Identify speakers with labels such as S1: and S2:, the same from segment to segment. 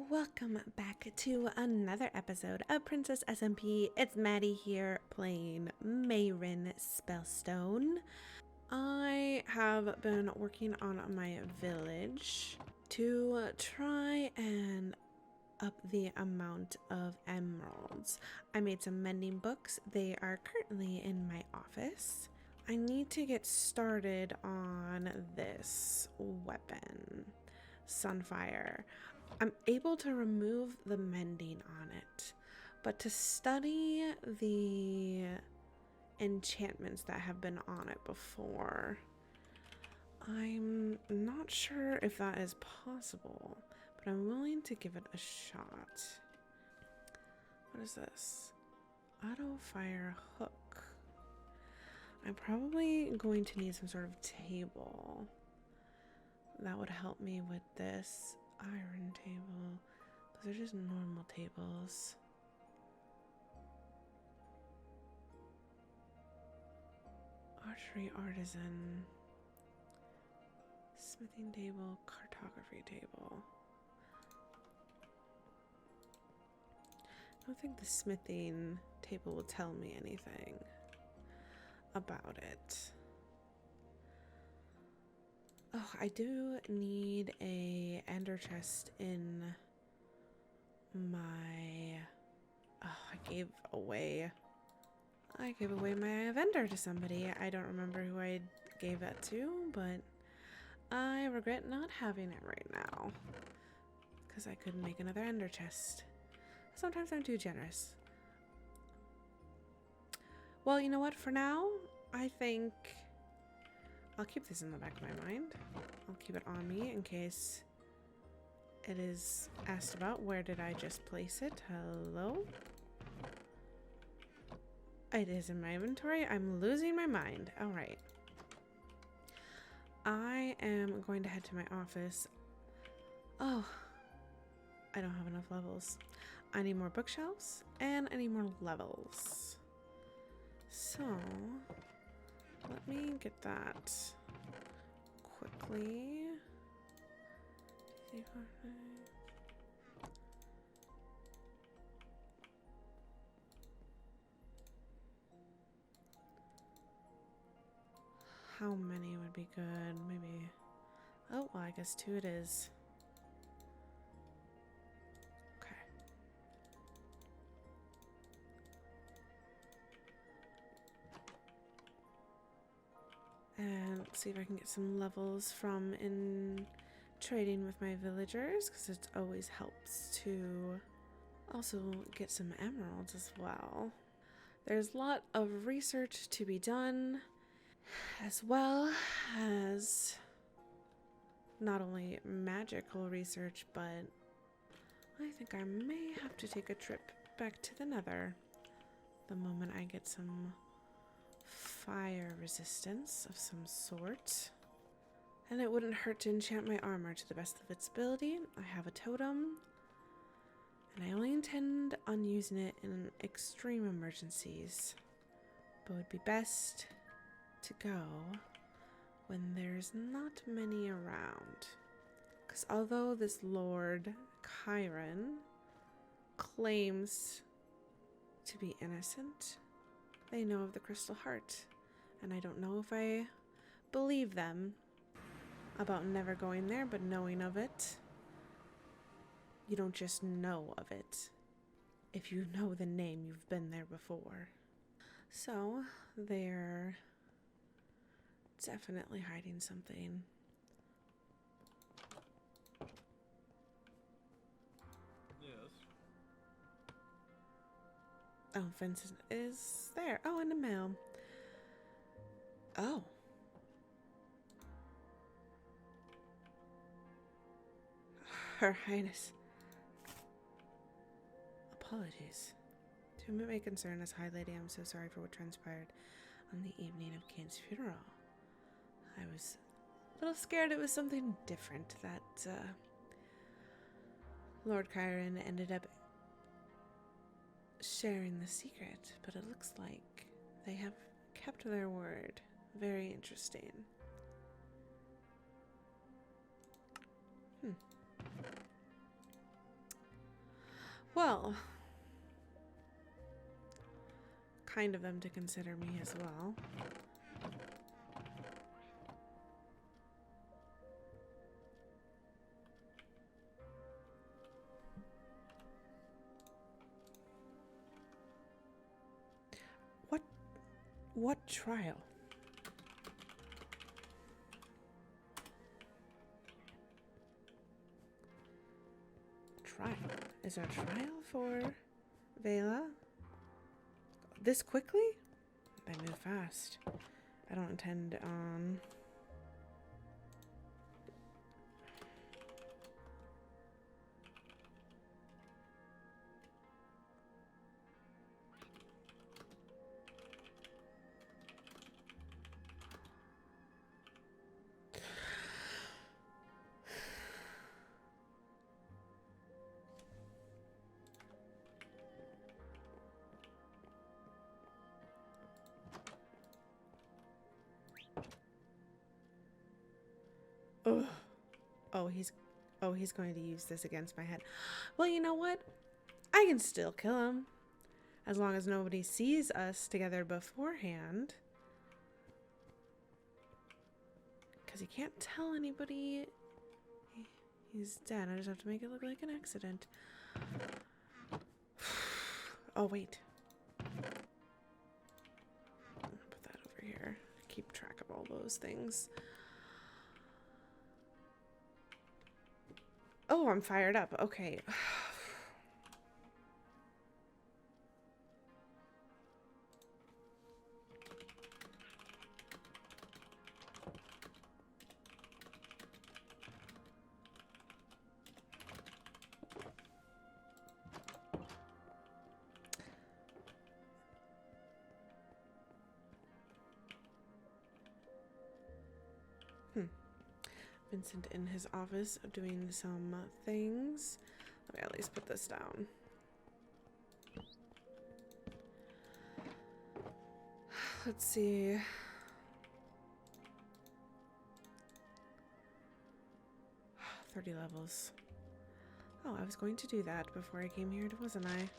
S1: Welcome back to another episode of Princess SMP. It's Maddie here playing Mayrin Spellstone. I have been working on my village to try and up the amount of emeralds. I made some mending books. They are currently in my office. I need to get started on this weapon, Sunfire. I'm able to remove the mending on it, but to study the enchantments that have been on it before, I'm not sure if that is possible, but I'm willing to give it a shot. What is this? Auto fire hook. I'm probably going to need some sort of table that would help me with this. Iron table. Those are just normal tables. Archery artisan. Smithing table. Cartography table. I don't think the smithing table will tell me anything about it. Oh, I do need a ender chest in my... Oh, I gave away my vendor to somebody. I don't remember who I gave that to, but I regret not having it right now because I couldn't make another ender chest. Sometimes I'm too generous. Well, you know what? For now, I think I'll keep this in the back of my mind. I'll keep it on me in case it is asked about. Where did I just place it? Hello? It is in my inventory. I'm losing my mind. All right. I am going to head to my office. Oh, I don't have enough levels. I need more bookshelves and I need more levels. So let me get that quickly. How many would be good? Maybe. Oh, well, I guess 2 it is. Okay. And let's see if I can get some levels from in trading with my villagers, because it always helps to also get some emeralds as well. There's a lot of research to be done, as well as not only magical research, but I think I may have to take a trip back to the Nether the moment I get some fire resistance of some sort. And it wouldn't hurt to enchant my armor to the best of its ability. I have a totem, and I only intend on using it in extreme emergencies, but it would be best to go when there's not many around. Because although this Lord Chiron claims to be innocent, they know of the Crystal Heart, and I don't know if I believe them about never going there, but knowing of it. You don't just know of it. If you know the name, you've been there before. So, they're definitely hiding something.
S2: Yes.
S1: Oh, fence is there. Oh, and a mail. Oh. Her Highness. Apologies. To whom it may concern, as High Lady, I'm so sorry for what transpired on the evening of Kane's funeral. I was a little scared it was something different, that Lord Chiron ended up sharing the secret, but it looks like they have kept their word. Very interesting. Well, kind of them to consider me as well. What trial? Trial? Is there a trial for Vela? This quickly? They move fast. I don't intend on... Ugh. Oh, he's going to use this against my head. Well, you know what? I can still kill him. As long as nobody sees us together beforehand. Because he can't tell anybody he's dead. I just have to make it look like an accident. Oh, wait. I'll put that over here. Keep track of all those things. Oh, I'm fired up. Okay. Vincent in his office doing some things. Let me at least put this down. Let's see. $30 levels. Oh, I was going to do that before I came here, wasn't I?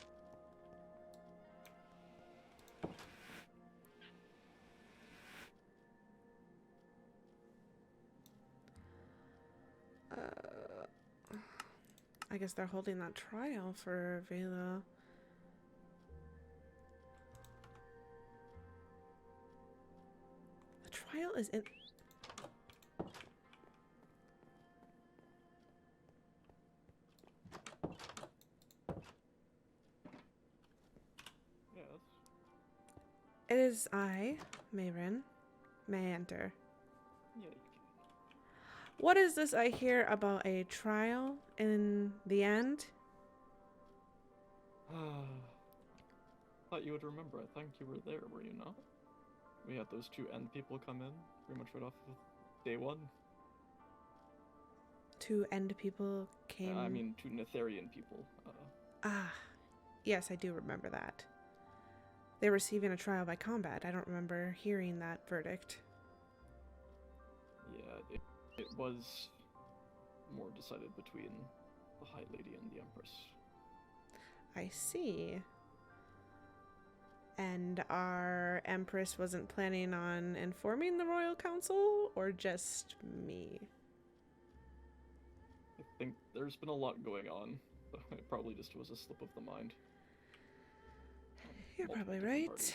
S1: I guess they're holding that trial for Vela. The trial is in...
S2: Yes.
S1: It is I, Mayrin. May I enter?
S2: Yeah, you can.
S1: What is this I hear about a trial in the end?
S2: Thought you would remember. I think you were there, were you not? We had those two end people come in, pretty much right off of day one.
S1: Two end people came...
S2: I mean, two Netherian people.
S1: Ah, yes, I do remember that. They're receiving a trial by combat. I don't remember hearing that verdict.
S2: Yeah, it was more decided between the High Lady and the Empress.
S1: I see. And our Empress wasn't planning on informing the Royal Council, or just me?
S2: I think there's been a lot going on. It probably just was a slip of the mind.
S1: You're
S2: Multiple
S1: probably
S2: different
S1: right.
S2: parties.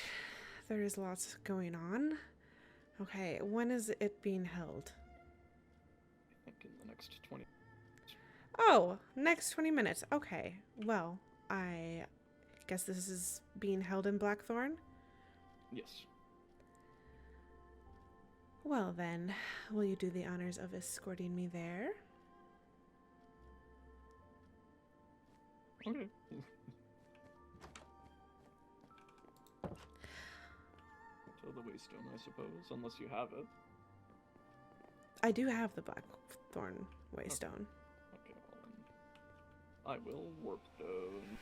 S1: There is lots going on. Okay, when is it being held?
S2: I think in the next 20.
S1: Oh, next 20 minutes. Okay, well, I guess this is being held in Blackthorn?
S2: Yes.
S1: Well then, will you do the honors of escorting me there?
S2: Okay. To the Waystone, I suppose, unless you have it.
S1: I do have the Blackthorn Waystone.
S2: Okay, well then, I will warp stone.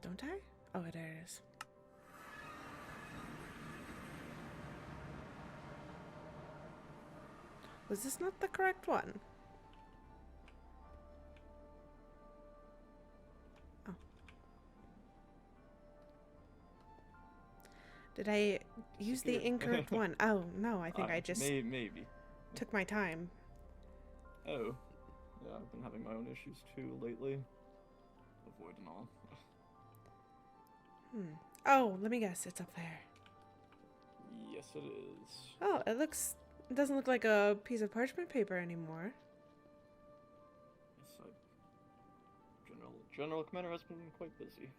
S1: Don't I? Oh, there it is. Was this not the correct one? Oh. Did I use the incorrect one? Oh, no, I think I just
S2: maybe.
S1: took my time.
S2: Oh. Yeah, I've been having my own issues too lately. Avoid and all.
S1: Oh, let me guess. It's up there.
S2: Yes, it is.
S1: Oh, it doesn't look like a piece of parchment paper anymore.
S2: Yes, General Commander has been quite busy.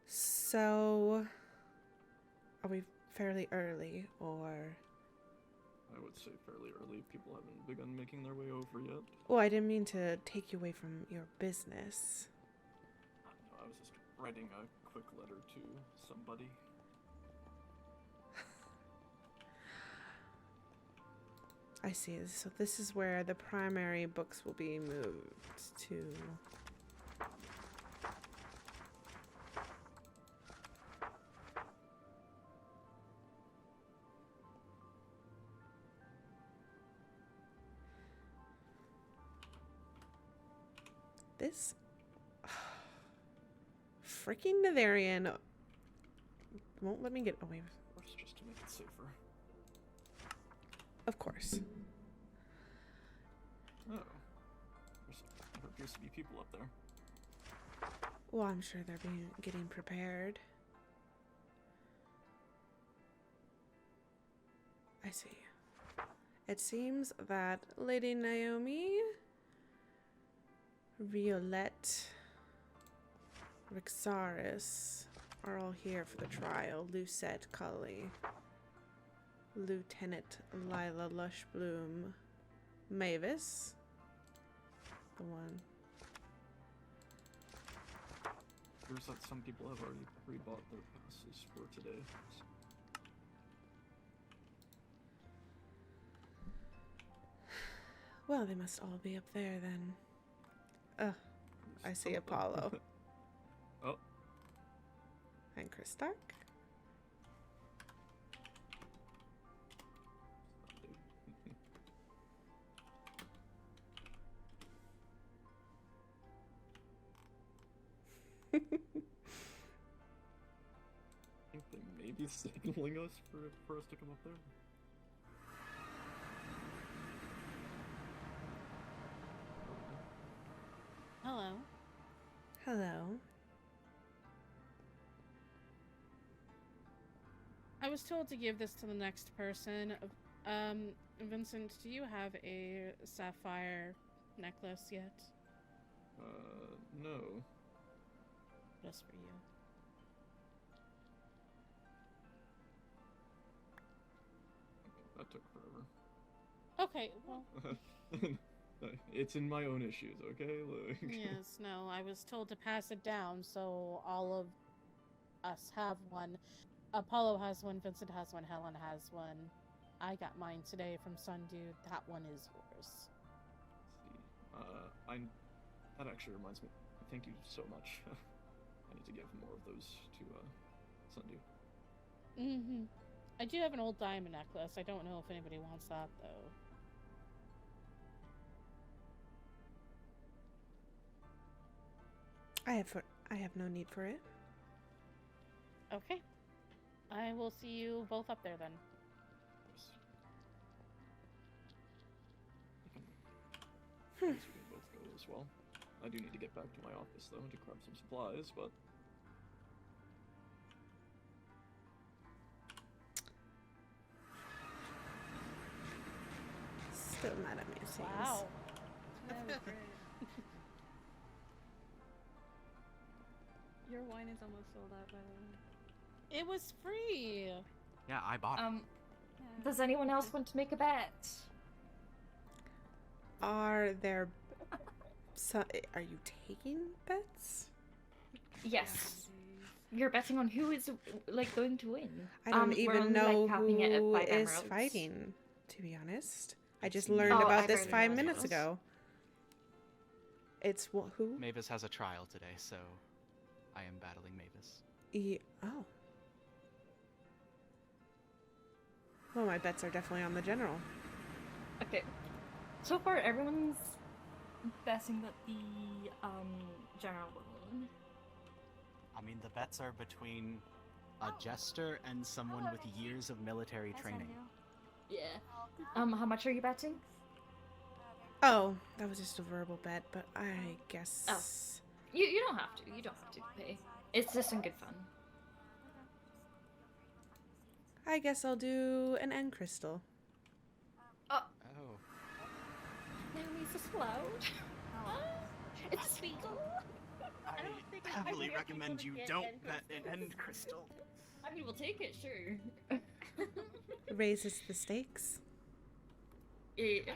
S1: So, are we fairly early, or?
S2: I would say fairly early. People haven't begun making their way over yet.
S1: Oh, I didn't mean to take you away from your business.
S2: No, I was just writing a quick letter to somebody.
S1: I see. So this is where the primary books will be moved to. This freaking Navarian won't let me get away with.
S2: Of course, just to make it safer.
S1: Of course.
S2: Oh. There appears to be people up there.
S1: Well, I'm sure they're getting prepared. I see. It seems that Lady Naomi, Riolette, Rixaris are all here for the trial. Lucette Cully, Lieutenant Lila Lushbloom, Mavis, the one.
S2: Appears that some people have already pre-bought their passes for today.
S1: Well, they must all be up there then. I see Apollo.
S2: Oh.
S1: And Christark.
S2: I think they may be signaling us for us to come up there.
S3: Hello.
S1: Hello.
S3: I was told to give this to the next person. Vincent, do you have a sapphire necklace yet?
S2: No.
S3: Just for you.
S2: That took forever.
S3: Okay, well.
S2: It's in my own issues, okay? Like...
S3: Yes, no, I was told to pass it down, so all of us have one. Apollo has one, Vincent has one, Helen has one. I got mine today from Sundew. That one is yours.
S2: See, that actually reminds me. Thank you so much. I need to give more of those to Sundew.
S3: Mm-hmm. I do have an old diamond necklace. I don't know if anybody wants that though.
S1: I have no need for it.
S3: Okay. I will see you both up there then.
S2: Yes. We can both go as well. I do need to get back to my office though to grab some supplies, but
S1: Still mad at me, it seems.
S3: Wow.
S4: Your wine is almost sold out, by the way.
S3: It was free.
S5: Yeah, I bought it.
S4: Yeah.
S6: Does anyone else want to make a bet?
S1: Are there... are you taking bets?
S6: Yes. You're betting on who is, like, going to win.
S1: I don't
S6: we're
S1: even
S6: only,
S1: know
S6: like, capping it at
S1: who
S6: 5
S1: is
S6: emeralds.
S1: fighting, to be honest. I just
S5: Oh,
S1: learned
S6: I
S1: about this
S6: barely
S1: 5
S6: know
S1: minutes
S6: else.
S1: ago. It's who?
S5: Mavis has a trial today, so I am battling Mavis.
S1: Oh. Well, my bets are definitely on the general.
S6: Okay. So far, everyone's betting that the general will win.
S5: I mean, the bets are between a jester and someone with years of military training.
S6: Yeah. How much are you betting?
S1: Oh, that was just a verbal bet, but I guess...
S6: You don't have to. You don't have to pay. It's just some good fun.
S1: I guess I'll do an end crystal.
S5: Oh.
S6: Naomi's just loud. It's legal.
S5: I heavily recommend you don't bet an end crystal.
S6: I mean, we'll take it, sure.
S1: Raises the stakes.
S6: Yeah.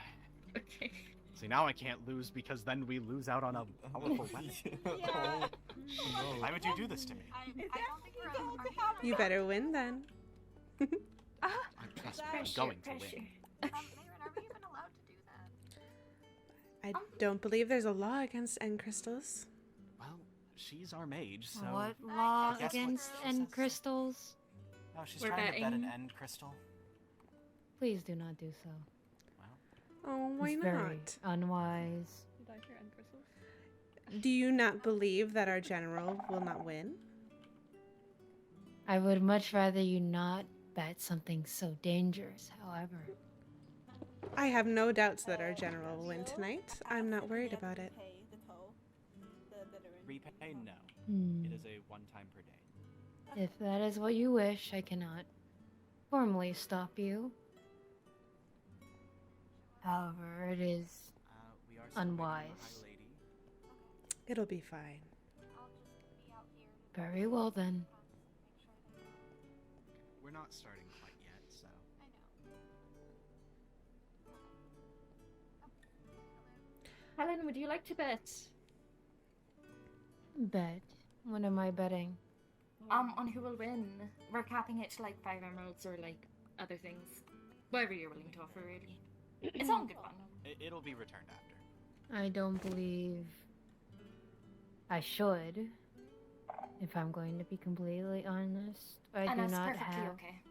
S6: Okay.
S5: See, now I can't lose because then we lose out on a powerful weapon.
S7: Yeah.
S2: No.
S5: Why would you do this to me?
S7: I don't think we're are
S1: You better win then.
S5: I trust me, I'm going to win.
S7: Mayron, are we even allowed to do that?
S1: I don't believe there's a law against end crystals.
S5: Well, she's our mage, so...
S8: What law
S5: guess what
S8: against
S5: she
S8: end
S5: says.
S8: crystals?
S5: No, she's
S6: We're
S5: trying to bet an
S6: betting.
S5: end crystal.
S8: Please do not do so.
S1: Oh, why
S8: It's
S1: not?
S8: very unwise.
S4: You like your end crystals?
S1: Do you not believe that our general will not win?
S8: I would much rather you not bet something so dangerous, however.
S1: I have no doubts that our general will win tonight. I'm not worried about it.
S5: Repay? No.
S8: Hmm.
S5: It is a one-time per day.
S8: If that is what you wish, I cannot formally stop you. However, it is
S5: We are celebrating the
S8: unwise.
S5: High Lady.
S1: It'll be fine.
S8: Very well then.
S5: We're not starting quite yet, so...
S6: Helen, would you like to bet?
S8: Bet. What am I betting?
S6: On who will win. We're capping it to like 5 emeralds or like other things. Whatever you're willing to offer, really. It's all good fun.
S5: It'll be returned after.
S8: I don't believe I should. If I'm going to be completely honest, I
S6: And
S8: do
S6: that's
S8: not
S6: perfectly
S8: have.
S6: okay.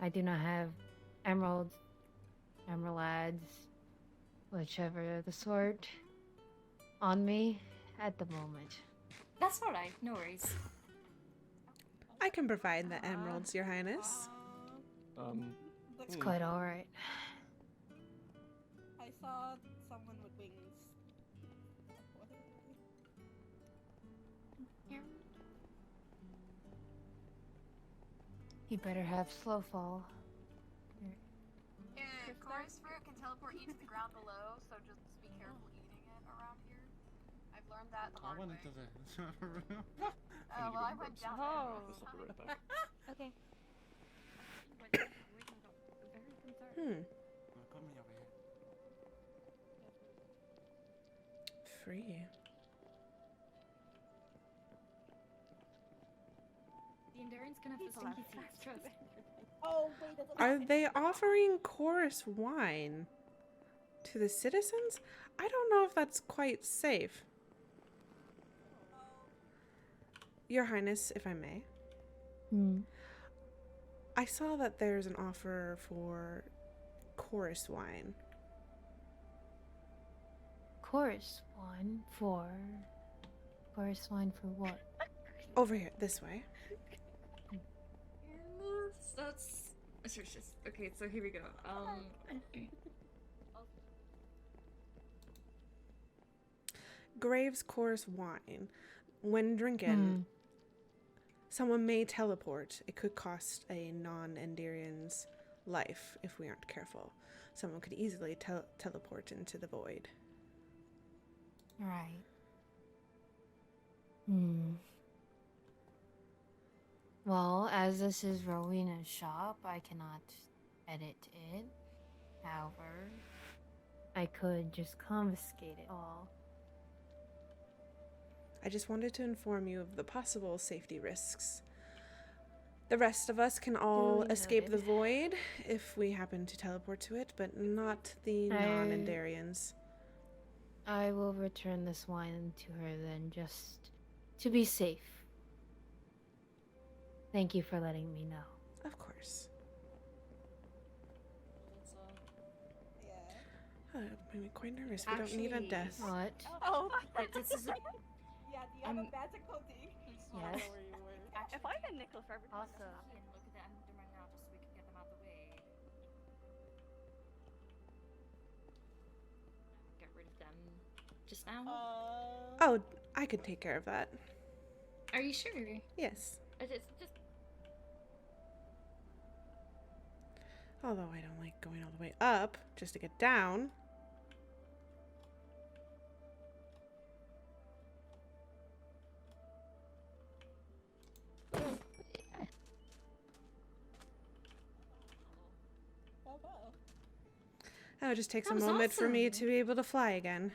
S8: I do not have emeralds, emeralds, whichever the sort, on me at the moment.
S6: That's alright, no worries.
S1: I can provide the emeralds, Your Highness.
S8: It's quite alright.
S9: I saw someone with wings.
S8: You better have slow fall.
S7: Yeah, chorus fruit can teleport you to the ground below, so just be careful eating it around here. I've learned that the hard way.
S2: I
S7: Well, I went down there.
S4: Oh.
S2: This will be right back.
S4: Okay.
S1: Free.
S6: The Endurance can have the stinky seats, trust.
S9: Oh, wait, that's
S1: Are they offering chorus wine to the citizens? I don't know if that's quite safe. Your Highness, if I may. I saw that there's an offer for chorus wine.
S8: Chorus one for what?
S1: Over here, this way.
S6: That's just okay. So here we go.
S1: Graves chorus wine. When drinking, someone may teleport. It could cost a non-Enderian's life if we aren't careful. Someone could easily teleport into the void.
S8: Right. Well, as this is Rowena's shop, I cannot edit it. However, I could just confiscate it all.
S1: I just wanted to inform you of the possible safety risks. The rest of us can all
S8: Duly
S1: escape the
S8: noted.
S1: void if we happen to teleport to it, but not the non-Enderians.
S8: I will return this wine to her then, just to be safe. Thank you for letting me know.
S1: Of course. made me quite nervous. We don't need a
S6: Actually,
S1: death.
S8: What?
S9: Oh,
S6: This is a
S9: yeah, do you have a
S6: I'm-
S9: magical thing?
S8: Yes.
S4: If I had nickel for every time.
S6: also and look at the Enderman now just so we can get them out of the way. Get rid of them just now.
S1: Oh, I can take care of that.
S6: Are you sure?
S1: Yes.
S6: It's just
S1: Although I don't like going all the way up just to get down. Oh, it just takes
S6: That
S1: a
S6: was
S1: moment for me
S6: awesome.
S1: to be able to fly again.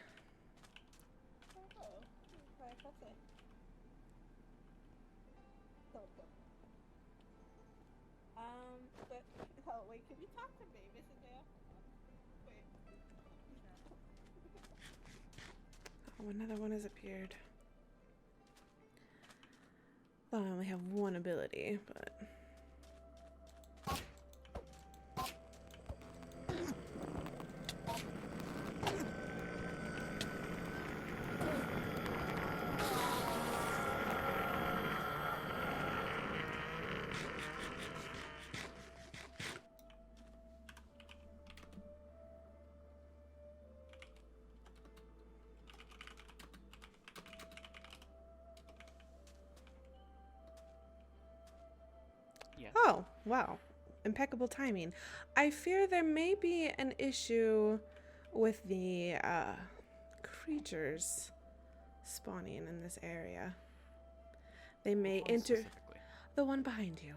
S9: But, oh, wait, can we talk to Mavis in there? Wait.
S1: Oh, another one has appeared. Well, I only have one ability, but...
S5: Yes.
S1: Oh, wow. Impeccable timing. I fear there may be an issue with the creatures spawning in this area. They may
S5: Which one
S1: enter
S5: specifically?
S1: the one behind you.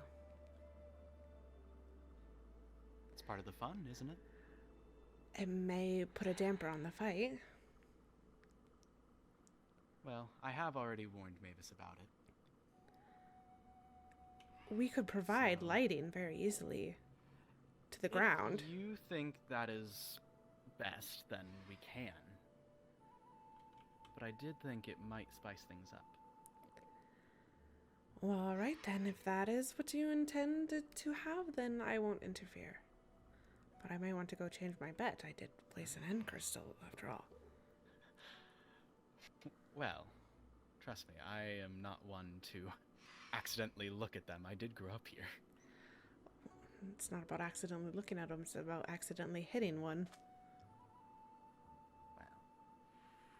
S5: It's part of the fun, isn't it?
S1: It may put a damper on the fight.
S5: Well, I have already warned Mavis about it.
S1: We could provide
S5: So-
S1: lighting very easily to the ground.
S5: If you think that is best, then we can. But I did think it might spice things up.
S1: Well, all right then. If that is what you intend to have, then I won't interfere. But I may want to go change my bet. I did place an end crystal, after all.
S5: Well, trust me, I am not one to accidentally look at them. I did grow up here.
S1: It's not about accidentally looking at them. It's about accidentally hitting one.
S5: Well,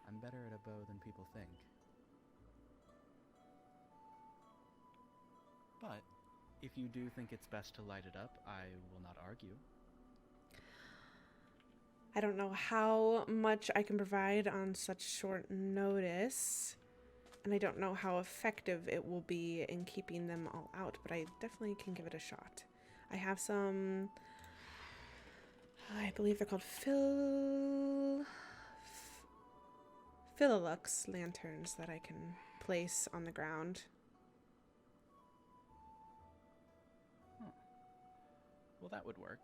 S5: I'm better at a bow than people think. But if you do think it's best to light it up, I will not argue.
S1: I don't know how much I can provide on such short notice. And I don't know how effective it will be in keeping them all out. But I definitely can give it a shot. I have some... I believe they're called Philolux lanterns that I can place on the ground.
S5: Well, that would work.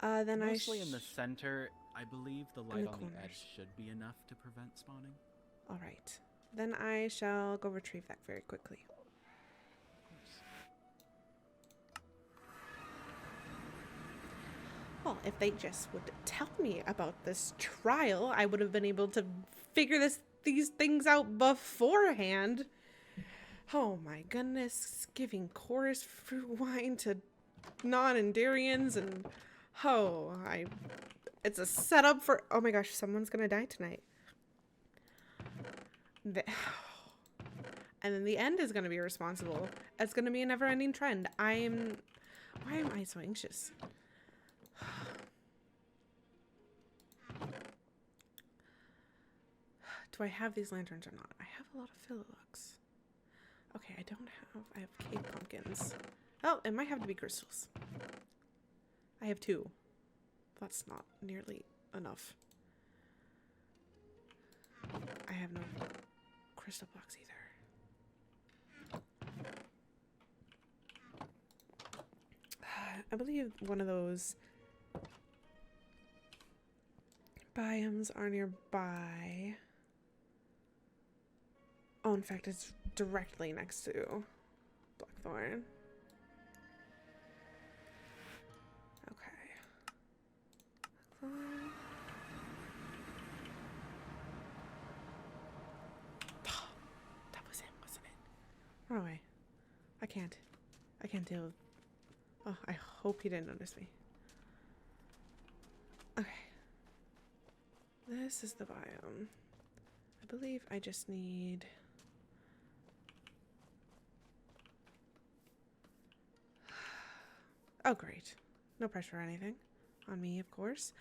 S1: Then
S5: Mostly in the center, I believe the light
S1: the
S5: on the
S1: corners.
S5: edge should be enough to prevent spawning.
S1: All right. Then I shall go retrieve that very quickly.
S5: Of course.
S1: Well, if they just would tell me about this trial, I would have been able to figure these things out beforehand. Oh my goodness, giving chorus fruit wine to non-Endarians and it's a setup for, oh my gosh, someone's gonna die tonight. And then the end is gonna be responsible. It's gonna be a never-ending trend. Why am I so anxious? Do I have these lanterns or not? I have a lot of Philolux. Okay, I have cave pumpkins. Oh, it might have to be crystals. I have 2. That's not nearly enough. I have no crystal blocks either. I believe one of those biomes are nearby. Oh, in fact, it's directly next to Blackthorn. Okay. I can't. I can't deal with... Oh, I hope he didn't notice me. Okay. This is the biome. I believe I just need... Oh, great. No pressure or anything. On me, of course.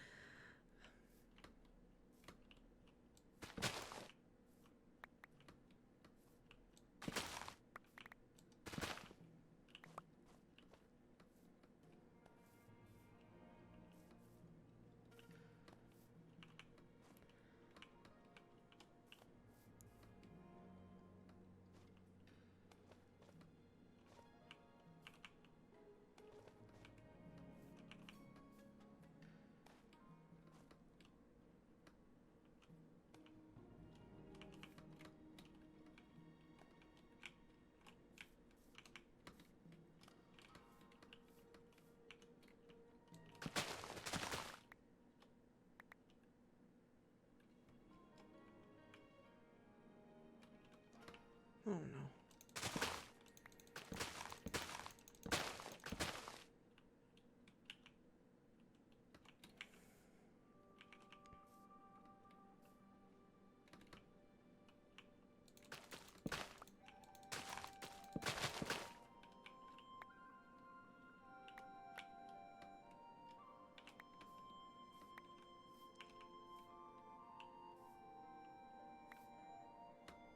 S1: Oh no.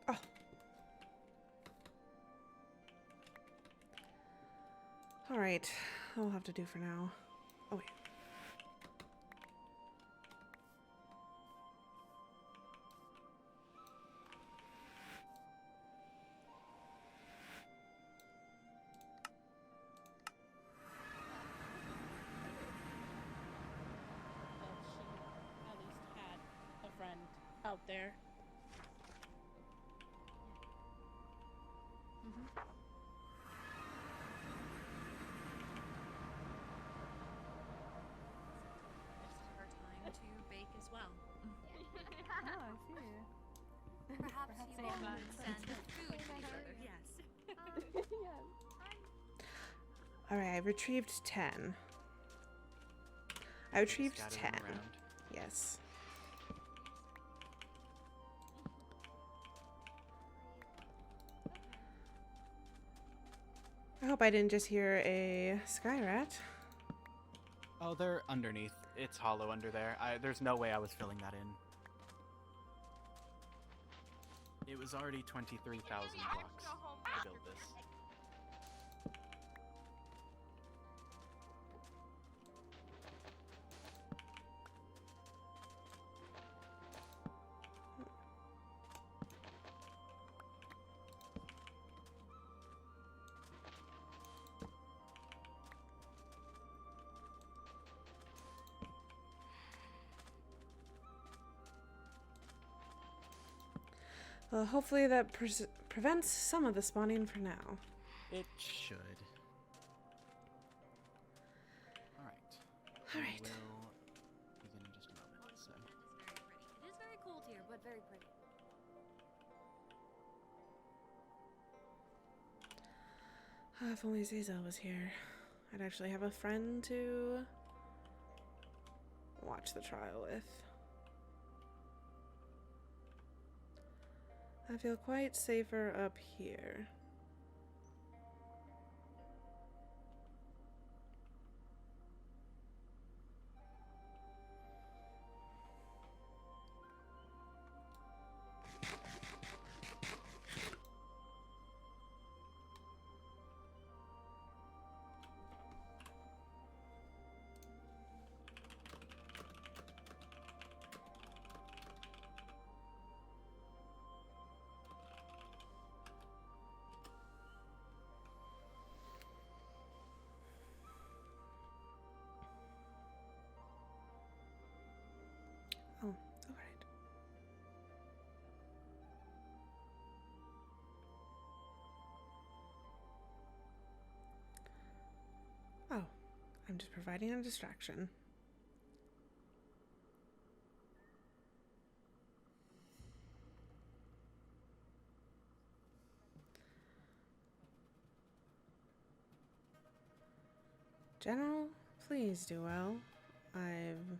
S1: Oh. All right. I'll have to do for now. Oh wait.
S3: That she at least had a friend out there.
S7: This is her time to bake as well.
S4: Oh, I see.
S7: Perhaps you
S4: they
S7: all
S4: have
S7: send food to each other. Yes.
S4: Yes.
S1: All right. I retrieved 10. I retrieved
S5: Scattered
S1: 10.
S5: them around.
S1: Yes. I hope I didn't just hear a sky rat.
S5: Oh, they're underneath. It's hollow under there. There's no way I was filling that in. It was already 23,000 blocks to build this.
S1: Well, hopefully that prevents some of the spawning for now.
S5: It should. Alright.
S1: All right.
S5: We'll begin in just a moment, so.
S7: It is very cold here, but very pretty.
S1: If only Zazel was here. I'd actually have a friend to watch the trial with. I feel quite safer up here. Oh, all right. Oh, I'm just providing a distraction. General, please do well. I've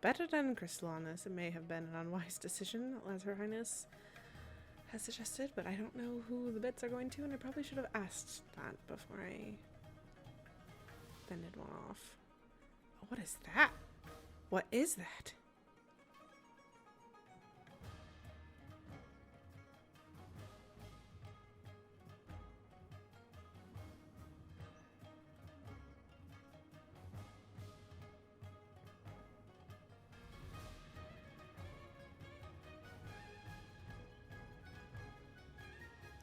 S1: betted on Crystal on this. It may have been an unwise decision, as Her Highness has suggested, but I don't know who the bets are going to, and I probably should have asked that before I fended one off. Oh, what is that? What is that?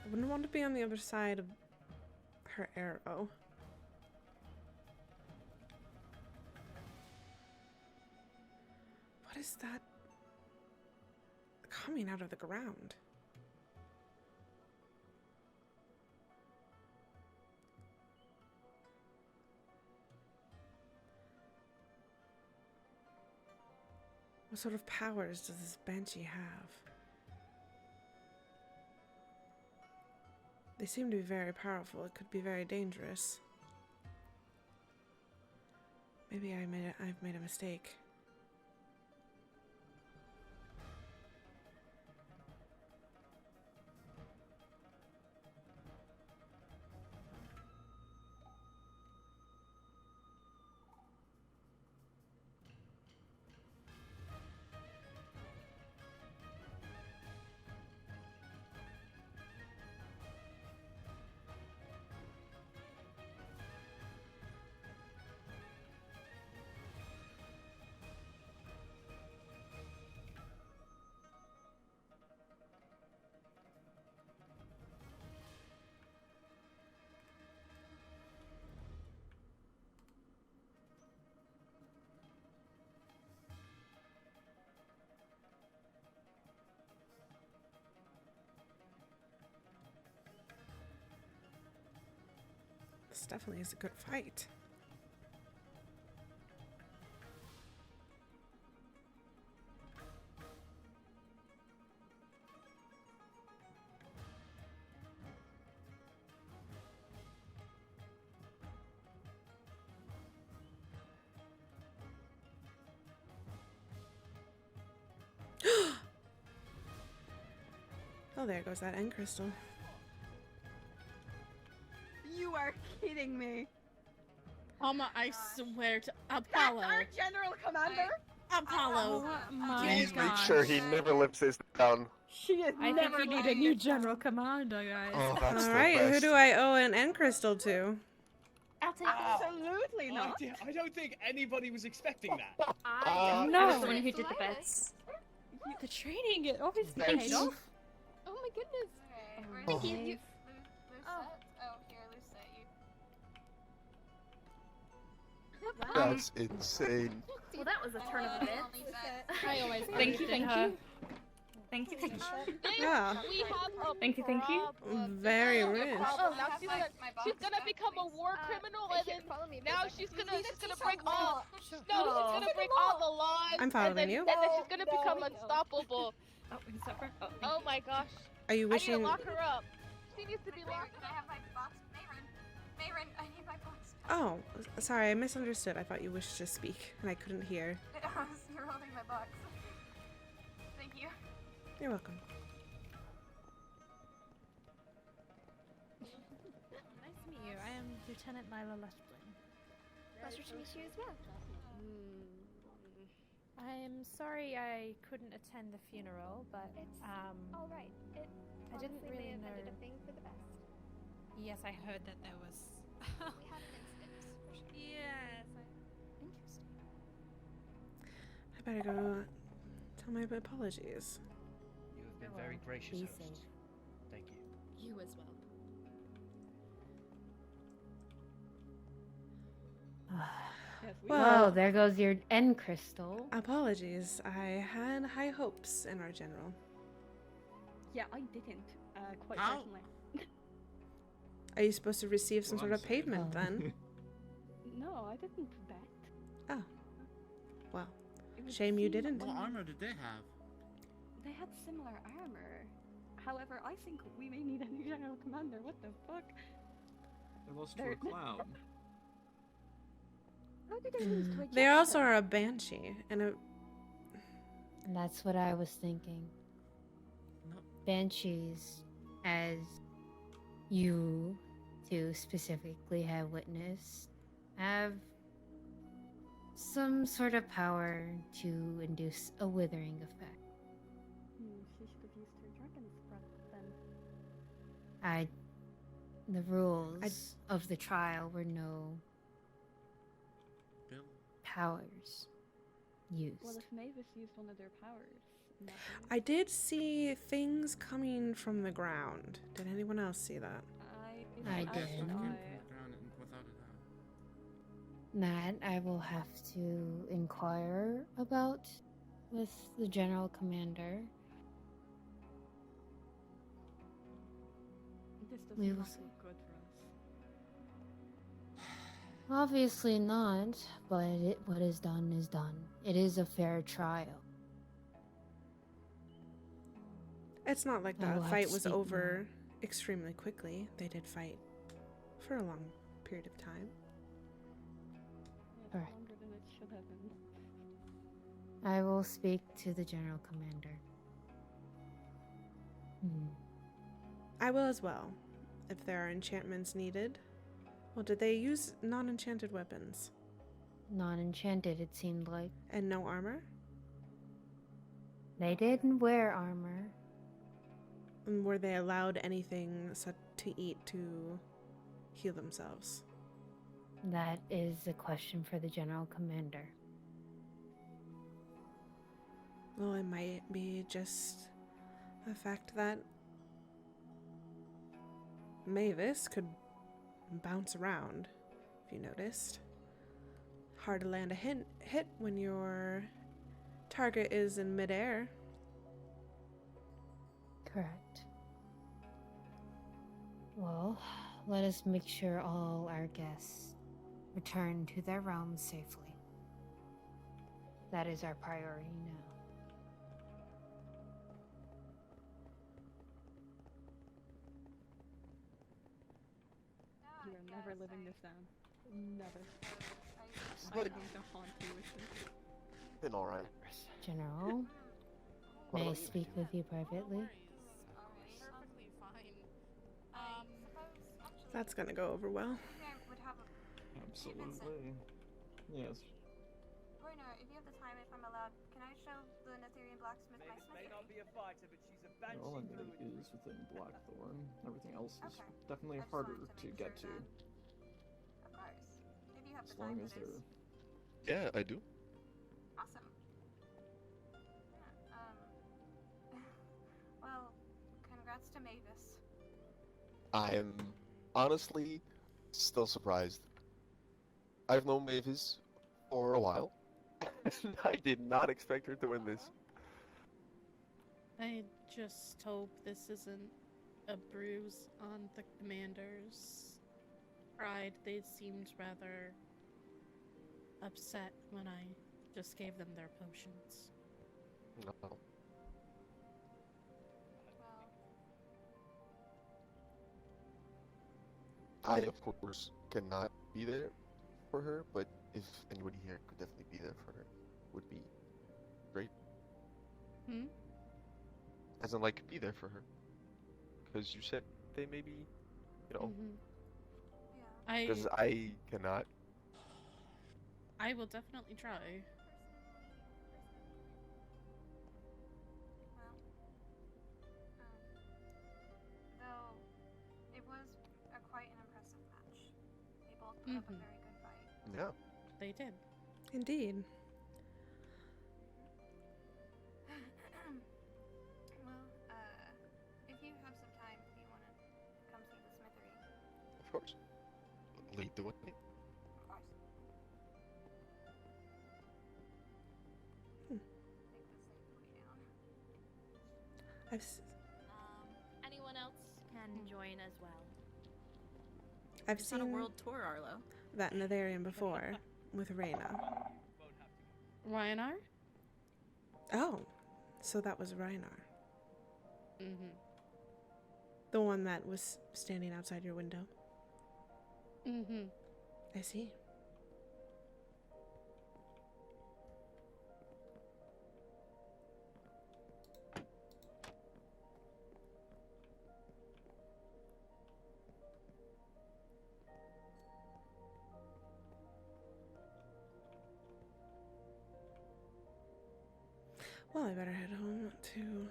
S1: I wouldn't want to be on the other side of her arrow. What is that coming out of the ground? What sort of powers does this banshee have? They seem to be very powerful. It could be very dangerous. Maybe I've made a mistake. This definitely is a good fight. Oh, there goes that end crystal.
S9: You are kidding me.
S3: Mama, I swear to Apollo.
S9: That's our general commander.
S3: Apollo.
S10: Please make sure he never lives this down.
S9: She is
S4: I think
S9: never
S4: you need a
S9: laying
S4: new
S9: it
S4: general
S9: down.
S4: commander, guys.
S10: Oh, that's the
S1: Alright, who
S10: best.
S1: do I owe an end crystal to?
S6: I'll take
S9: Absolutely not.
S11: I don't think anybody was expecting that.
S6: I
S4: No.
S6: was the one who did the bets.
S4: The training, it obviously
S10: Thanks.
S4: paid off.
S7: Oh my goodness. Okay, where's
S6: Thank
S7: the
S6: you.
S7: Lucette? Oh, here, Lucette. You.
S10: That's insane.
S6: Well, that was a turn of events.
S3: I always
S6: Thank you,
S3: believed in
S6: thank
S3: her.
S6: you. Thank you, thank you.
S1: Yeah.
S12: We have a
S6: Thank you, thank you.
S12: problem.
S1: Very
S12: There's a
S1: rich.
S12: problem.
S7: I
S12: Now
S7: have
S12: she's
S7: my-
S12: gonna,
S7: my box
S12: she's gonna
S7: back,
S12: become a
S7: please.
S12: war criminal, and then now she's gonna
S7: teach
S12: break
S7: her
S12: all.
S7: law.
S12: No, she's gonna break all the laws.
S1: I'm following
S12: and then,
S1: you.
S12: And then she's gonna become unstoppable.
S6: Oh, we can stop her. Oh, thank
S12: Oh
S6: you.
S12: my gosh.
S1: Are you
S12: I need to
S1: wishing?
S12: lock her up. She needs to be
S7: Mayron,
S12: locked
S7: can I have my box? Mayron, I need my box.
S1: Oh, sorry, I misunderstood. I thought you wished to speak, and I couldn't hear.
S7: You're holding my box. Thank you.
S1: You're welcome.
S4: Nice to meet you. I am Lieutenant Nyla Leshblin.
S7: Pleasure to meet you as well.
S4: I'm sorry I couldn't attend the funeral, but
S7: All right. It
S4: I didn't
S7: honestly
S4: really
S7: may have ended
S4: know.
S7: up being for the best.
S4: Yes, I heard that there was.
S7: We had an incident. For sure.
S4: Yes.
S7: Interesting.
S1: I better go tell my apologies.
S11: You have been very gracious,
S8: Be
S11: host.
S8: safe.
S11: Thank you.
S7: You as well.
S9: Yes, we
S1: Well-
S8: Well, there goes your end crystal.
S1: Apologies. I had high hopes in our general.
S9: Yeah, I didn't. Quite
S5: How?
S9: personally.
S1: Are you supposed to receive some
S11: Well,
S1: sort
S11: I'm
S1: of
S11: sorry.
S1: payment then?
S9: No, I didn't bet.
S1: Oh. Well,
S9: It was
S1: shame you
S9: seen
S1: didn't.
S9: on-
S5: What armor did they have?
S9: They had similar armor. However, I think we may need a new general commander. What the fuck?
S2: They lost to a
S9: They're-
S2: clown.
S4: How did I lose to a
S1: They also
S4: jester?
S1: are a banshee, and a
S8: And that's what I was thinking. Banshees, as you two specifically have witnessed, have some sort of power to induce a withering effect.
S4: She should have used her dragon's breath then.
S8: The rules of the trial were no powers used.
S4: Well, if Mavis used one of their powers. in that case-
S1: I did see things coming from the ground. Did anyone else see that?
S8: I
S4: saw
S8: did.
S4: it.
S8: That I will have to inquire about with the general commander.
S4: This does
S8: We
S4: not
S8: will
S4: look
S8: see.
S4: good for us.
S8: Obviously not, but what is done is done. It is a fair trial.
S1: It's not like
S8: I
S1: the
S8: will have
S1: fight
S8: to
S1: was
S8: speak
S1: over extremely quickly. They did fight for a long period of time.
S4: It's
S8: Correct.
S4: longer than it should have been.
S8: I will speak to the general commander.
S1: I will as well, if there are enchantments needed. Well, did they use non-enchanted weapons?
S8: Non-enchanted, it seemed like.
S1: And no armor?
S8: They didn't wear armor.
S1: And were they allowed anything to eat to heal themselves?
S8: That is a question for the general commander.
S1: Well, it might be just the fact that Mavis could bounce around, if you noticed. Hard to land a hit when your target is in midair.
S8: Correct. Well, let us make sure all our guests return to their realms safely. That is our priority now.
S4: You are never living this down. Never. I'm
S10: But-
S4: going to haunt you with this.
S10: Been alright.
S8: General,
S10: What
S8: may I
S10: about you?
S8: speak with you privately?
S7: Perfectly fine. I suppose, actually,
S1: That's gonna go over well.
S7: maybe I would have a...
S2: Absolutely. Yes.
S7: Bruno, if you have the time, if I'm allowed, can I show the Netherian blacksmith my
S11: Mavis may
S7: smithy?
S11: not be a fighter, but she's a
S2: All I
S11: banshee
S2: know
S11: through and
S2: is within Blackthorn. Everything else is
S7: Okay.
S2: definitely
S7: I just
S2: harder
S7: wanted
S2: to
S7: make
S2: get to.
S7: sure Of course. If you have
S2: As
S7: the
S2: long
S7: time
S2: as
S7: for
S2: they're.
S7: this.
S10: Yeah, I do.
S7: Awesome. Yeah, well, congrats to Mavis.
S10: I am honestly still surprised. I've known Mavis for a while. I did not expect her to win this.
S3: I just hope this isn't a bruise on the commander's pride. They seemed rather upset when I just gave them their potions.
S10: No.
S7: Well,
S10: I, of course, cannot be there for her, but if anybody here could definitely be there for her, would be great.
S3: Hmm?
S10: As in, like, be there for her. Because you said they maybe, you know,
S3: Mhm.
S7: yeah.
S10: because I cannot.
S3: I will definitely try.
S7: Well, though it was quite an impressive match. They both put up a
S3: Mhm.
S7: very good fight.
S10: Yeah.
S3: They did.
S1: Indeed.
S7: Well, if you have some time, if you want to come see the smithery,
S10: Of course. Lead the way.
S7: of course.
S1: Hmm.
S7: Take this safely down.
S13: Anyone else can join as well.
S1: I've
S13: Just on a
S1: seen
S13: world tour, Arlo.
S1: that Netherian before with Reyna.
S3: Ryanar?
S1: Oh, so that was Ryanar.
S3: Mm-hmm.
S1: The one that was standing outside your window.
S3: Mm-hmm.
S1: I see. Well, I better head home too.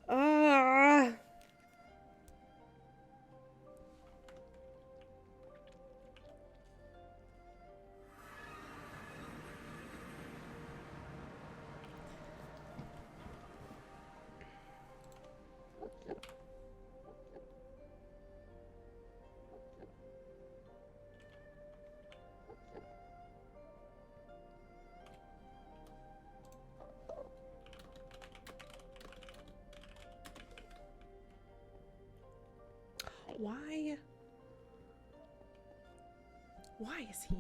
S1: Ah! Why? Why is he?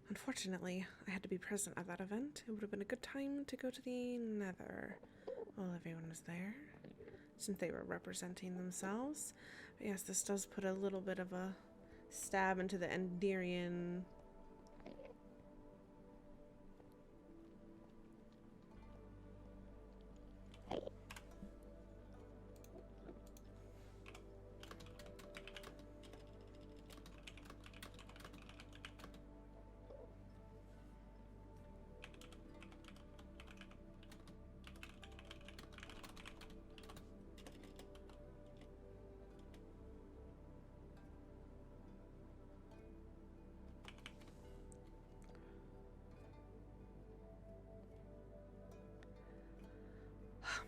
S1: Unfortunately, I had to be present at that event. It would have been a good time to go to the Nether while everyone was there, since they were representing themselves. But yes, this does put a little bit of a stab into the Enderian.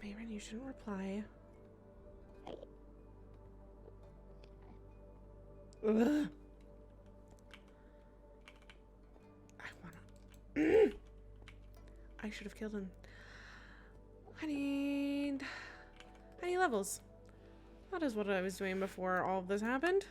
S1: Mayron, you shouldn't reply. Ugh. I wanna. I should have killed him. I need levels. That is what I was doing before all of this happened.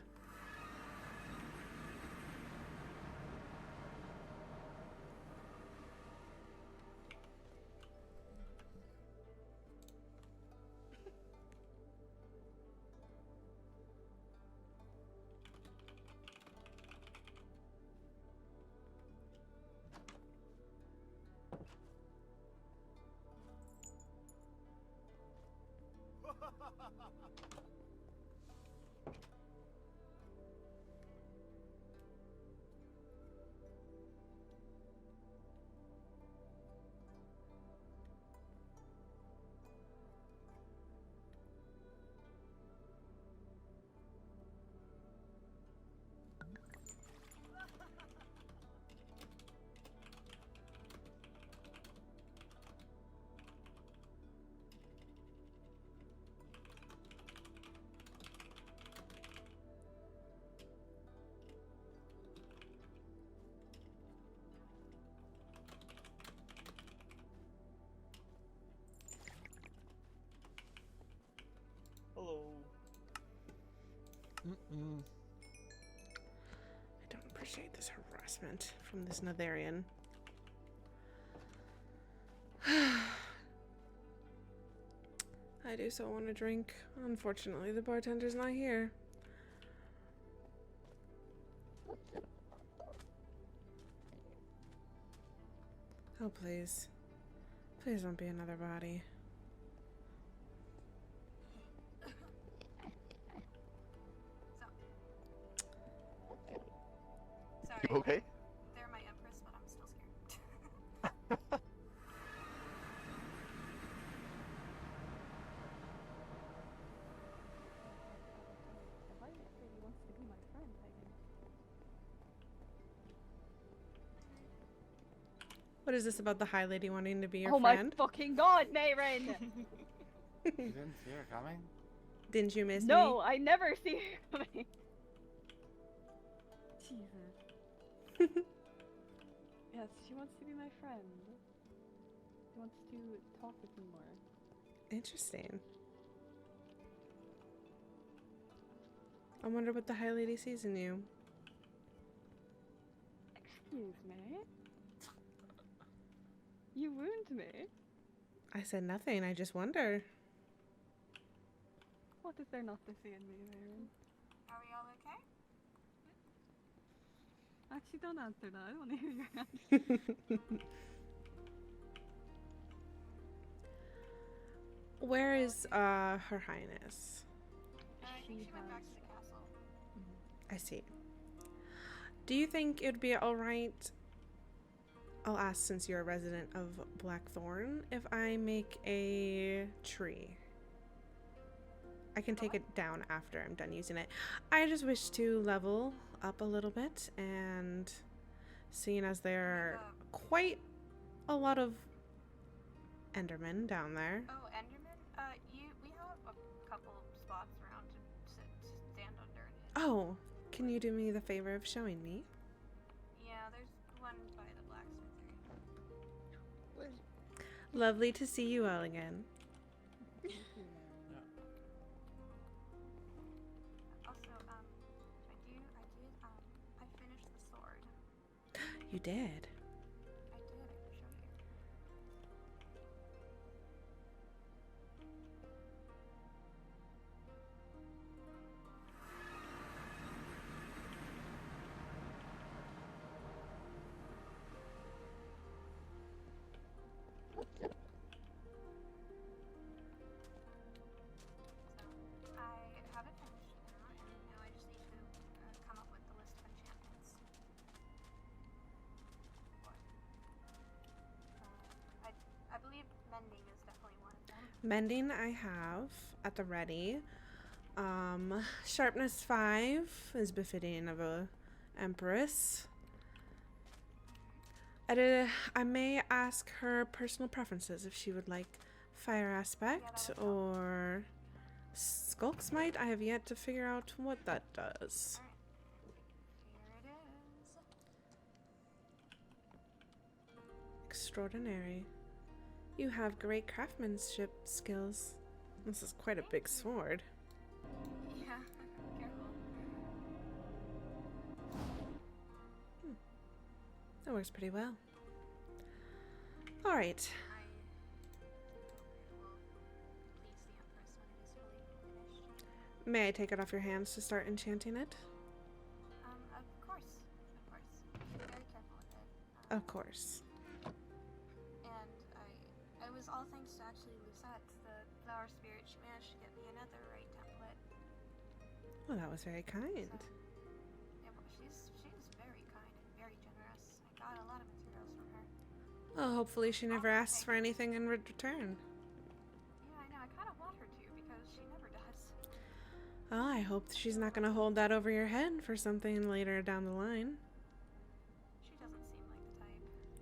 S2: Hello.
S1: I don't appreciate this harassment from this Netherian. I do so want to drink. Unfortunately, the bartender's not here. Oh, please. Please don't be another body.
S7: Sorry.
S10: You okay?
S7: They're my empress, but I'm still scared.
S4: The High Lady wants to be my friend, Megan.
S1: What is this about the High Lady wanting to be your
S4: Oh
S1: friend?
S4: my fucking god, Mayron!
S14: You didn't see her coming?
S1: Didn't you miss me?
S4: No, I never see her coming. Jesus. Yes, she wants to be my friend. She wants to talk with me more.
S1: Interesting. I wonder what the High Lady sees in you.
S4: Excuse me? You wound me?
S1: I said nothing, I just wonder.
S4: What is there not to see in me, Mayron?
S7: Are we all okay?
S4: Actually, don't answer that. I don't want to hear your answer.
S1: Where is Her Highness?
S7: I think she went back to the castle.
S1: I see. Do you think it would be alright? I'll ask, since you're a resident of Blackthorn, if I make a tree. I can take it down after I'm done using it. I just wish to level up a little bit, and seeing as there are quite a lot of Endermen down there.
S7: Oh, Enderman? We have a couple spots around to stand under and hit.
S1: Oh, can you do me the favor of showing me?
S7: Yeah, there's one by the blacksmith.
S1: Lovely to see you all again.
S7: Also, I finished the sword.
S1: You did.
S7: I did, I can show you. I have it finished now, and now I just need to come up with the list of enchantments. I believe mending is definitely one of them.
S1: Mending I have at the ready. Sharpness 5 is befitting of a empress. I may ask her personal preferences if she would like fire aspect or skulk smite. I have yet to figure out what that does.
S7: Here it is.
S1: Extraordinary. You have great craftsmanship skills. This is quite a big sword.
S7: Yeah, careful.
S1: That works pretty well. Alright.
S7: I hope it will please the Empress when it is fully finished.
S1: May I take it off your hands to start enchanting it?
S7: Of course. Be very careful with it.
S1: Of course.
S7: And it was all thanks to actually Lucette, the flower spirit. She managed to get me another right template.
S1: Well, that was very kind.
S7: She's very kind and very generous. I got a lot of materials from her.
S1: Well, hopefully she never asks for anything in return.
S7: Yeah, I know. I kind of want her to because she never does.
S1: Oh, I hope she's not going to hold that over your head for something later down the line.
S7: She doesn't seem like the type.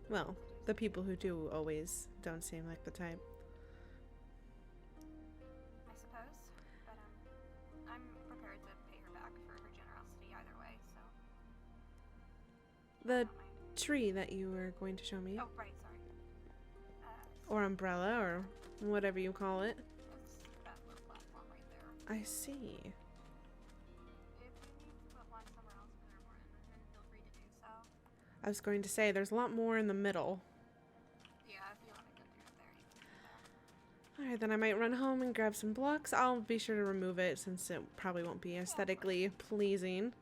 S1: Well, the people who do always don't seem like the type.
S7: I suppose. But I'm prepared to pay her back for her generosity either way, so.
S1: The tree that you were going to show me.
S7: Oh, right, sorry.
S1: Or umbrella, or whatever you call it.
S7: It's that little platform right there.
S1: I see.
S7: If you need to put one somewhere else because there are more Endermen, feel free to do so.
S1: I was going to say, there's a lot more in the middle.
S7: Yeah, if you want to go through there, you can do that.
S1: Alright, then I might run home and grab some blocks. I'll be sure to remove it since it probably won't be aesthetically pleasing.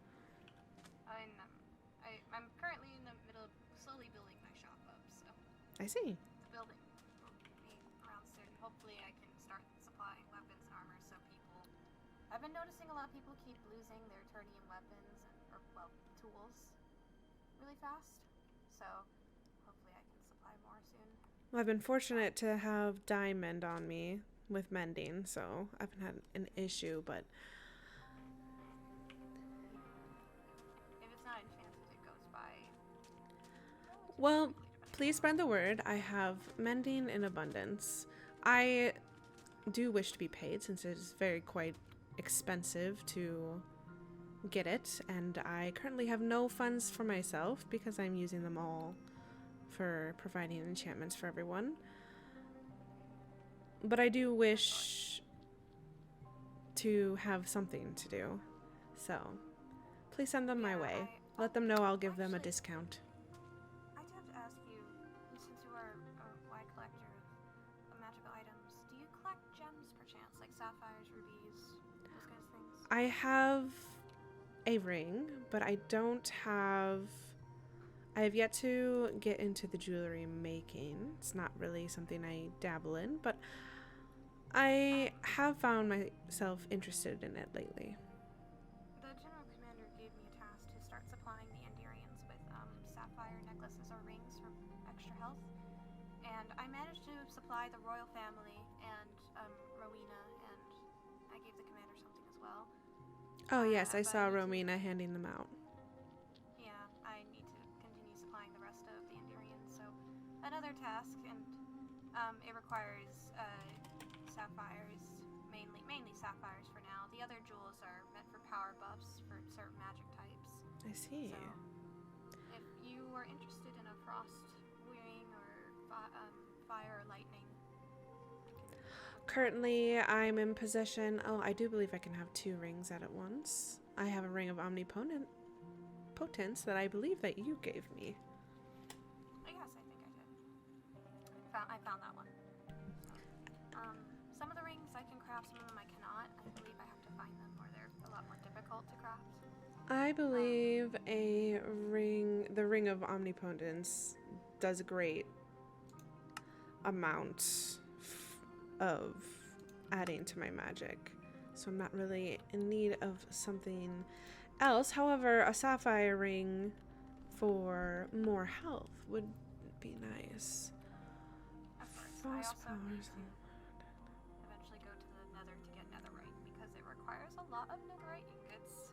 S7: I'm currently in the middle of slowly building my shop up, so.
S1: I see.
S7: The building will be around soon. Hopefully I can start supplying weapons and armor so people... I've been noticing a lot of people keep losing their ternium weapons tools really fast. So hopefully I can supply more soon.
S1: Well, I've been fortunate to have diamond on me with mending, so I haven't had an issue, but...
S7: If it's not enchanted, it goes by...
S1: Well, please spread the word. I have mending in abundance. I do wish to be paid since it is quite expensive to get it, and I currently have no funds for myself because I'm using them all for providing enchantments for everyone. But I do wish to have something to do, so please send them my way. Let them know I'll give them a discount.
S7: I do have to ask you, since you are a wide collector of magical items, do you collect gems perchance, like sapphires, rubies, those kinds of things?
S1: I have a ring, but I don't have I have yet to get into the jewelry making. It's not really something I dabble in, but I have found myself interested in it lately.
S7: The general commander gave me a task to start supplying the Endarians with sapphire necklaces or rings for extra health, and I managed to supply the royal family and Rowena, and I gave the commander something as well.
S1: Oh yes, I
S7: But
S1: saw
S7: need to-
S1: Rowena handing them out.
S7: Yeah, I need to continue supplying the rest of the Endarians, so another task, and it requires sapphires, mainly sapphires for now. The other jewels are meant for power buffs for certain magic types.
S1: I see.
S7: So, if you are interested in a frost ring or fire or lightning,
S1: Currently, I'm in possession. Oh, I do believe I can have 2 rings out at once. I have a ring of omnipotence that I believe that you gave me.
S7: yes, I think I did. I found that one. So, some of the rings I can craft, some of them I cannot. I believe I have to find them, or they're a lot more difficult to craft.
S1: I believe the ring of omnipotence does a great amount of adding to my magic. So I'm not really in need of something else. However, a sapphire ring for more health would be nice.
S7: Of course, I
S1: False
S7: also need
S1: powers.
S7: to eventually go to the nether to get netherite, because it requires a lot of netherite ingots.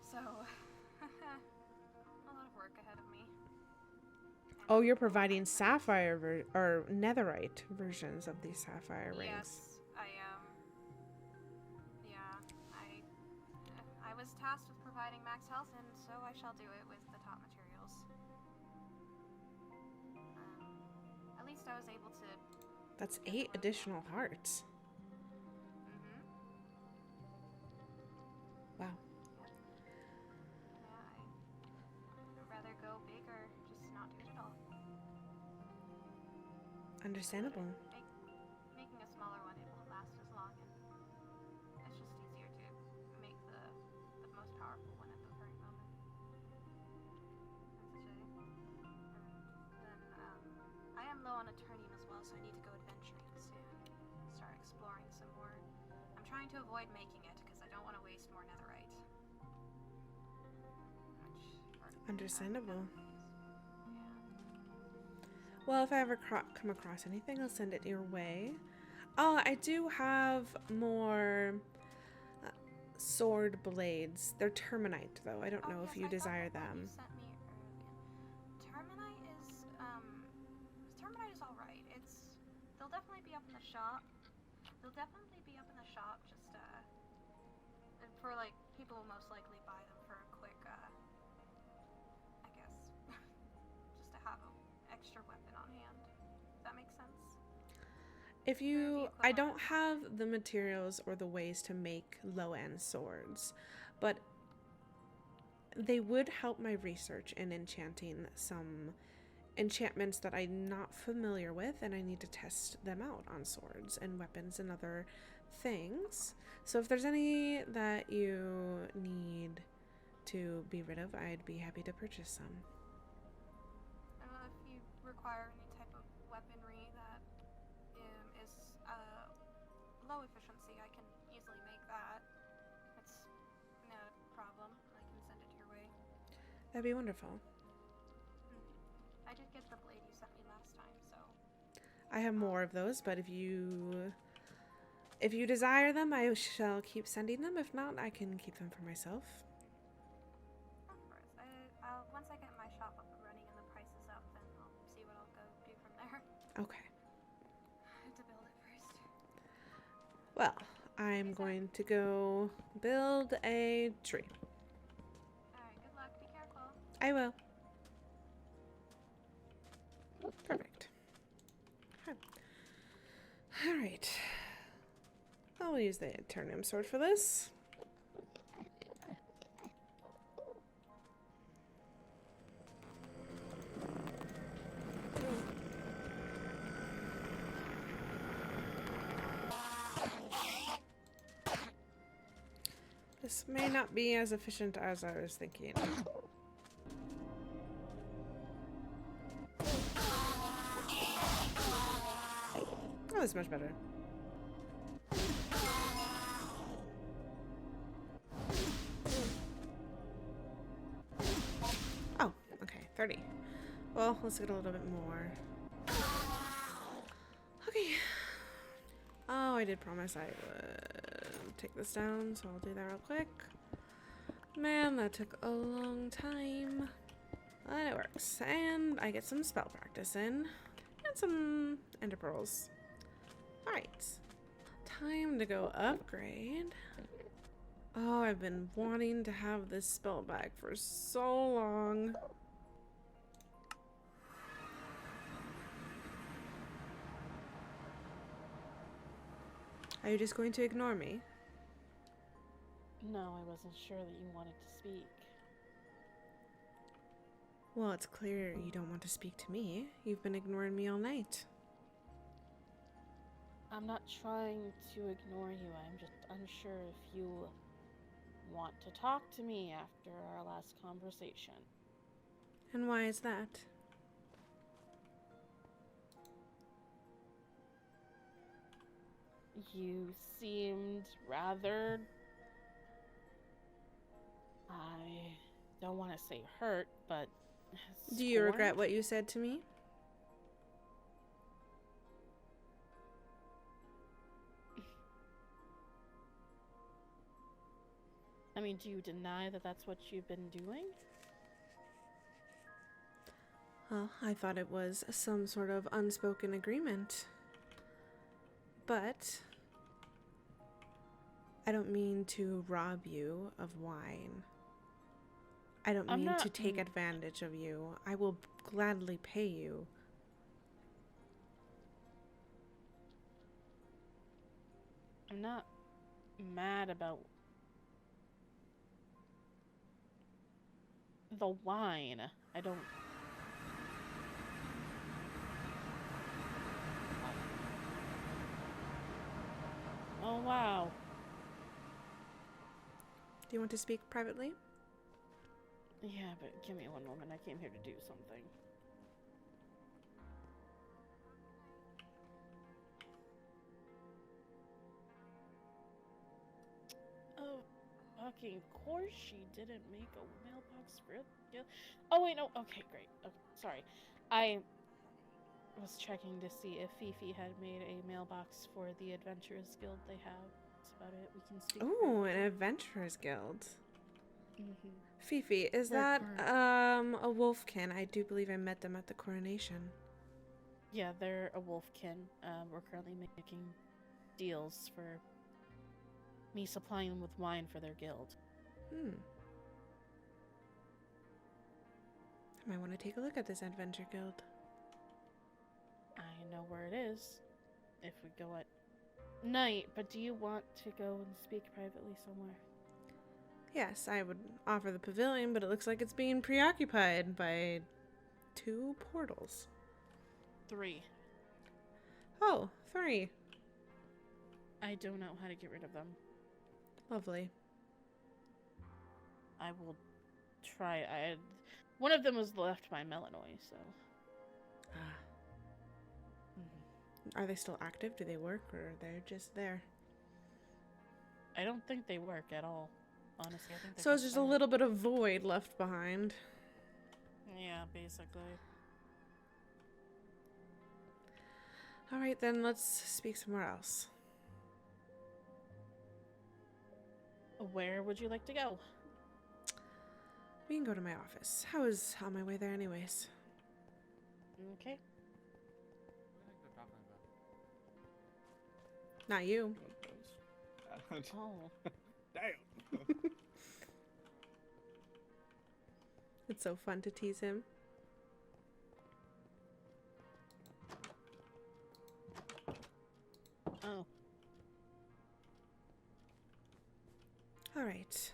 S7: So, a lot of work ahead of me.
S1: Oh, you're providing sapphire or netherite versions of these sapphire rings.
S7: Yes, I was tasked with providing max health, and so I shall do it with the top materials. At least I was able to.
S1: That's 8 additional hearts. Wow.
S7: Yeah, I'd rather go big or just not do it at all.
S1: Understandable.
S7: Making a smaller one, it won't last as long, and it's just easier to make the most powerful one at the very moment. That's a shame. And then I am low on Eternium as well, so I need to go adventuring soon. Start exploring some more. I'm trying to avoid making it because I don't want to waste more netherite.
S1: Understandable. Well, if I ever come across anything, I'll send it your way. Oh, I do have more sword blades. They're terminite, though. I don't know if you desire them.
S7: Terminite is all right. They'll definitely be up in the shop. Just for like people will most likely buy them for a quick, I guess, just to have an extra weapon on hand. Does that make sense?
S1: I don't have the materials or the ways to make low-end swords, but they would help my research in enchanting some enchantments that I'm not familiar with, and I need to test them out on swords and weapons and other things. So if there's any that you need to be rid of, I'd be happy to purchase some.
S7: If you require any type of weaponry that is low efficiency, I can easily make that. It's no problem. I can send it your way.
S1: That'd be wonderful.
S7: I did get the blade you sent me last time, so.
S1: I have more of those, but if you desire them, I shall keep sending them. If not, I can keep them for myself.
S7: Of course. Once I get my shop up and running and the price is up, then I'll see what I'll go do from there.
S1: Okay.
S7: I have to build it first.
S1: Well, I'm going to go build a tree.
S7: Alright, good luck. Be careful.
S1: I will. Perfect. Alright. I'll use the Eternium sword for this. This may not be as efficient as I was thinking. Oh, that's much better. Oh, okay, 30. Well, let's get a little bit more. Okay. Oh, I did promise I would take this down, so I'll do that real quick. Man, that took a long time. But it works. And I get some spell practice in. And some ender pearls. Alright. Time to go upgrade. Oh, I've been wanting to have this spell bag for so long. Are you just going to ignore me?
S3: No, I wasn't sure that you wanted to speak.
S1: Well, it's clear you don't want to speak to me. You've been ignoring me all night.
S3: I'm not trying to ignore you. I'm just unsure if you want to talk to me after our last conversation.
S1: And why is that?
S3: You seemed rather... I don't want to say hurt, but...
S1: Do you regret
S3: scorned?
S1: what you said to me?
S3: I mean, do you deny that that's what you've been doing?
S1: Well, I thought it was some sort of unspoken agreement. But I don't mean to rob you of wine. I don't
S3: I'm
S1: mean
S3: not-
S1: to take advantage of you. I will gladly pay you.
S3: I'm not mad about the wine. I don't... Oh, wow.
S1: Do you want to speak privately?
S3: Yeah, but give me one moment. I came here to do something. Oh, fucking course she didn't make a mailbox for it. Yeah. Oh, wait, no. Okay, great. Okay, sorry. I was checking to see if Fifi had made a mailbox for the Adventurers Guild they have. That's about it. We can speak.
S1: Ooh, an adventurers guild.
S3: Mm-hmm.
S1: Fifi, is
S3: We're
S1: that
S3: current-
S1: a wolfkin? I do believe I met them at the coronation.
S3: Yeah, they're a wolfkin. We're currently making deals for me supplying them with wine for their guild.
S1: I might want to take a look at this adventure guild.
S3: I know where it is if we go at night, but do you want to go and speak privately somewhere?
S1: Yes, I would offer the pavilion, but it looks like it's being preoccupied by 2 portals.
S3: 3.
S1: Oh, 3.
S3: I don't know how to get rid of them.
S1: Lovely.
S3: I will try. One of them was left by Melanoy, so...
S1: Are they still active? Do they work, or they're just there?
S3: I don't think they work at all. Honestly, I think they're
S1: So it's just a little bit of void left behind.
S3: Yeah, basically.
S1: Alright then, let's speak somewhere else.
S3: Where would you like to go?
S1: We can go to my office. I was on my way there anyways.
S3: Okay.
S1: Not you.
S3: Oh.
S2: Damn.
S1: It's so fun to tease him.
S3: Oh.
S1: Alright.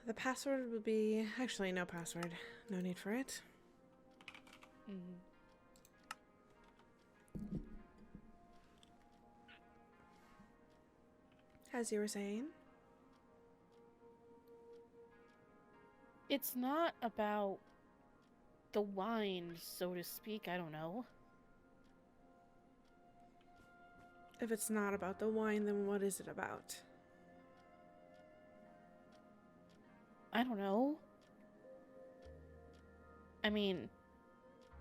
S1: The password will be... Actually, no password. No need for it.
S3: Mm-hmm.
S1: As you were saying.
S3: It's not about the wine, so to speak. I don't know.
S1: If it's not about the wine, then what is it about?
S3: I don't know. I mean,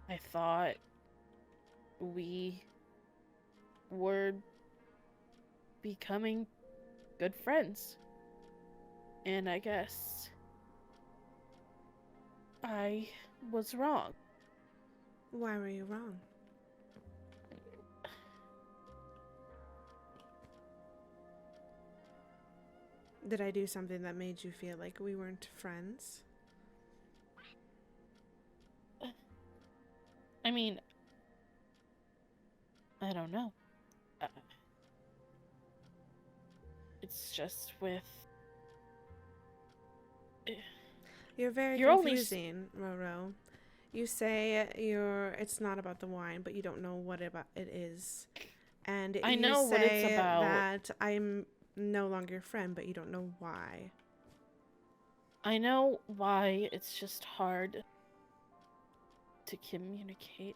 S3: I thought we were becoming good friends. And I guess I was wrong.
S1: Why were you wrong? Did I do something that made you feel like we weren't friends?
S3: I mean, I don't know. It's just with...
S1: You're very
S3: You're only
S1: confusing, Roro. You say it's not about the wine, but you don't know what it is. And
S3: I
S1: you
S3: know what it's
S1: say
S3: about.
S1: that I'm no longer your friend, but you don't know why.
S3: I know why. It's just hard to communicate.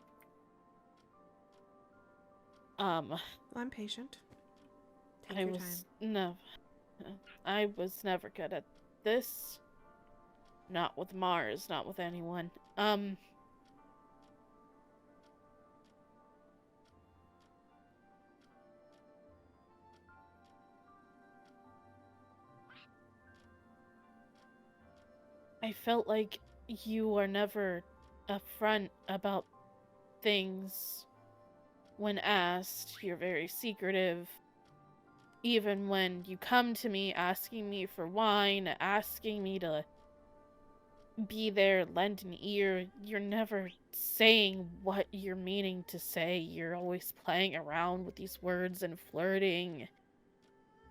S1: Well, I'm patient. Take your time.
S3: I was never good at this. Not with Mars, not with anyone. I felt like you were never upfront about things when asked. You're very secretive. Even when you come to me asking me for wine, asking me to be there, lend an ear, you're never saying what you're meaning to say. You're always playing around with these words and flirting.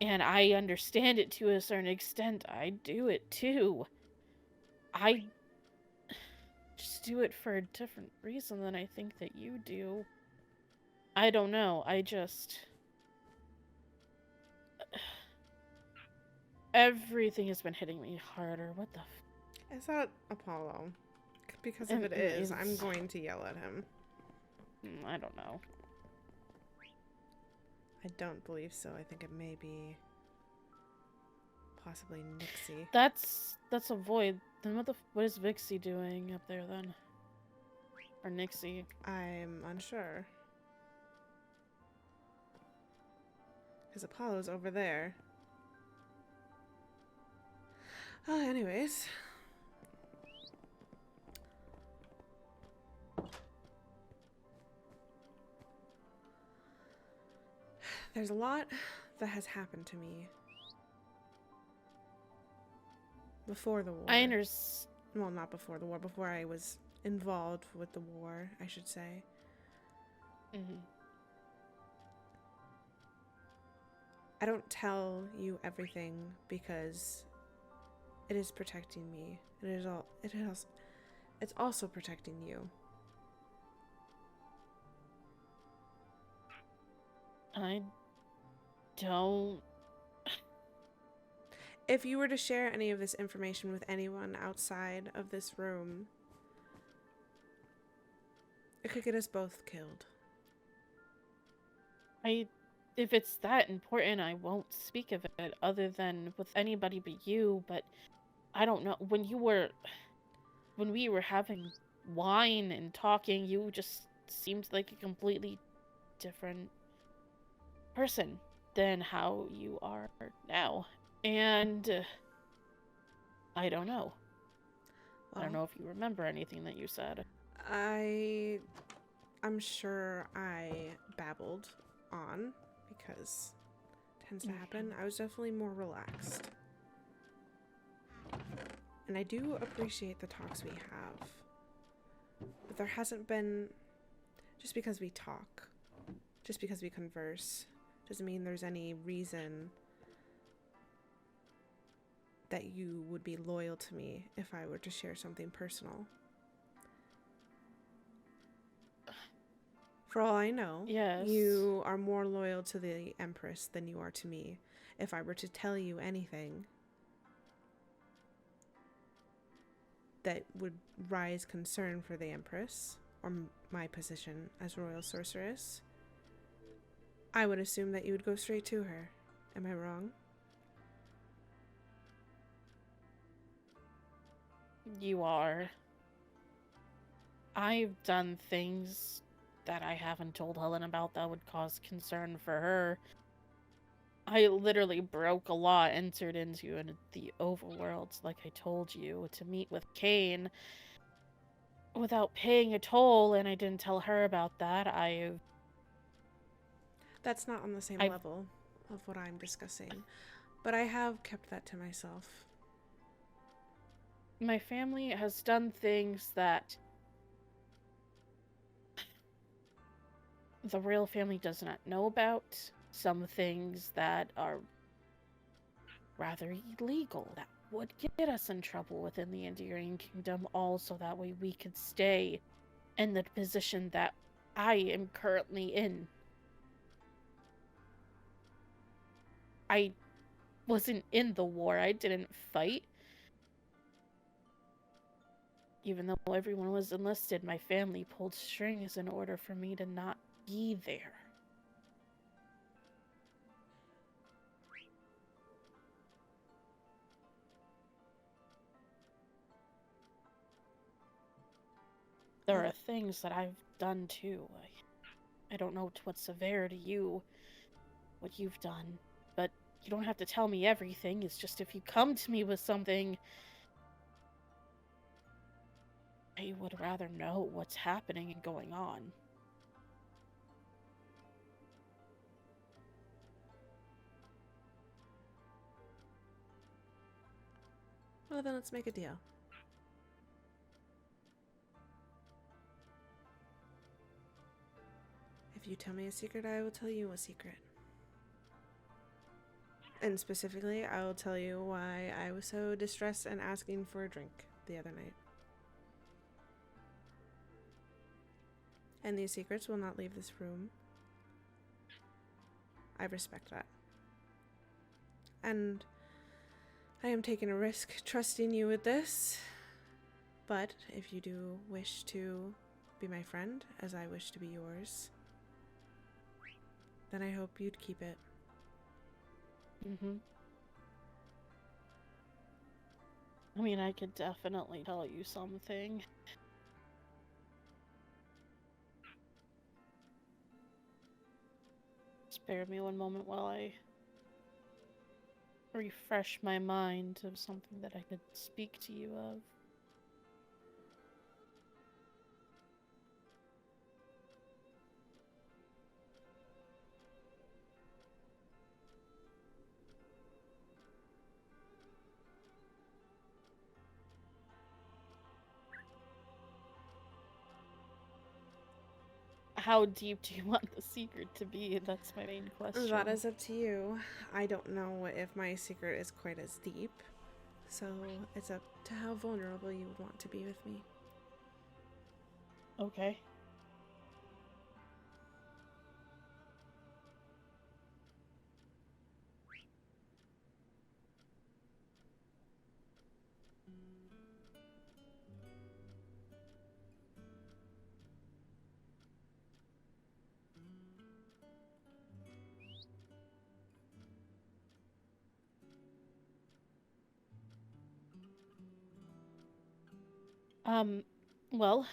S3: And I understand it to a certain extent. I do it too. I just do it for a different reason than I think that you do. I don't know. I just... Everything has been hitting me harder. What the
S1: Is that Apollo? Because if it is, I'm going to yell at him.
S3: I don't know.
S1: I don't believe so. I think it may be possibly Nixie.
S3: That's a void. Then what is Vixie doing up there then? Or Nixie?
S1: I'm unsure. Because Apollo's over there. Anyways. There's a lot that has happened to me before the war.
S3: I understand.
S1: Well, not before the war. Before I was involved with the war, I should say. I don't tell you everything because it is protecting me. It's also protecting you.
S3: I don't...
S1: If you were to share any of this information with anyone outside of this room, it could get us both killed.
S3: If it's that important, I won't speak of it other than with anybody but you, but I don't know. When we were having wine and talking, you just seemed like a completely different person than how you are now. And I don't know. I don't know if you remember anything that you said.
S1: I'm sure I babbled on because it tends to happen. I was definitely more relaxed. And I do appreciate the talks we have. But there hasn't been... Just because we talk, just because we converse, doesn't mean there's any reason that you would be loyal to me if I were to share something personal. For all I know,
S3: yes,
S1: you are more loyal to the Empress than you are to me. If I were to tell you anything, that would raise concern for the Empress, or my position as Royal Sorceress, I would assume that you would go straight to her. Am I wrong?
S3: You are. I've done things that I haven't told Helen about that would cause concern for her. I literally broke a law entered into the overworld, like I told you, to meet with Kane without paying a toll, and I didn't tell her about that.
S1: That's not on the same level of what I'm discussing, but I have kept that to myself.
S3: My family has done things that the royal family does not know about. Some things that are rather illegal that would get us in trouble within the Enduring Kingdom, also that way we could stay in the position that I am currently in. I wasn't in the war. I didn't fight. Even though everyone was enlisted, my family pulled strings in order for me to not be there. There are things that I've done too. I don't know to what severity what you've done, but you don't have to tell me everything. It's just if you come to me with something, I would rather know what's happening and going on.
S1: Well, then let's make a deal. If you tell me a secret, I will tell you a secret. And specifically, I will tell you why I was so distressed and asking for a drink the other night. And these secrets will not leave this room. I respect that. And I am taking a risk trusting you with this. But if you do wish to be my friend, as I wish to be yours, then I hope you'd keep it.
S3: I mean, I could definitely tell you something. Spare me one moment while I refresh my mind of something that I could speak to you of. How deep do you want the secret to be? That's my main question.
S1: That is up to you. I don't know if my secret is quite as deep, so it's up to how vulnerable you would want to be with me.
S3: Okay. Well,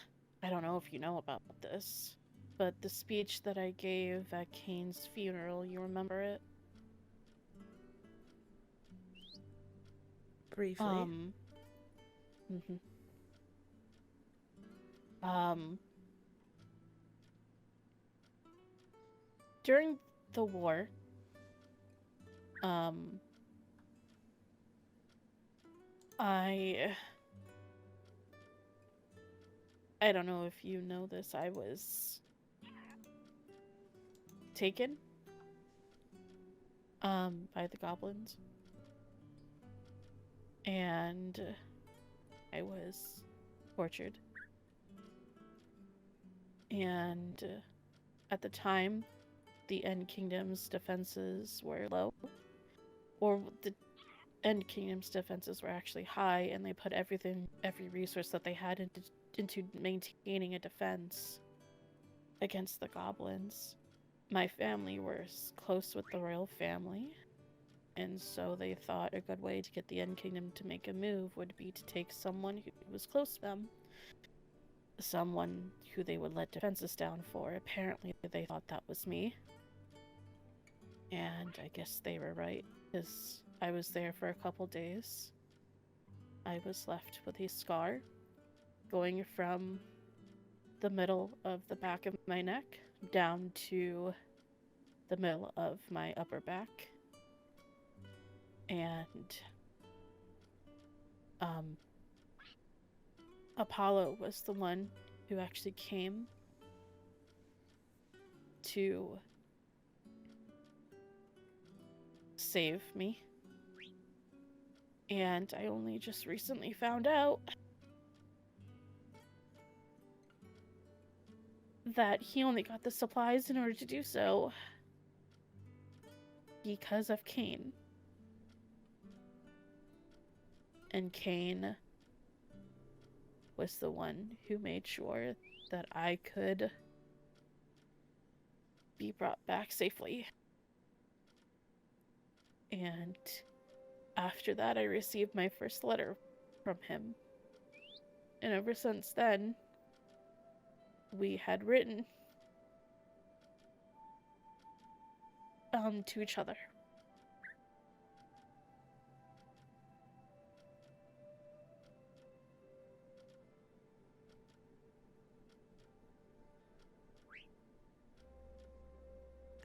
S3: I don't know if you know about this, but the speech that I gave at Kane's funeral, you remember it?
S1: Briefly.
S3: During the war, I don't know if you know this, I was taken, by the goblins. And I was tortured. And at the time, the End Kingdom's defenses were low. Or End Kingdom's defenses were actually high, and they put every resource that they had into maintaining a defense against the goblins. My family was close with the royal family, and so they thought a good way to get the End Kingdom to make a move would be to take someone who was close to them, someone who they would let defenses down for. Apparently, they thought that was me. And I guess they were right, because I was there for a couple days. I was left with a scar going from the middle of the back of my neck down to the middle of my upper back. And Apollo was the one who actually came to save me. And I only just recently found out that he only got the supplies in order to do so because of Cain. And Cain was the one who made sure that I could be brought back safely. And after that, I received my first letter from him. And ever since then, we had written to each other.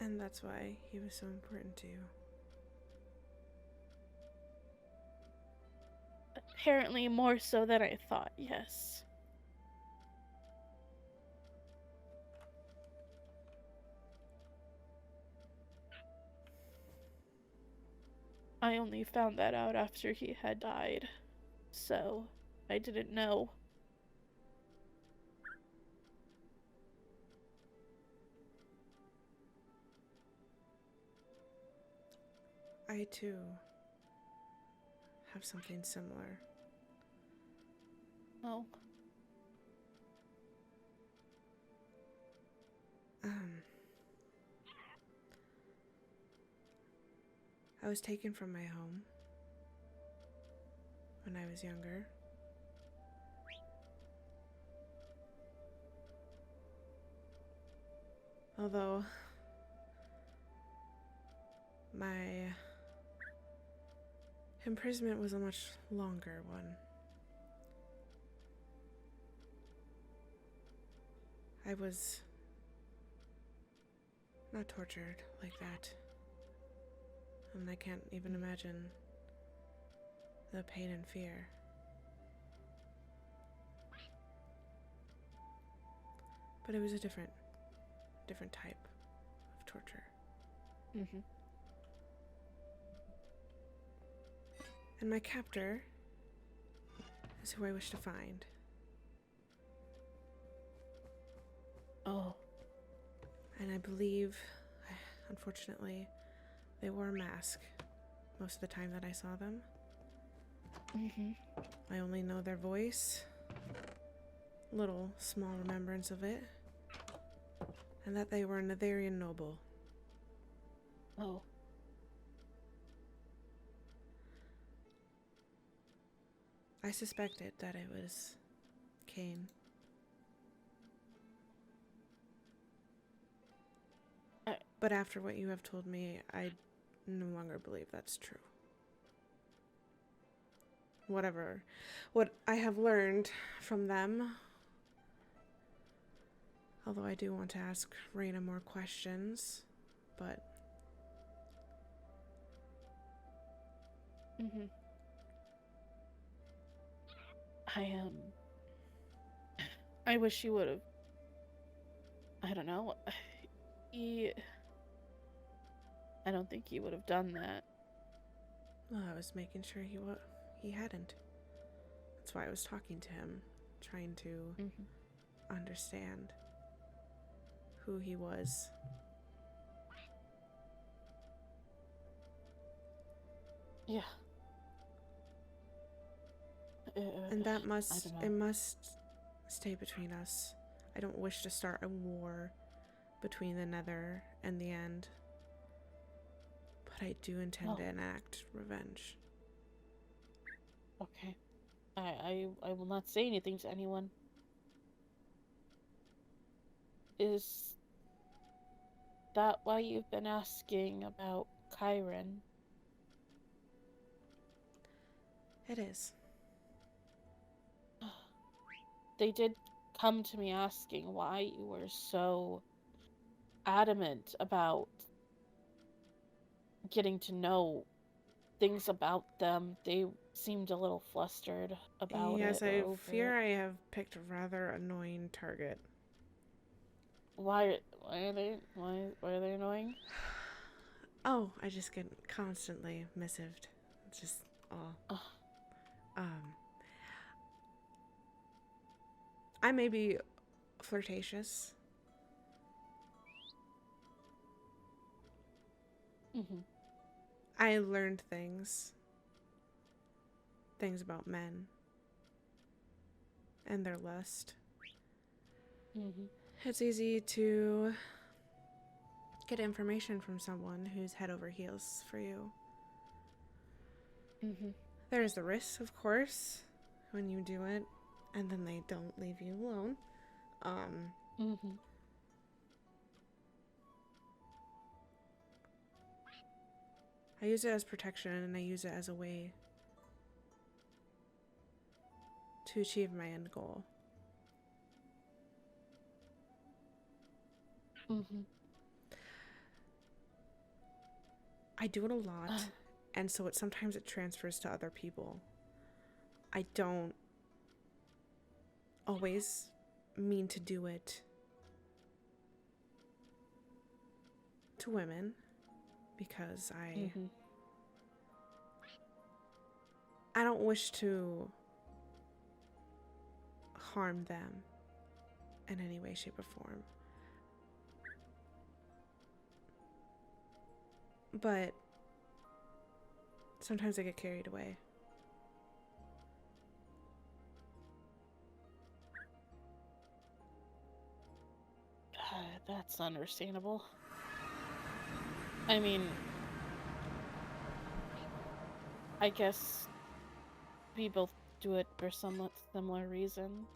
S1: And that's why he was so important to you.
S3: Apparently more so than I thought, yes. I only found that out after he had died, so I didn't know.
S1: I too have something similar.
S3: Oh.
S1: I was taken from my home when I was younger. Although my imprisonment was a much longer one. I was not tortured like that. And I can't even imagine the pain and fear. But it was a different type of torture.
S3: Mm-hmm.
S1: And my captor is who I wish to find.
S3: Oh.
S1: And I believe, unfortunately, they wore a mask most of the time that I saw them.
S3: Mm-hmm.
S1: I only know their voice, little small remembrance of it, and that they were a Netherian noble.
S3: Oh.
S1: I suspected that it was Cain. But after what you have told me, I no longer believe that's true. What I have learned from them, although I do want to ask Raina more questions, but...
S3: Mm-hmm. I wish you would have... I don't know. I don't think he would have done that.
S1: Well, I was making sure he hadn't. That's why I was talking to him, trying to understand who he was.
S3: Yeah.
S1: And that
S3: I
S1: must,
S3: don't know.
S1: it must stay between us. I don't wish to start a war between the Nether and the End. But I do intend to enact revenge.
S3: Okay. I will not say anything to anyone. Is that why you've been asking about Kyron?
S1: It is.
S3: They did come to me asking why you were so adamant about getting to know things about them. They seemed a little flustered about
S1: Yes,
S3: it.
S1: I
S3: Over
S1: fear
S3: it.
S1: I have picked a rather annoying target.
S3: Why are they annoying?
S1: Oh, I just get constantly missived. It's just, I may be flirtatious. I learned things about men and their lust. It's easy to get information from someone who's head over heels for you. There's the risk, of course, when you do it, and then they don't leave you alone. I use it as protection, and I use it as a way to achieve my end goal. I do it a lot, and so sometimes it transfers to other people. I don't always mean to do it to women, because I don't wish to harm them in any way, shape, or form. But sometimes I get carried away.
S3: That's understandable. I mean, I guess we both do it for somewhat similar reason.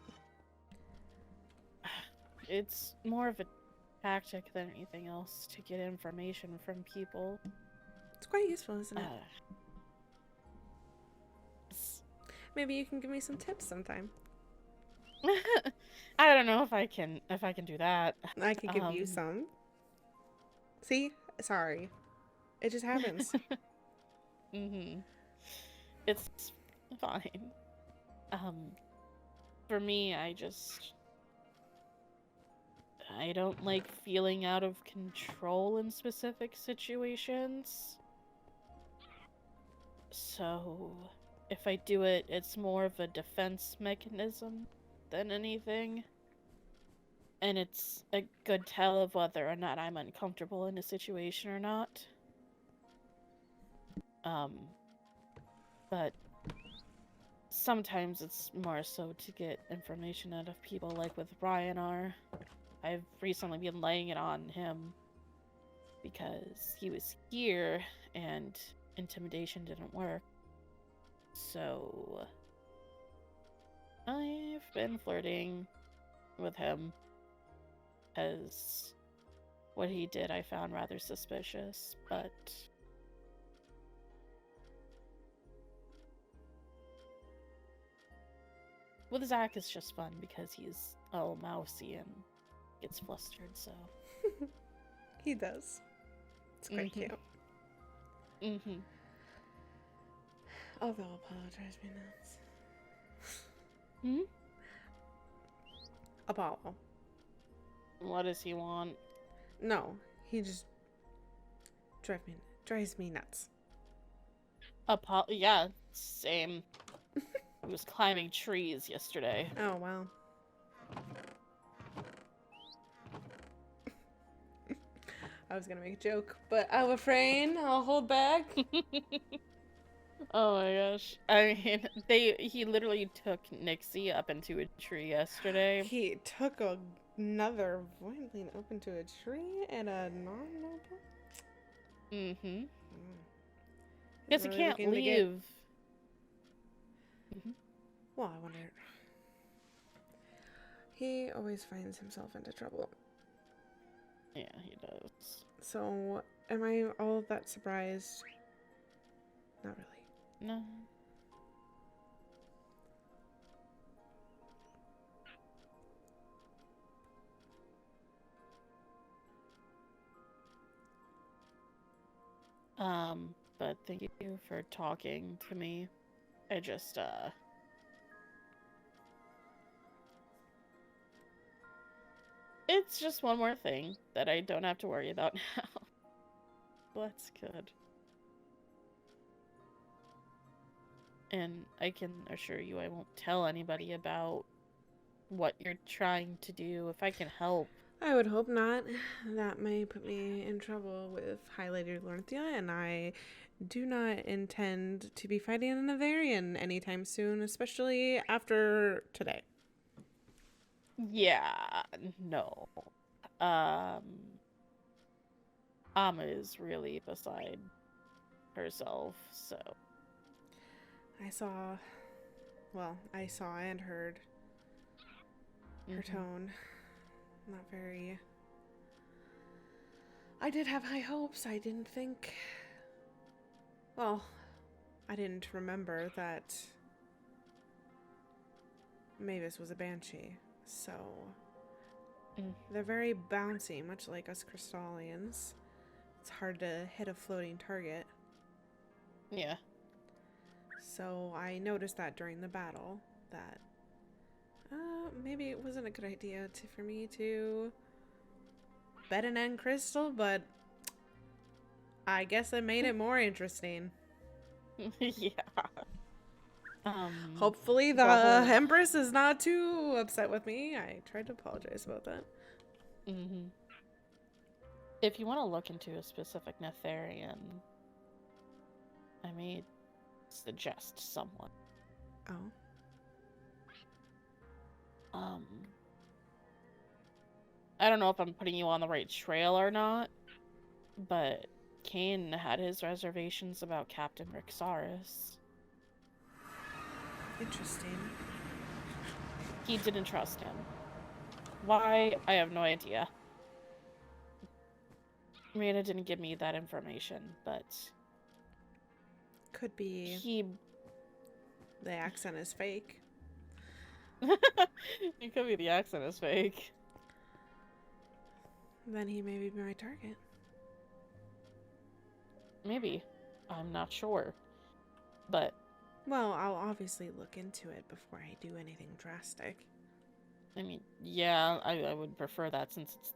S3: It's more of a tactic than anything else to get information from people.
S1: It's quite useful, isn't it? Maybe you can give me some tips sometime.
S3: I don't know if I can do that.
S1: I could give you some. See? Sorry. It just happens.
S3: It's fine. For me, I don't like feeling out of control in specific situations. So, if I do it, it's more of a defense mechanism than anything. And it's a good tell of whether or not I'm uncomfortable in a situation or not. But sometimes it's more so to get information out of people, like with Ryanar. I've recently been laying it on him because he was here and intimidation didn't work. So I've been flirting with him because what he did I found rather suspicious, but with Zach it's just fun because he's all mousy and gets flustered, so
S1: He does. It's quite cute. Although Apollo drives me nuts. Apollo.
S3: What does he want?
S1: No, he just drives me nuts.
S3: Apollo, yeah, same. He was climbing trees yesterday.
S1: Oh, wow. I was gonna make a joke, but I'll refrain. I'll hold back.
S3: Oh my gosh. I mean, he literally took Nixie up into a tree yesterday.
S1: He took another Voidling up into a tree and a non-noble?
S3: Mm-hmm.
S1: He's
S3: Because he
S1: really
S3: can't
S1: looking to
S3: leave.
S1: get-
S3: Mhm.
S1: Well, I wonder. He always finds himself into trouble.
S3: Yeah, he does.
S1: So, am I all that surprised? Not really.
S3: No. But thank you for talking to me. I just, it's just one more thing that I don't have to worry about now. That's good. And I can assure you I won't tell anybody about what you're trying to do if I can help.
S1: I would hope not. That may put me in trouble with High Lady Lorthia, and I do not intend to be fighting an Avarian anytime soon, especially after today.
S3: Yeah, no. Amma is really beside herself, so.
S1: I saw and heard her tone. Not very. I did have high hopes. I didn't think. Well, I didn't remember that Mavis was a banshee, so. They're very bouncy, much like us Crystallians. It's hard to hit a floating target.
S3: Yeah.
S1: So I noticed that during the battle, that maybe it wasn't a good idea for me to bet an end crystal, but I guess it made it more interesting.
S3: Yeah.
S1: Hopefully the Empress is not too upset with me. I tried to apologize about that.
S3: Mm-hmm. If you want to look into a specific Netherian, I may suggest someone.
S1: Oh.
S3: I don't know if I'm putting you on the right trail or not, but Kane had his reservations about Captain Rixaris.
S1: Interesting.
S3: He didn't trust him. Why? I have no idea. Miranda didn't give me that information, but...
S1: Could be... The accent is fake.
S3: It could be the accent is fake.
S1: Then he may be my target.
S3: Maybe. I'm not sure. But...
S1: Well, I'll obviously look into it before I do anything drastic.
S3: I mean, yeah, I would prefer that since it's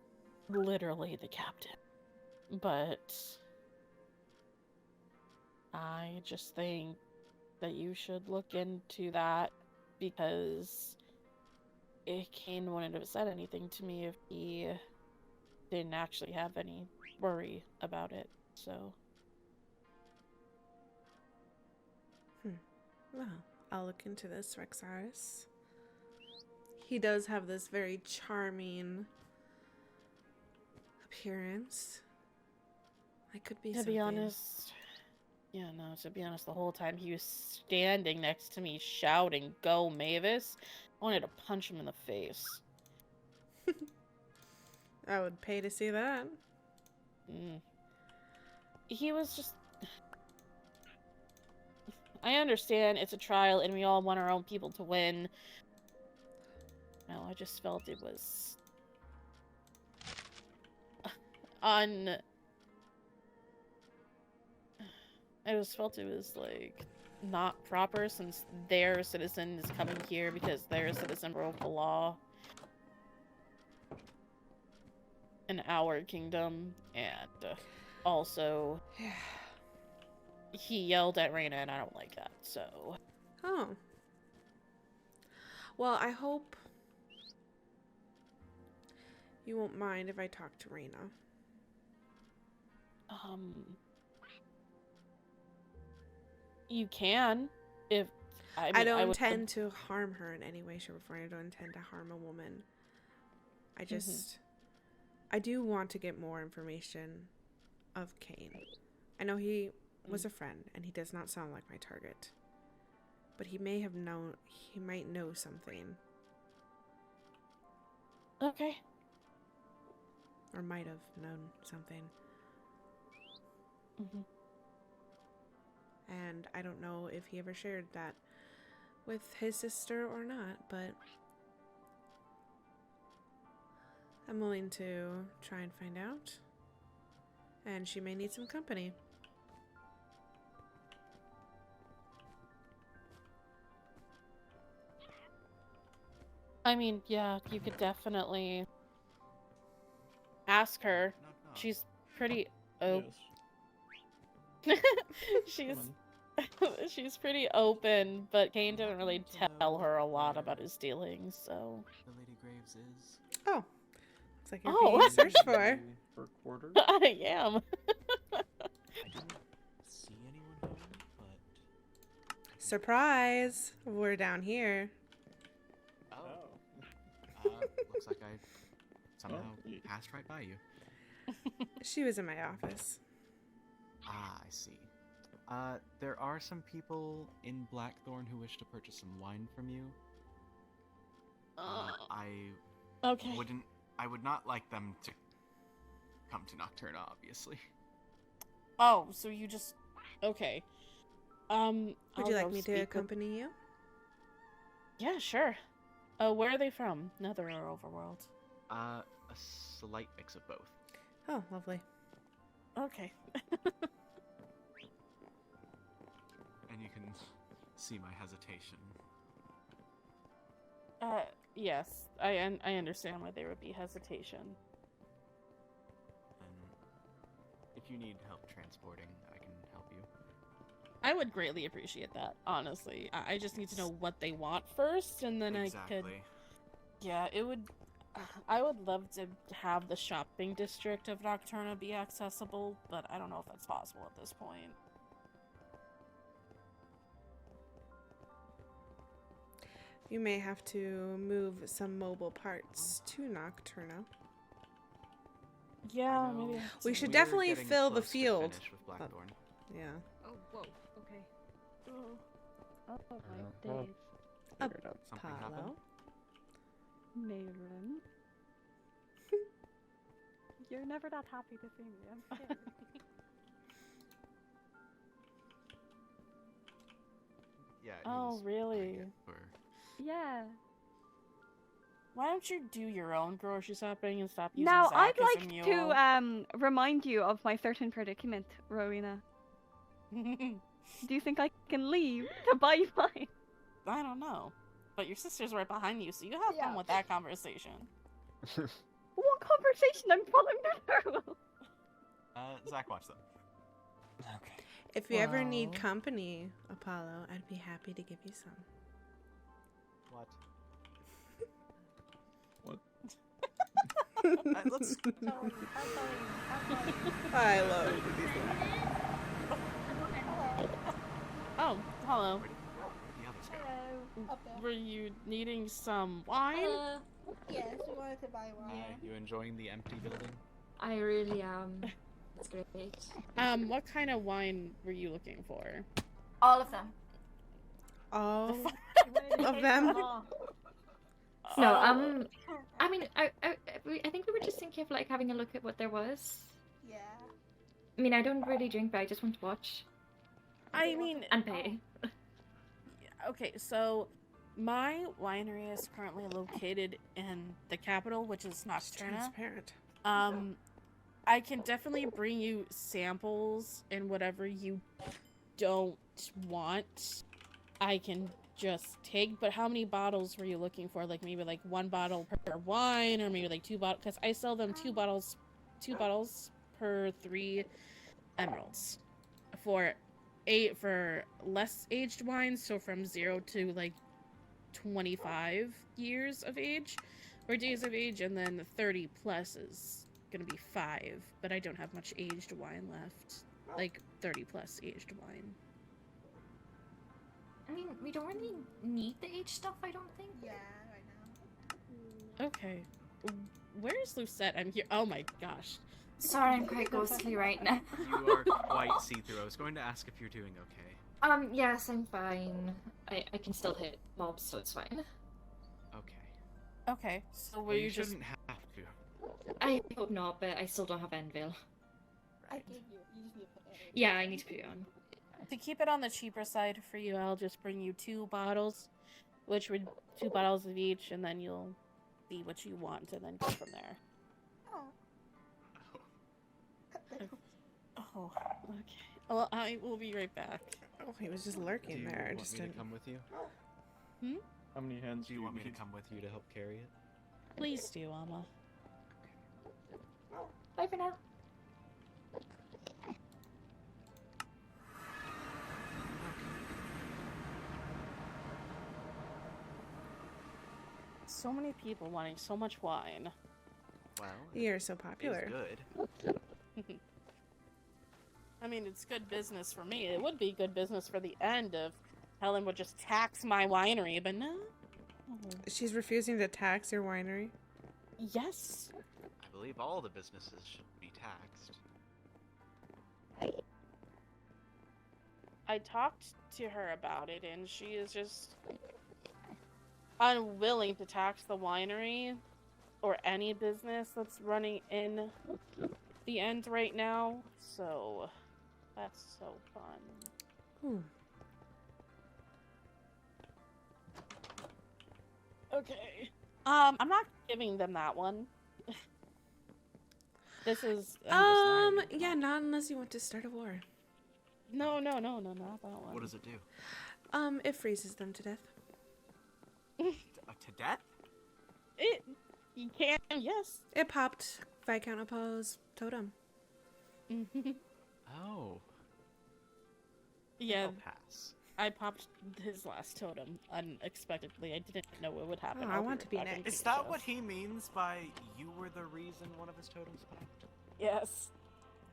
S3: literally the captain. But... I just think that you should look into that because Kane wouldn't have said anything to me if he didn't actually have any worry about it, so...
S1: Well, I'll look into this, Rexaris. He does have this very charming appearance. I could be
S3: To
S1: something.
S3: be honest... Yeah, no, to be honest, the whole time he was standing next to me shouting, "Go, Mavis!" I wanted to punch him in the face.
S1: I would pay to see that.
S3: He was just... I understand it's a trial and we all want our own people to win. No, I just felt it was... I just felt it was, like, not proper since their citizen is coming here because their citizen broke the law in our kingdom, and also he yelled at Reyna and I don't like that, so...
S1: Oh. Well, I hope you won't mind if I talk to Reyna.
S3: You can, if I
S1: I don't
S3: would-
S1: intend to harm her in any way, shape, or form. I don't intend to harm a woman. I just, I do want to get more information of Kane. I know he was a friend, and he does not sound like my target. But he may have known, he might know something.
S3: Okay.
S1: Or might have known something. And I don't know if he ever shared that with his sister or not, but I'm willing to try and find out. And she may need some company.
S3: I mean, yeah, you could definitely ask her. She's pretty she's pretty open, but Kane didn't really tell her a lot about his dealings, so.
S5: The Lady Graves is.
S1: Oh, looks like you're being searched for.
S2: For quarters?
S3: I am.
S5: I didn't see anyone home, but.
S1: Surprise! We're down here.
S5: Looks like I somehow passed right by you.
S1: She was in my office.
S5: Ah, I see. There are some people in Blackthorn who wish to purchase some wine from you.
S3: Okay.
S5: I would not like them to come to Nocturna, obviously.
S3: Oh, so you just okay.
S1: Would
S3: I'll
S1: you like
S3: go
S1: me to
S3: speak with-
S1: accompany you?
S3: Yeah, sure. Where are they from? Nether or Overworld?
S5: A slight mix of both.
S1: Oh, lovely.
S3: Okay.
S5: And you can see my hesitation.
S3: Yes. I understand why there would be hesitation.
S5: And if you need help transporting, I can help you.
S3: I would greatly appreciate that, honestly. I just need to know what they want first, and then I could... Yeah, it would... I would love to have the shopping district of Nocturna be accessible, but I don't know if that's possible at this point.
S1: You may have to move some mobile parts to Nocturna.
S3: Yeah, maybe.
S1: We should
S5: We're
S1: definitely
S5: getting
S1: fill the
S5: close to
S1: field.
S5: finish with Blackthorn.
S1: Yeah.
S4: Oh, whoa. Okay. Oh my days.
S5: Something happened?
S4: Maven. You're never that happy to see me. I'm scared.
S5: Yeah.
S3: Oh, really?
S4: Yeah.
S3: Why don't you do your own grocery shopping and stop using
S4: Now,
S3: Zach
S4: I'd
S3: as a
S4: like
S3: mule?
S4: to remind you of my certain predicament, Rowena. Do you think I can leave to buy wine?
S3: I don't know. But your sister's right behind you, so you have fun with that conversation.
S4: What conversation? I'm following through.
S5: Zach, watch them.
S3: Okay.
S1: If you ever need
S5: Well-
S1: company, Apollo, I'd be happy to give you some.
S5: What?
S2: Let's.
S1: I love these.
S3: Oh, hello.
S5: The others go.
S9: Hello. Up there.
S3: Were you needing some wine?
S9: Yes, we wanted to buy wine.
S5: You enjoying the empty building?
S6: I really am. It's great.
S3: What kind of wine were you looking for?
S6: All of them.
S1: All of them?
S6: No, I mean, I think we were just thinking of like having a look at what there was.
S9: Yeah.
S6: I mean, I don't really drink, but I just want to watch.
S3: I mean...
S6: And pay.
S3: Okay, so my winery is currently located in the capital, which is Nocturna.
S1: Transparent.
S3: I can definitely bring you samples and whatever you don't want, I can just take. But how many bottles were you looking for? Like maybe like 1 bottle per wine, or maybe like 2 bottles? Because I sell them 2 bottles per 3 emeralds for less aged wines, so from 0 to like 25 years of age or days of age, and then 30 plus is gonna be 5, but I don't have much aged wine left, like 30 plus aged wine.
S6: I mean, we don't really need the age stuff, I don't think.
S9: Yeah, right now.
S3: Okay. Where's Lucette? I'm here. Oh my gosh.
S6: Sorry, I'm quite ghostly right now.
S5: You are quite see-through. I was going to ask if you're doing okay.
S6: Yes, I'm fine. I can still hit mobs, so it's fine.
S5: Okay.
S3: Okay, so were
S5: Well,
S3: you
S5: shouldn't have to.
S6: I hope not, but I still don't have Envil.
S9: I gave you. You just need to put that in.
S6: Yeah, I need to put it on.
S3: To keep it on the cheaper side for you, I'll just bring you 2 bottles, which would 2 bottles of each, and then you'll see what you want, and then go from there. Oh, okay. Well, I will be right back.
S1: Oh, he was just lurking
S5: Do you
S1: there.
S5: want
S1: Just
S5: me to
S1: didn't.
S5: come with you?
S2: How many hands
S5: Do you want me to come with you to help carry it?
S3: Please do, Alma.
S6: Bye for now.
S3: So many people wanting so much wine.
S5: Well,
S1: You're so popular.
S5: it's good.
S3: I mean, it's good business for me. It would be good business for the end if Helen would just tax my winery, but no.
S1: She's refusing to tax your winery.
S3: Yes.
S5: I believe all the businesses should be taxed.
S3: I talked to her about it, and she is just unwilling to tax the winery or any business that's running in the end right now. So that's so fun. Okay. I'm not giving them that one. This is
S1: yeah, not unless you want to start a war.
S3: No, not that one.
S5: What does it do?
S1: It freezes them to death.
S5: To death?
S3: You can, yes.
S1: It popped Viscount Apollo's totem.
S5: Oh.
S3: Yeah.
S5: I'll pass.
S3: I popped his last totem unexpectedly. I didn't know it would happen.
S1: Oh, I want to be next.
S5: Is that what he means by you were the reason one of his totems popped?
S3: Yes.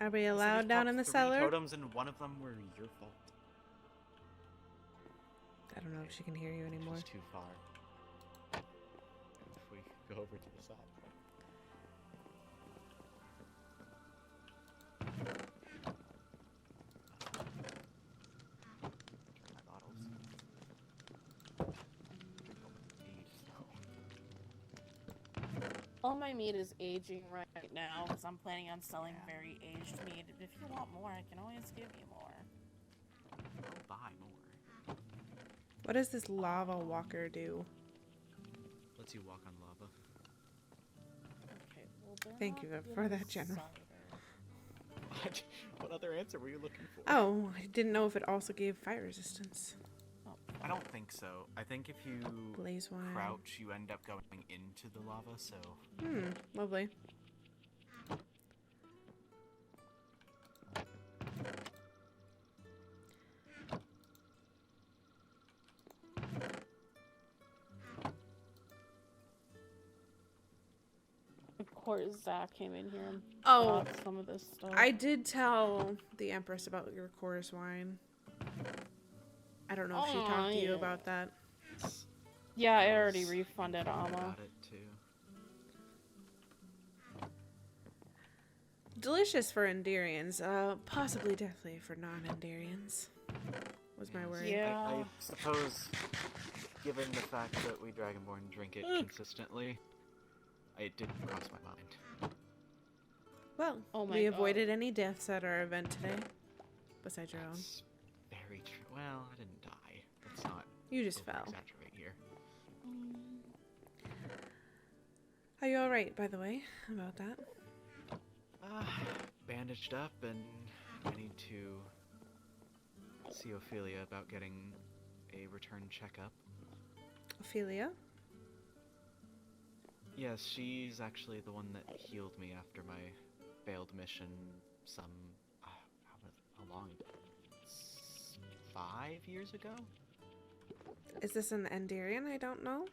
S1: Are we
S5: He said
S1: allowed
S5: he
S1: down
S5: popped
S1: in the
S5: 3
S1: cellar?
S5: totems and one of them were your fault.
S1: I don't know if she can hear you anymore.
S5: Which is too far. If we go over to the side. My bottles.
S3: All my meat is aging right now because I'm planning on selling very aged meat. If you want more, I can always give you more.
S5: I'll buy more.
S1: What does this lava walker do?
S5: Lets you walk on lava.
S3: Okay, well, they're
S1: Thank you
S3: not
S1: for
S3: getting
S1: that, General.
S3: cider.
S5: What other answer were you looking for?
S1: Oh, I didn't know if it also gave fire resistance.
S5: I don't think so. I think if you
S1: Blaze wine.
S5: crouch, you end up going into the lava, so...
S1: Lovely.
S3: Of course, Zach came in here and
S1: Oh,
S3: bought some of this stuff.
S1: I did tell the Empress about your chorus wine. I don't know if she talked to you
S3: yeah.
S1: about that.
S3: Yeah, I already refunded Alma.
S5: Got it, too.
S1: Delicious for Enderians, possibly deathly for non-Enderians, was my worry.
S3: Yeah.
S5: I suppose, given the fact that we Dragonborn drink it consistently, it didn't cross my mind.
S1: Well,
S3: Oh my
S1: we
S3: God.
S1: avoided any deaths at our event today, besides your own.
S5: That's very true. Well, I didn't die. Let's not
S1: You just fell.
S5: exaggerate here.
S1: Are you alright, by the way, about that?
S5: Bandaged up, and I need to see Ophelia about getting a return checkup.
S1: Ophelia?
S5: Yes, she's actually the one that healed me after my failed mission some... how long? 5 years ago?
S1: Is this an Enderian I don't know?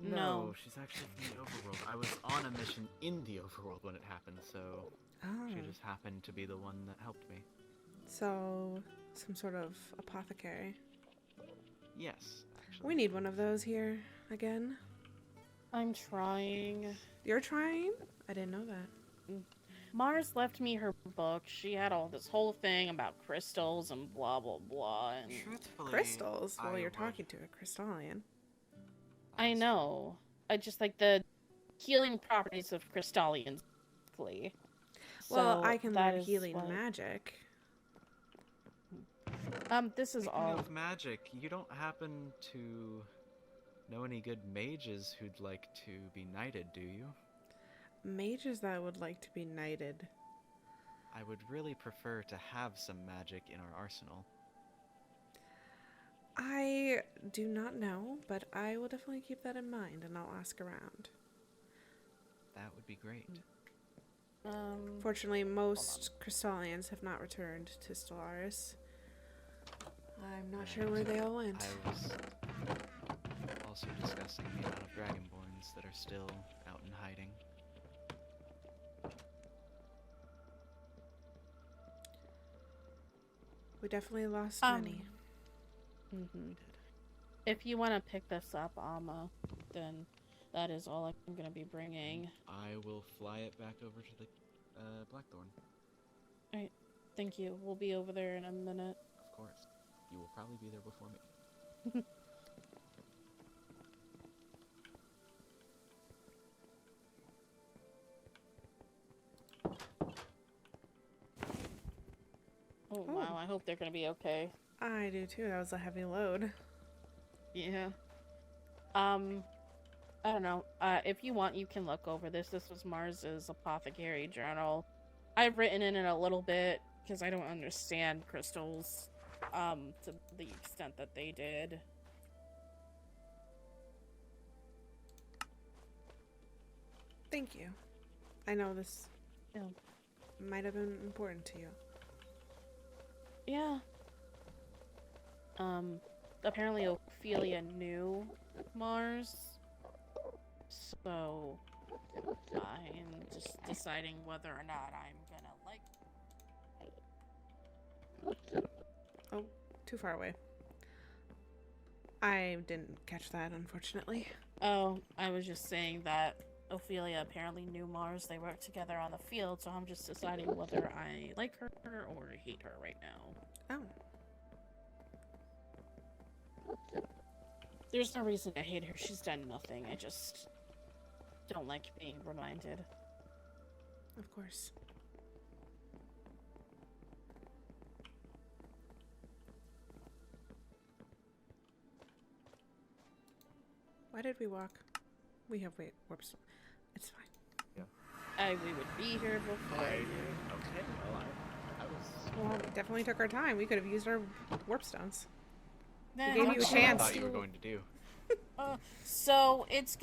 S3: No.
S5: She's actually from the overworld. I was on a mission in the overworld when it happened, so she
S1: Oh.
S5: just happened to be the one that helped me.
S1: So, some sort of apothecary.
S5: Yes, actually.
S1: We need one of those here again.
S3: I'm trying.
S1: You're trying? I didn't know that.
S3: Mars left me her book. She had all this whole thing about crystals and blah blah blah. And
S5: Truthfully,
S1: Crystals? Well,
S5: I
S1: you're
S5: would-
S1: talking to a crystallian.
S3: I know. I just like the healing properties of crystallians.
S1: Well,
S3: So
S1: I can
S3: that
S1: learn
S3: is
S1: healing
S3: what-
S1: magic.
S3: This is
S5: Speaking
S3: all.
S5: of magic, you don't happen to know any good mages who'd like to be knighted, do you?
S1: Mages that would like to be knighted.
S5: I would really prefer to have some magic in our arsenal.
S1: I do not know, but I will definitely keep that in mind and I'll ask around.
S5: That would be great.
S1: Fortunately, most crystallians have not returned to Stellaris. I'm not sure where they all went.
S5: I was also discussing the amount of dragonborns that are still out in hiding.
S1: We definitely lost many.
S3: If you want to pick this up, Alma, then that is all I'm going to be bringing.
S5: I will fly it back over to the Blackthorn.
S3: Alright, thank you. We'll be over there in a minute.
S5: Of course. You will probably be there before me.
S3: Oh, wow, I hope they're going to be okay.
S1: I do too. That was a heavy load.
S3: Yeah. I don't know. If you want, you can look over this. This was Mars's apothecary journal. I've written in it a little bit because I don't understand crystals to the extent that they did.
S1: Thank you. I know this might have been important to you.
S3: Yeah. Apparently Ophelia knew Mars. So I'm just deciding whether or not I'm gonna like.
S1: Oh, too far away. I didn't catch that, unfortunately.
S3: Oh, I was just saying that Ophelia apparently knew Mars. They worked together on the field, so I'm just deciding whether I like her or hate her right now.
S1: Oh.
S3: There's no reason to hate her. She's done nothing. I just don't like being reminded.
S1: Of course. Why did we walk? We have warps. It's fine.
S5: Yeah.
S3: We would be here before you.
S5: Okay, well, I was...
S1: Well, we definitely took our time. We could have used our warp stones.
S3: Then
S1: We gave you a chance.
S5: I thought you were going to do.
S3: So it's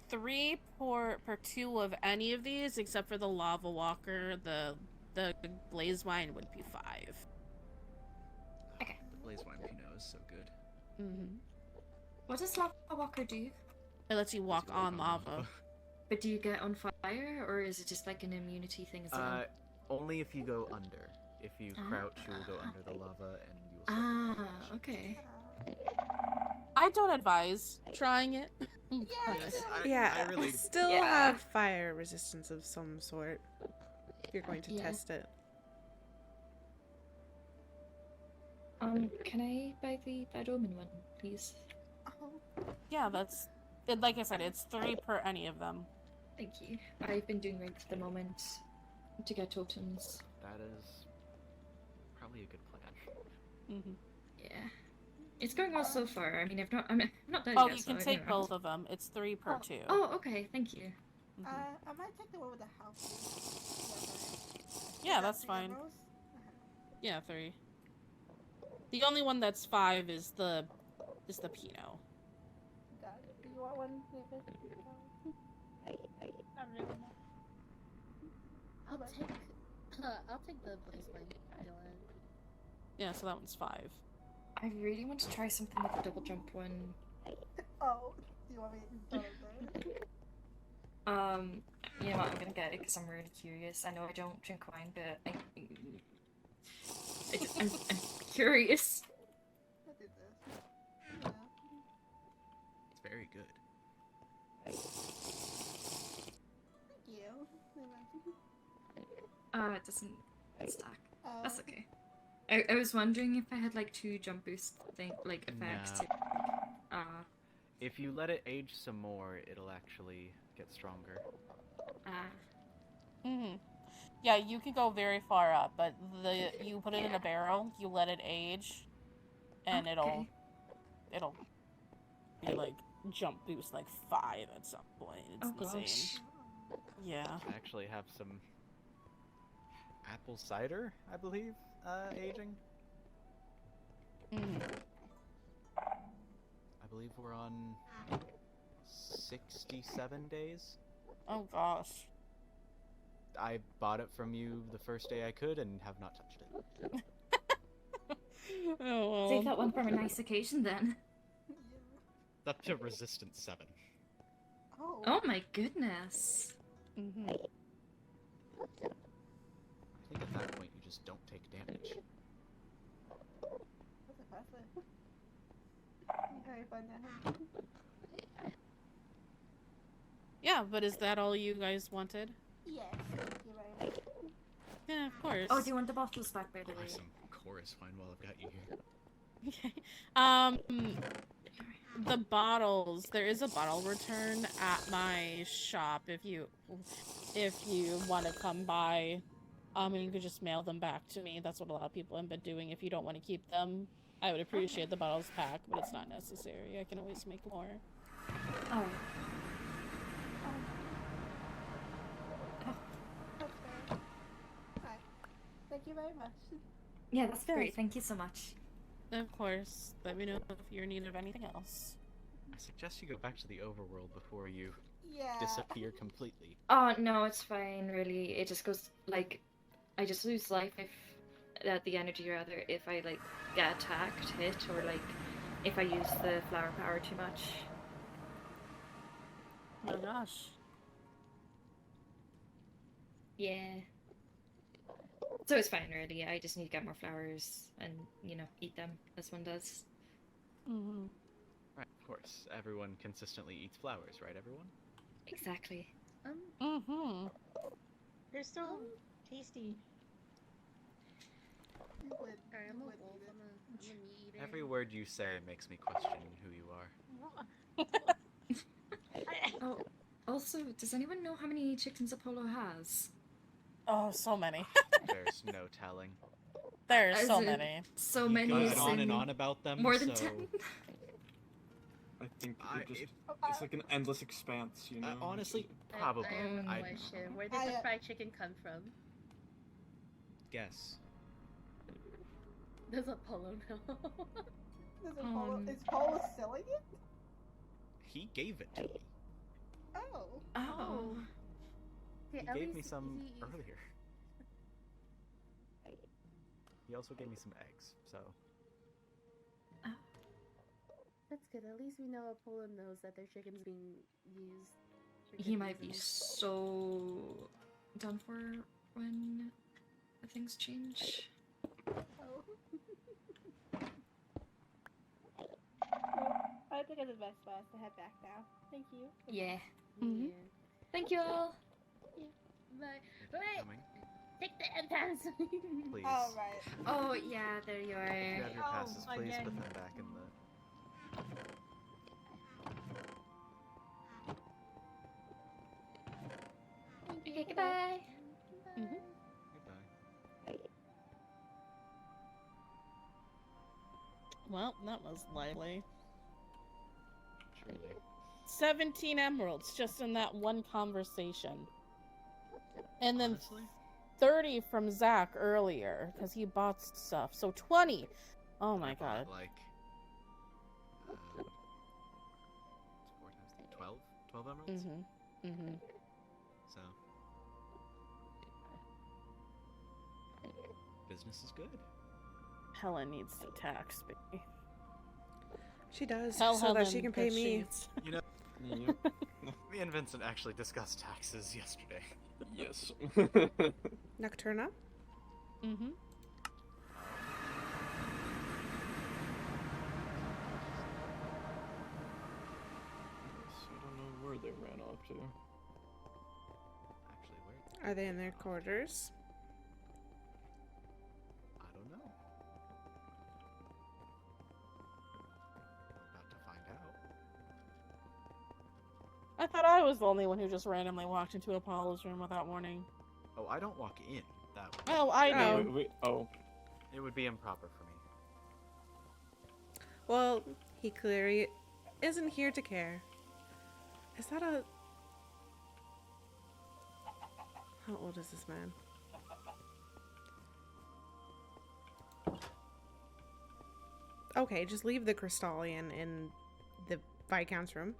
S3: 3 per 2 of any of these, except for the lava walker. The blaze wine would be 5.
S6: Okay.
S5: The blaze wine Pinot is so good.
S6: What does Lava Walker do?
S3: It lets you walk on lava.
S6: But do you get on fire, or is it just like an immunity thing as well?
S5: Only if you go under. If you crouch, you will go under the lava and you will start
S6: Okay.
S3: I don't advise trying it.
S1: Yeah,
S5: I really...
S1: still have fire resistance of some sort. If you're going to test it.
S6: Can I buy the Bad Omen one, please?
S3: Yeah, that's it. Like I said, it's 3 per any of them.
S6: Thank you. I've been doing right at the moment to get totems.
S5: That is probably a good plan.
S6: Yeah. It's going well so far. I mean, I'm not done
S3: Oh,
S6: yet.
S3: you
S6: so
S3: can
S6: I
S3: take
S6: don't know.
S3: both of them. It's 3 per 2.
S6: Oh, okay. Thank you.
S9: I might take the one with the house.
S3: Yeah, that's fine. Yeah, 3. The only one that's 5 is the Pinot.
S9: Do you want one, David? Not really.
S13: I'll take the blaze wine.
S3: Yeah, so that one's 5.
S6: I really want to try something with the double jump one.
S9: Oh, do you want me to
S6: You know what? I'm gonna get it because I'm really curious. I know I don't drink wine, but I'm curious.
S5: very good.
S9: Thank you.
S6: It doesn't stack.
S9: Oh.
S6: That's okay. I was wondering if I had like 2 jump boost effects.
S5: No. If you let it age some more, it'll actually get stronger.
S3: Yeah, you can go very far up, but you put it in a barrel, you let it age, and it'll be like jump boost like 5 at some point. It's insane.
S6: Gosh.
S3: Yeah.
S5: I actually have some apple cider, I believe, aging. I believe we're on 67 days.
S3: Oh gosh.
S5: I bought it from you the first day I could and have not touched it.
S3: Oh well.
S6: Save that one for a nice occasion then.
S5: Up to resistance 7.
S6: Oh my goodness.
S5: I think at that point you just don't take damage.
S9: That's impressive. Very fun now.
S3: Yeah, but is that all you guys wanted?
S9: Yes, thank you very much.
S3: Yeah, of course.
S6: Oh, do you want the bottles back, by the way?
S5: Buy some chorus wine while I've got you here.
S3: Okay. The bottles. There is a bottle return at my shop if you want to come by. And you could just mail them back to me. That's what a lot of people have been doing. If you don't want to keep them, I would appreciate the bottles pack, but it's not necessary. I can always make more.
S6: Alright.
S9: That's fair. Alright. Thank you very much.
S6: Yeah, that's great. Thank you so much.
S3: Of course. Let me know if you're in need of anything else.
S5: I suggest you go back to the overworld before you
S9: Yeah.
S5: disappear completely.
S6: Oh, no, it's fine, really. It just goes, like, I just lose life the energy rather, if I, like, get attacked, hit, or, like, if I use the flower power too much.
S3: Oh gosh.
S6: Yeah. So it's fine, really. I just need to get more flowers and, you know, eat them, as one does.
S5: Right, of course. Everyone consistently eats flowers, right, everyone?
S6: Exactly.
S9: They're so tasty.
S13: Sorry, I'm a wolf. I'm a meat eater.
S5: Every word you say makes me question who you are.
S6: Oh, also, does anyone know how many chickens Apollo has?
S3: Oh, so many.
S5: There's no telling.
S3: There's
S6: As
S3: so
S6: in,
S3: many.
S6: So
S5: You
S6: many.
S5: go
S6: as
S5: on
S6: in
S5: and on about them,
S6: More than
S5: so...
S6: 10.
S2: I think it's like an endless expanse, you know?
S5: Honestly,
S13: I
S5: probably.
S13: have a
S5: I'd
S13: question. Where did the fried chicken come from?
S5: guess.
S13: Does Apollo know?
S9: Is Paul selling it?
S5: He gave it to me.
S9: Oh.
S6: Oh.
S5: He
S13: Okay, at
S5: gave me
S13: least
S5: some
S13: he-
S5: earlier. He also gave me some eggs, so...
S13: That's good. At least we know Apollo knows that their chicken's being used. for
S6: He
S13: good
S6: might be
S13: reasons.
S6: so done for when things change.
S9: Oh. I think it's the best for us to head back now. Thank you.
S6: Yeah.
S13: Yeah.
S6: Thank you all.
S13: Bye.
S5: Thank you
S13: Wait!
S5: for coming.
S13: Take the entrance!
S5: Please.
S9: Oh, right.
S6: Oh, yeah, there you
S5: If you
S6: are.
S5: have your passes, please
S13: again.
S5: put them back in the...
S6: Okay, goodbye.
S5: Goodbye.
S3: Well, that was lively.
S5: Truly.
S3: 17 emeralds just in that one conversation. And then
S5: Honestly?
S3: 30 from Zach earlier, because he bought stuff. So 20! Oh my
S5: I bought,
S3: god.
S5: like... it's 4 times 3, 12? 12 emeralds? So... business is good.
S3: Helen needs to tax me.
S1: She does,
S3: Tell
S1: so that
S3: Helen
S1: she can pay
S3: that
S1: me.
S3: she's-
S5: You know,
S2: Yep.
S5: me and Vincent actually discussed taxes yesterday.
S2: Yes.
S1: Nocturna?
S2: to.
S5: Actually, where?
S1: Are they in their quarters?
S5: I don't know. We're about to find out.
S3: I thought I was the only one who just randomly walked into Apollo's room without warning.
S5: Oh, I don't walk in that way.
S3: Oh, I do.
S2: Wait, oh.
S5: It would be improper for me.
S1: Well, he clearly isn't here to care. Is that a... How old is this man? Okay, just leave the Crystallian in the Viscount's room.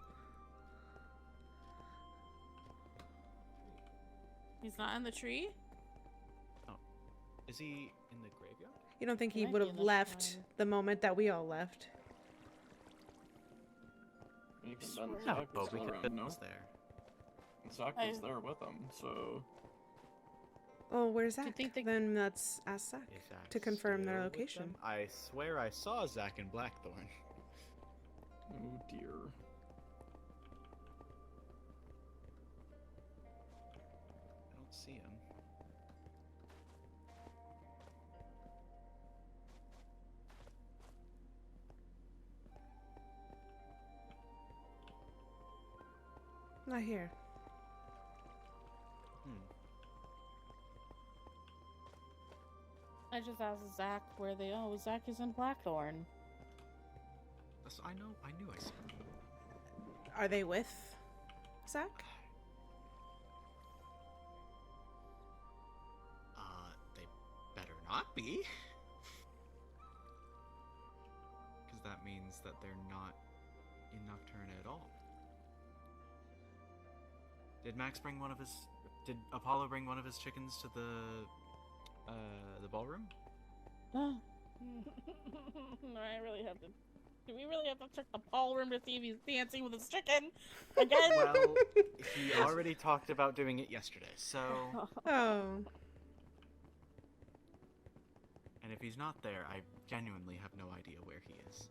S3: He's not in the tree?
S5: Oh. Is he in the graveyard?
S1: You don't think
S3: He
S1: he
S3: might
S1: would
S3: be
S1: have
S3: in the
S1: left
S3: shrine.
S1: the moment that we all left?
S2: Even
S3: Swear.
S2: then,
S5: No,
S2: Zach was
S5: we
S2: still
S5: could
S2: around, no?
S5: was there.
S2: Zach was there with him, so...
S1: Oh, where's Zach?
S3: think they-
S1: Then let's ask Zach
S5: Is Zach
S1: to confirm their
S5: still with
S1: location.
S5: them? I swear I saw Zach in Blackthorn.
S2: Oh dear.
S5: I don't see him.
S1: Not here.
S3: I just asked Zach where they... Oh, Zach is in Blackthorn.
S5: That's, I knew I saw him.
S1: Are they with Zach?
S5: They better not be. Because that means that they're not in Nocturne at all. Did Max bring one of his... Did Apollo bring one of his chickens to the ballroom?
S3: I really have to... Do we really have to check the ballroom to see if he's dancing with his chicken? Again?
S5: Well, he already talked about doing it yesterday, so...
S1: Oh.
S5: And if he's not there, I genuinely have no idea where he is.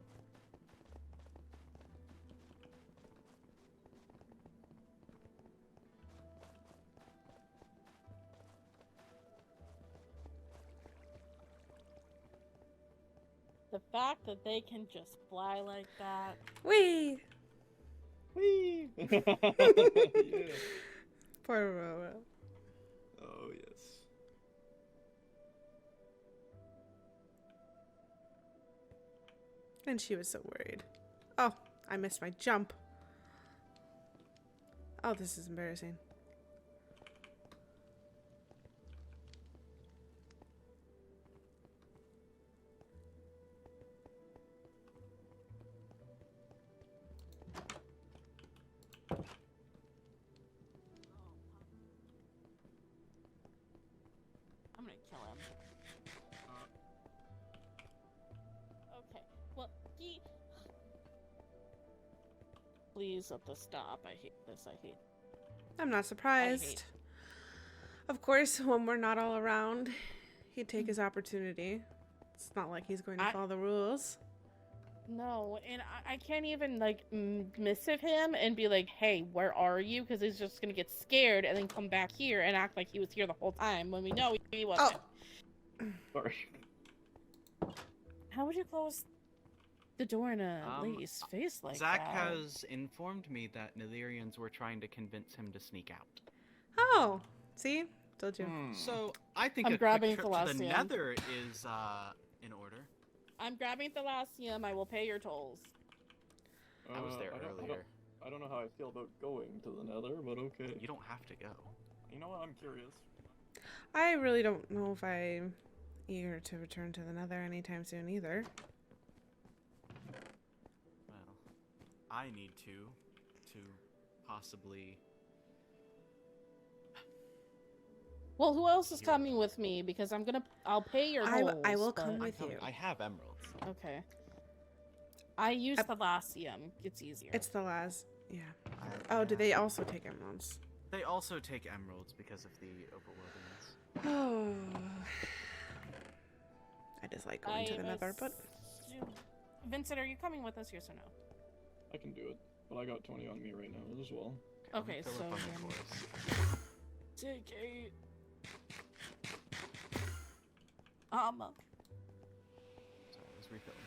S3: The fact that they can just fly like that.
S1: Wee!
S2: Whee! Yeah.
S1: Poor Aurora.
S2: Oh, yes.
S1: And she was so worried. Oh, I missed my jump. Oh, this is embarrassing.
S3: I'm gonna kill him. Okay, well, please let this stop. I hate this. I hate...
S1: I'm not surprised. Of course, when we're not all around, he'd take his opportunity. It's not like he's going to follow the rules.
S3: No, and I can't even, like, missive him and be like, hey, where are you? Because he's just gonna get scared and then come back here and act like he was here the whole time when we know he wasn't.
S1: Oh.
S2: Sorry.
S3: How would you close the door in a lady's face like
S5: Zach
S3: that?
S5: has informed me that Netherians were trying to convince him to sneak out.
S1: Oh, see? Told you.
S5: So, I think
S3: I'm
S5: a
S3: grabbing
S5: quick trip to the
S3: Thalassium.
S5: Nether is, in order.
S3: I'm grabbing Thalassium. I will pay your tolls.
S5: I was there earlier.
S2: I don't know how I feel about going to the Nether, but okay.
S5: You don't have to go.
S2: You know what? I'm curious.
S1: I really don't know if I'm eager to return to the Nether anytime soon either.
S5: Well, I need to possibly...
S3: Well, who else is coming with me? Because I'll pay your tolls.
S1: I will
S3: but-
S1: come with you.
S5: I have emeralds.
S3: Okay. I use Thalassium. It's easier.
S1: It's the last. Yeah. Oh, do they also take emeralds?
S5: They also take emeralds because of the overworldiness.
S1: Oh. I dislike going to the Nether, but...
S3: Vincent, are you coming with us, yes or no?
S2: I can do it, but I got 20 on me right now as well.
S3: Okay,
S5: Fill
S3: so
S5: up on the
S3: then
S5: chorus.
S3: take 8.
S5: Sorry, I was refilling.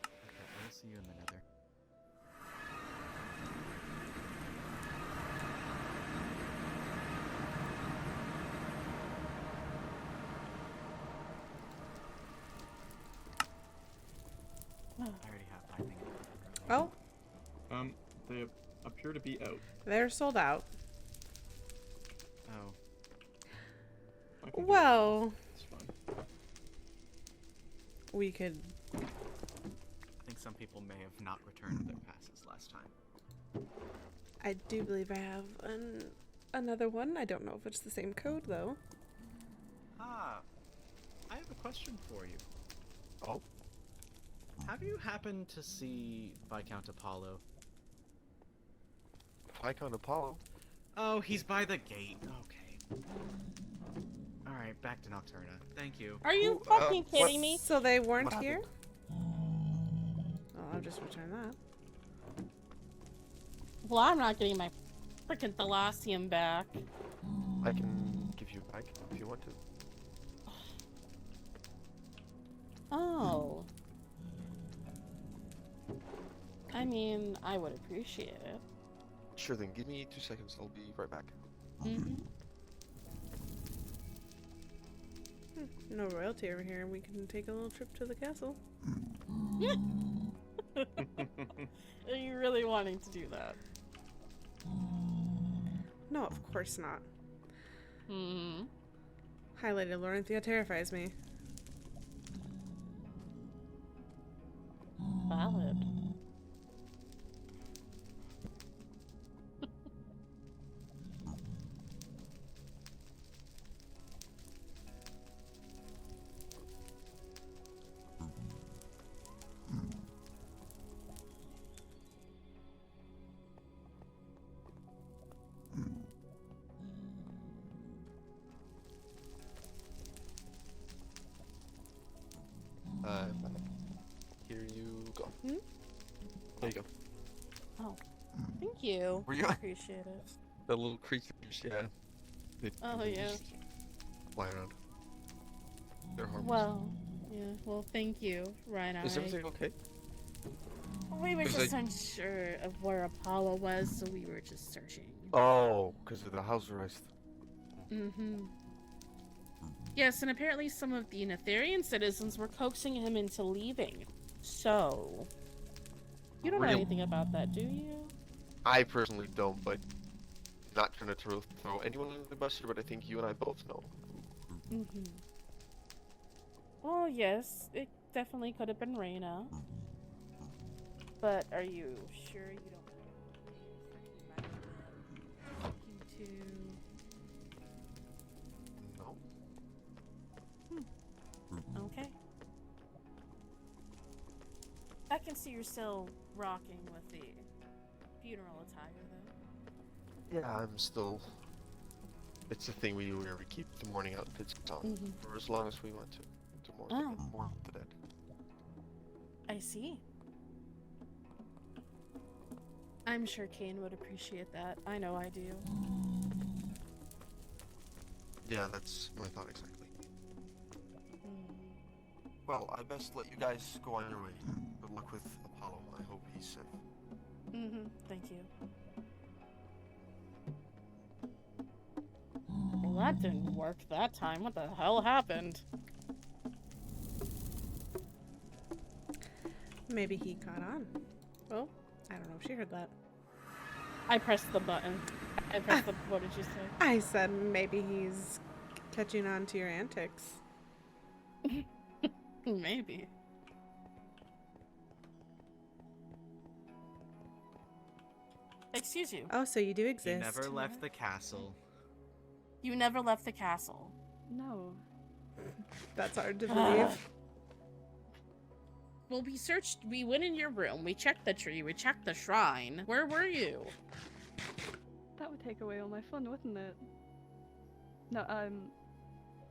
S5: Okay, I will see you in the nether. I already have my thing.
S1: Oh,
S2: They appear to be out.
S1: they're sold out.
S5: Oh.
S2: I can do
S1: Well,
S2: It's fine.
S1: we could.
S5: I think some people may have not returned their passes last time.
S1: I do believe I have another one. I don't know if it's the same code though.
S5: Ah, I have a question for you.
S10: Oh?
S5: Have you happened to see Viscount Apollo?
S10: Viscount Apollo?
S5: Oh, he's by the gate. Okay. Alright, back to Nocturna. Thank you.
S3: Are you fucking kidding me?
S1: So they weren't
S10: What
S1: here? Well, I'll just return that.
S3: Well, I'm not getting my freaking Thalassium back.
S10: I can give you back if you want to.
S3: Oh. I mean, I would appreciate it.
S10: Sure then, give me 2 seconds, I'll be right back.
S3: Mm-hmm.
S1: No royalty over here. We can take a little trip to the castle.
S3: Are you really wanting to do that?
S1: No, of course not.
S3: Hmm.
S1: Highlighted Lorenthia terrifies me.
S3: Valid.
S10: Here you go.
S3: Hmm?
S10: There you go.
S3: Oh, thank you.
S10: Were you-
S3: Appreciate it.
S10: The little creatures, yeah. They
S3: Oh, yeah.
S10: just fly around. They're harmless.
S3: Well, yeah. Well, thank you, Ryan.
S10: Is everything okay?
S3: We were
S10: 'Cause
S3: just
S10: I-
S3: unsure of where Apollo was, so we were just searching.
S10: Oh, because of the house arrest.
S3: Mm-hmm. Yes, and apparently some of the Netherian citizens were coaxing him into leaving. So, you don't know
S10: Real-
S3: anything about that, do you?
S10: I personally don't, but not trying to throw anyone under the bus here, but I think you and I both know.
S3: Mm-hmm. Oh, yes, it definitely could have been Reyna. But are you sure you don't know who you might have been talking to?
S10: No.
S3: Okay. I can see you're still rocking with the funeral attire, though.
S10: Yeah, I'm still. It's a thing we do where we keep the mourning outfits on
S3: Mhm.
S10: for as long as we want to mourn,
S3: Oh.
S10: mourn the dead.
S3: I see. I'm sure Kane would appreciate that. I know I do.
S10: Yeah, that's my thought exactly. Well, I best let you guys go on your way. Good luck with Apollo. I hope he's safe.
S3: Mm-hmm. Thank you. Well, that didn't work that time. What the hell happened?
S1: Maybe he caught on. Well, I don't know if she heard that.
S3: I pressed the button. I pressed the... What did you say?
S1: I said maybe he's catching on to your antics.
S3: Maybe. Excuse you.
S1: Oh, so you do
S5: He
S1: exist.
S5: never left the castle.
S3: You never left the castle.
S4: No.
S1: That's hard to believe.
S3: Well, we searched. We went in your room. We checked the tree. We checked the shrine. Where were you?
S4: That would take away all my fun, wouldn't it? No, I'm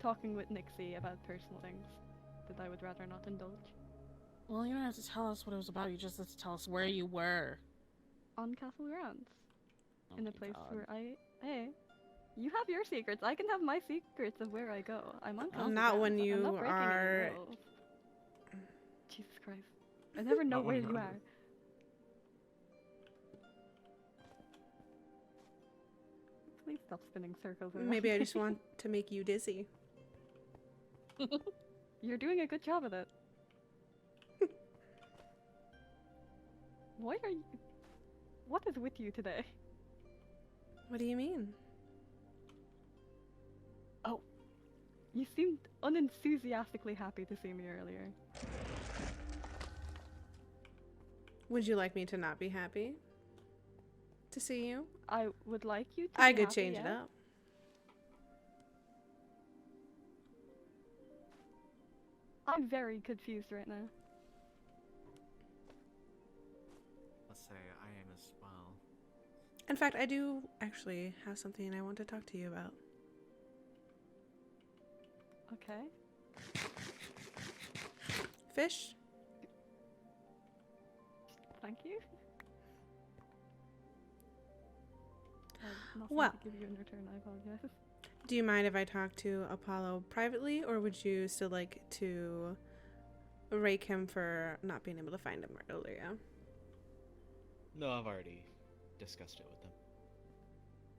S4: talking with Nixie about personal things that I would rather not indulge.
S3: Well, you don't have to tell us what it was about. You just have to tell us where you were.
S4: On castle grounds. in a place where hey, you have your secrets. I can have my secrets of where I go. I'm on
S1: Not when
S4: I'm
S1: you
S4: not breaking any
S1: are.
S4: rules. Jesus Christ. I never know
S2: Not
S4: where
S2: when
S4: you
S2: you're
S4: are.
S2: under-
S4: Please stop spinning circles around
S1: Maybe I
S4: me.
S1: just want to make you dizzy.
S4: You're doing a good job of it. Why are you... What is with you today?
S1: What do you mean?
S4: Oh. You seemed unenthusiastically happy to see me earlier.
S1: Would you like me to not be happy to see you?
S4: I would like you to
S1: I
S4: be
S1: could
S4: happy,
S1: change it
S4: yeah?
S1: up.
S4: I'm very confused right now.
S5: Let's say I am as well.
S1: In fact, I do actually have something I want to talk to you about.
S4: Okay.
S1: Fish?
S4: Thank you. Nothing
S1: Well.
S4: to give you in return, I apologize.
S1: Do you mind if I talk to Apollo privately, or would you still like to rake him for not being able to find him earlier?
S5: No, I've already discussed it with them.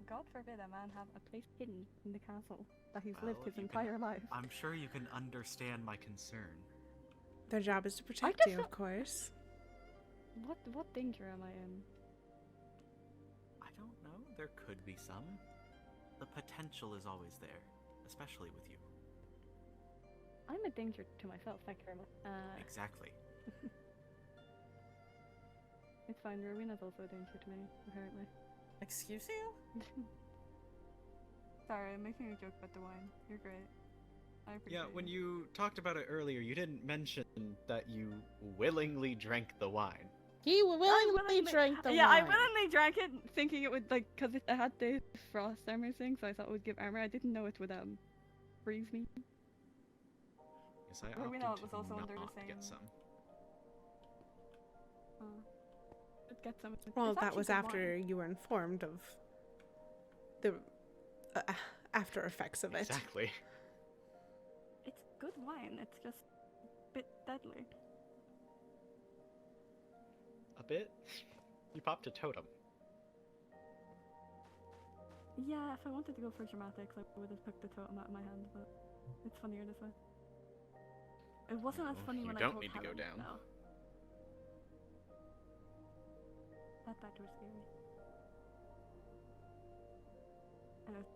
S4: God forbid a man have a place hidden in the castle that he's lived
S5: Well,
S4: his
S5: you can-
S4: entire life.
S5: I'm sure you can understand my concern.
S1: Their job is to protect
S4: just
S1: you,
S4: don't-
S1: of course.
S4: What danger am I in?
S5: I don't know. There could be some. The potential is always there, especially with you.
S4: I'm a danger to myself, thank you very much.
S5: Exactly.
S4: It's fine, Rowena's also a danger to me, apparently.
S3: Excuse you?
S4: Sorry, I'm making a joke about the wine. You're great. I appreciate
S5: Yeah, when you talked about it earlier, you didn't mention that you willingly drank the wine.
S3: He willingly drank the
S4: Yeah, I
S3: wine.
S4: willingly drank it, thinking it would, like, because it had the frost armor thing, so I thought it would give armor. I didn't know it would, freeze me.
S5: Yes, I
S4: Rowena
S5: opted
S4: was
S5: to
S4: also
S5: not
S4: under the same-
S5: get some.
S4: I'd get some.
S1: Well,
S4: It's
S1: that
S4: actually
S1: was
S4: good
S1: after
S4: wine.
S1: you were informed of the after effects of it.
S5: Exactly.
S4: It's good wine, it's just a bit deadly.
S5: A bit? You popped a totem.
S4: Yeah, if I wanted to go for dramatics, I would have picked the totem out of my hand, but it's funnier this way. It wasn't as
S5: No,
S4: funny
S5: you
S4: when I
S5: don't
S4: told
S5: need to go
S4: Helen,
S5: down.
S4: though. That part was scary.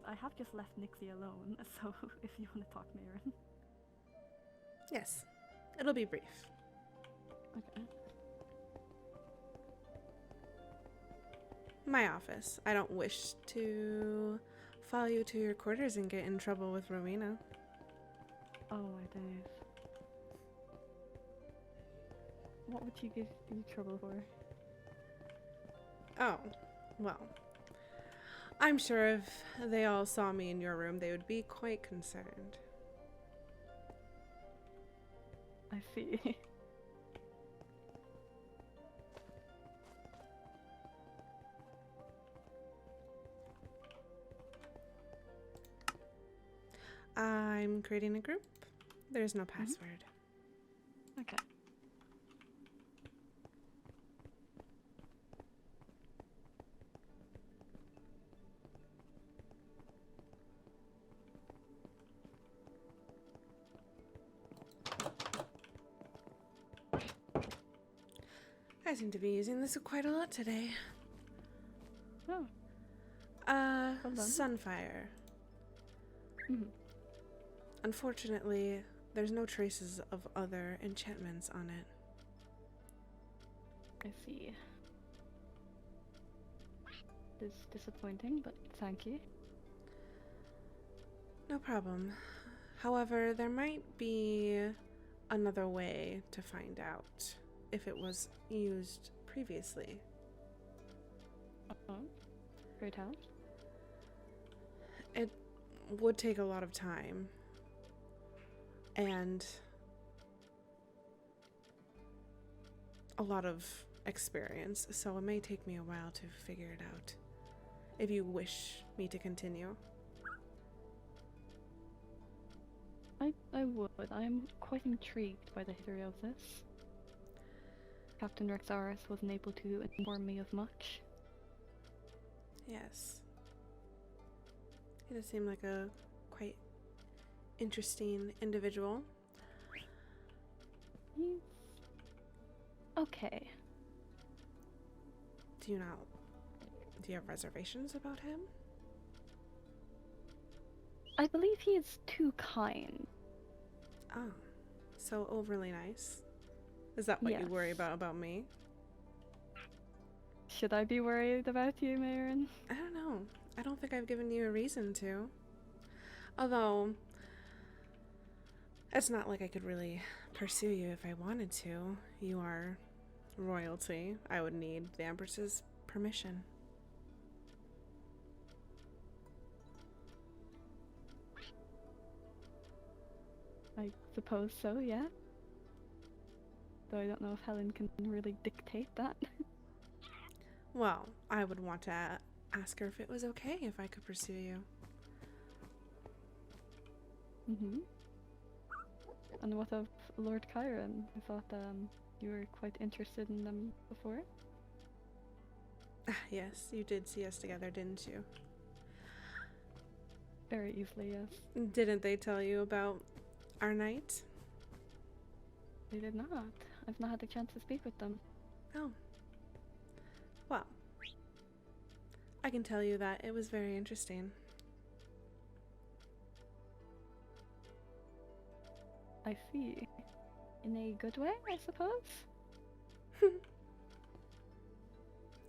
S4: I have just left Nixie alone, so if you want to talk, Maren.
S1: Yes, it'll be brief.
S4: Okay.
S1: My office. I don't wish to follow you to your quarters and get in trouble with Rowena.
S4: Oh my days. What would you give you trouble for?
S1: Oh, well. I'm sure if they all saw me in your room, they would be quite concerned.
S4: I see.
S1: I'm creating a group. There's no password.
S4: Okay.
S1: I seem to be using this quite a lot today.
S4: Oh. Well done.
S1: Sunfire.
S4: Mhm.
S1: Unfortunately, there's no traces of other enchantments on it.
S4: I see. It's disappointing, but thank you.
S1: No problem. However, there might be another way to find out if it was used previously.
S4: Great help.
S1: It would take a lot of time and a lot of experience, so it may take me a while to figure it out. if you wish me to continue.
S4: I would. I'm quite intrigued by the history of this. Captain Rexaris wasn't able to inform me of much.
S1: Yes. He does seem like a quite interesting individual.
S4: He's okay.
S1: Do you have reservations about him?
S4: I believe he is too kind.
S1: Oh, so overly nice. Is that what you
S4: Yes.
S1: worry about me?
S4: Should I be worried about you, Mayron?
S1: I don't know. I don't think I've given you a reason to. Although, it's not like I could really pursue you if I wanted to. You are royalty. I would need the Empress's permission.
S4: I suppose so, yeah. Though I don't know if Helen can really dictate that.
S1: Well, I would want to ask her if it was okay if I could pursue you.
S4: Mm-hmm. And what of Lord Chiron? I thought you were quite interested in them before.
S1: Yes, you did see us together, didn't you?
S4: Very easily, yes.
S1: Didn't they tell you about our night?
S4: They did not. I've not had the chance to speak with them.
S1: Oh. Well, I can tell you that it was very interesting.
S4: I see. In a good way, I suppose?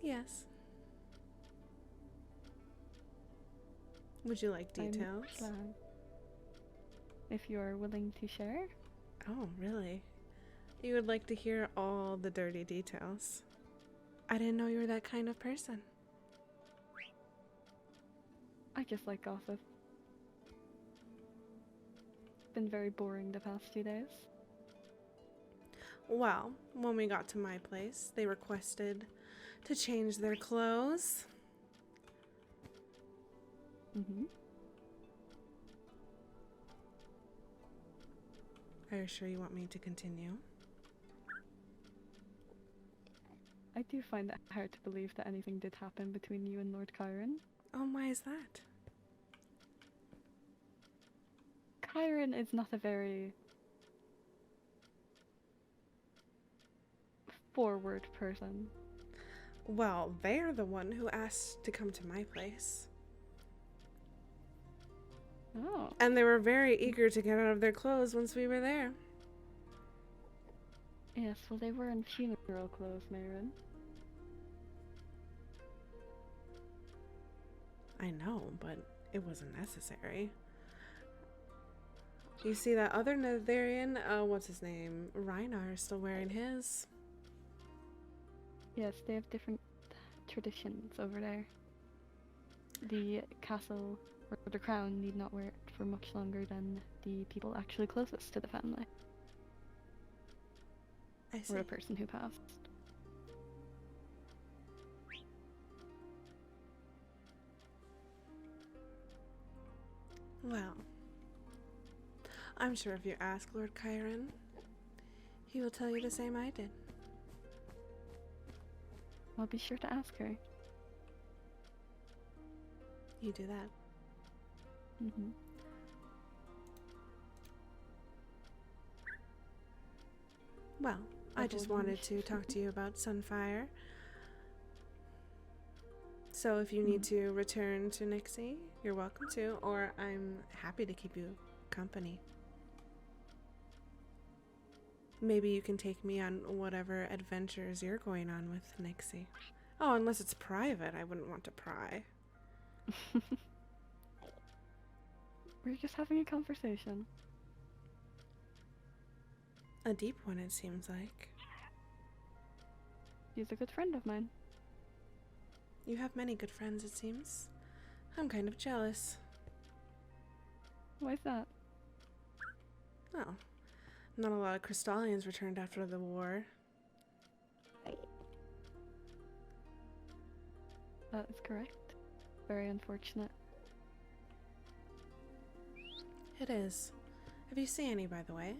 S1: Yes. Would you like details?
S4: I'm glad. If you're willing to share?
S1: Oh, really? You would like to hear all the dirty details. I didn't know you were that kind of person.
S4: I just like gossip. Been very boring the past few days.
S1: Well, when we got to my place, they requested to change their clothes.
S4: Mm-hmm.
S1: Are you sure you want me to continue?
S4: I do find it hard to believe that anything did happen between you and Lord Chiron.
S1: Oh, why is that?
S4: Chiron is not a very forward person.
S1: Well, they're the one who asked to come to my place.
S4: Oh.
S1: And they were very eager to get out of their clothes once we were there.
S4: Yes, well they were in funeral clothes, Mayron.
S1: I know, but it wasn't necessary. You see that other Netherian, what's his name? Reinar is still wearing his.
S4: Yes, they have different traditions over there. The castle or the crown need not wear it for much longer than the people actually closest to the family.
S1: I see.
S4: Or a person who passed.
S1: Well, I'm sure if you ask Lord Chiron, he will tell you the same I did.
S4: I'll be sure to ask her.
S1: You do that.
S4: Mm-hmm.
S1: Well, I just wanted to talk to you about Sunfire. So if you need to return to Nixie, you're welcome to, or I'm happy to keep you company. Maybe you can take me on whatever adventures you're going on with Nixie. Oh, unless it's private, I wouldn't want to pry.
S4: We're just having a conversation.
S1: A deep one, it seems like.
S4: She's a good friend of mine.
S1: You have many good friends, it seems. I'm kind of jealous.
S4: Why's that?
S1: Oh, not a lot of Crystallians returned after the war.
S4: That is correct. very unfortunate.
S1: It is. If you see any, by the way,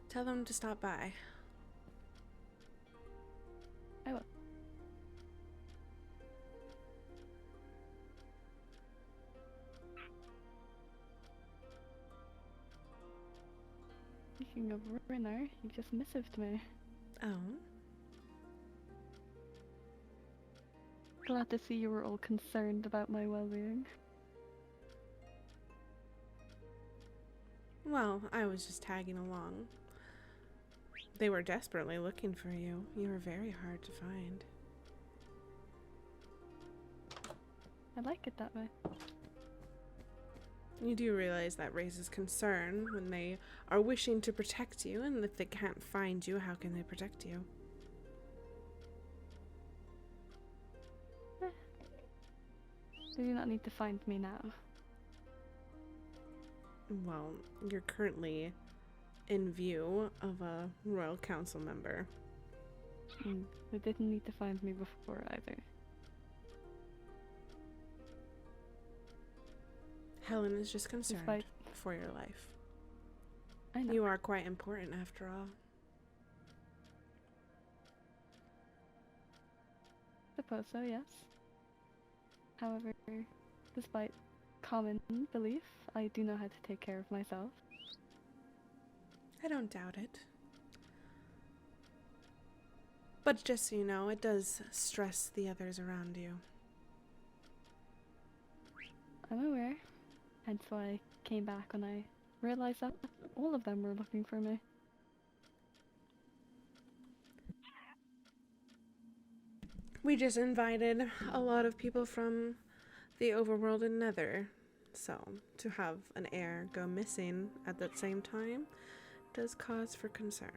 S1: tell them to stop by.
S4: I will. Speaking of Ruiner, you just missived me.
S1: Oh?
S4: Glad to see you were all concerned about my well-being.
S1: Well, I was just tagging along. They were desperately looking for you. You were very hard to find.
S4: I like it that way.
S1: You do realize that raises concern when they are wishing to protect you, and if they can't find you, how can they protect you?
S4: They do not need to find me now.
S1: Well, you're currently in view of a royal council member.
S4: They didn't need to find me before either.
S1: Helen is just concerned
S4: Despite-
S1: for your life.
S4: I know.
S1: You are quite important after all.
S4: Suppose so, yes. However, despite common belief, I do know how to take care of myself.
S1: I don't doubt it. But just so you know, it does stress the others around you.
S4: I'm aware. Hence why I came back when I realized that all of them were looking for me.
S1: We just invited a lot of people from the overworld and nether, so to have an heir go missing at that same time does cause for concern.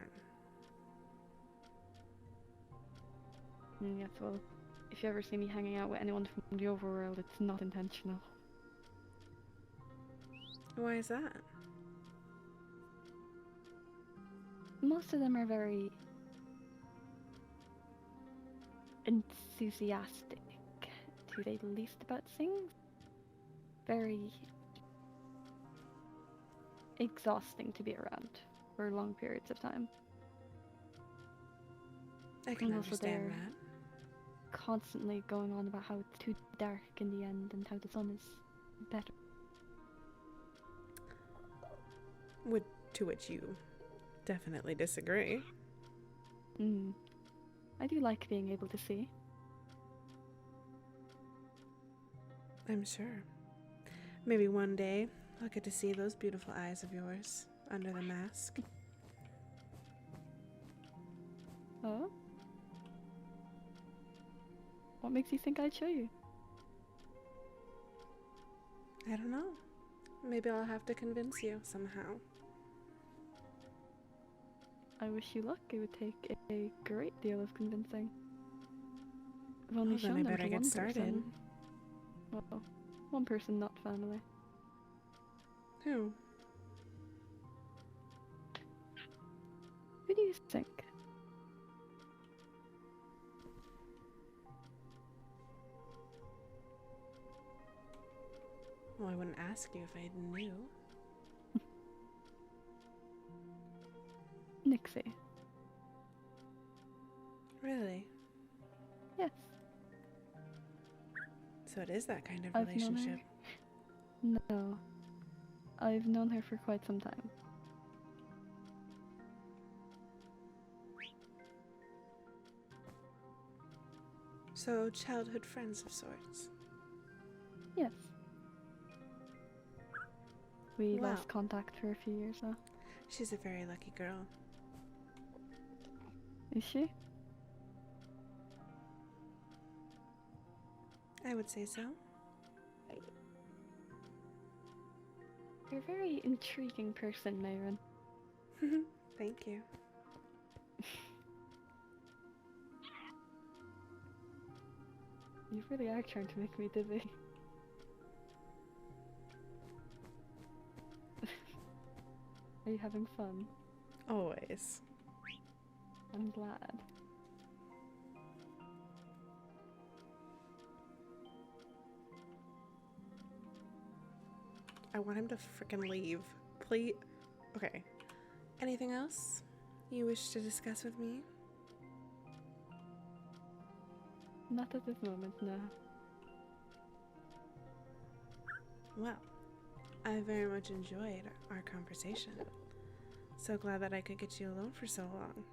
S4: Yes, well, if you ever see me hanging out with anyone from the overworld, it's not intentional.
S1: Why is that?
S4: Most of them are very enthusiastic, to say the least, about things. Very exhausting to be around for long periods of time.
S1: I can
S4: And also
S1: understand
S4: they're
S1: that.
S4: constantly going on about how it's too dark in the end and how the sun is better.
S1: To which you definitely disagree.
S4: I do like being able to see.
S1: I'm sure. Maybe one day I'll get to see those beautiful eyes of yours under the mask.
S4: Oh? What makes you think I'd show you?
S1: I don't know. Maybe I'll have to convince you somehow.
S4: I wish you luck. It would take a great deal of convincing. I've only
S1: Well, then
S4: shown
S1: I
S4: them
S1: better
S4: to
S1: get
S4: one
S1: started.
S4: person. Well, one person, not family.
S1: Who?
S4: Who do you think?
S1: Well, I wouldn't ask you if I knew.
S4: Nixie.
S1: Really?
S4: Yes.
S1: So it is that kind of
S4: I've known her.
S1: relationship.
S4: No. I've known her for quite some time.
S1: So childhood friends of sorts.
S4: Yes. We
S1: Wow.
S4: lost contact for a few years now.
S1: She's a very lucky girl.
S4: Is she?
S1: I would say so.
S4: You're a very intriguing person, Mayron.
S1: Thank you.
S4: You really are trying to make me dizzy. Are you having fun?
S1: Always.
S4: I'm glad.
S1: I want him to freaking leave. Please. Okay. Anything else you wish to discuss with me?
S4: Not at this moment, no.
S1: Well, I very much enjoyed our conversation. So glad that I could get you alone for so long.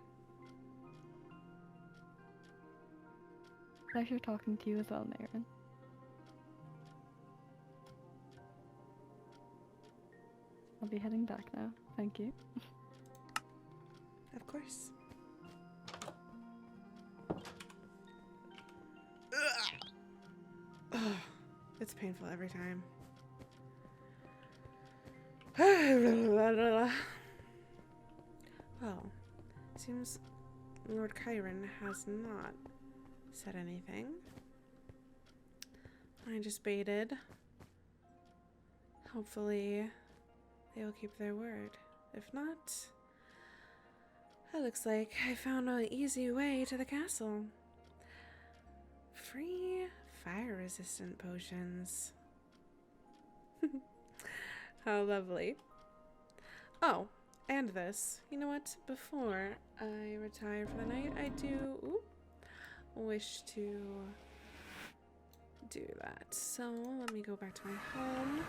S4: Pleasure talking to you as well, Marin. I'll be heading back now. Thank you.
S1: Of course. Ugh. It's painful every time. Well, seems Lord Chiron has not said anything. I just baited. Hopefully, they will keep their word. If not, it looks like I found an easy way to the castle. Free fire-resistant potions. How lovely. Oh, and this. You know what? Before I retire for the night, I do wish to do that. So let me go back to my home.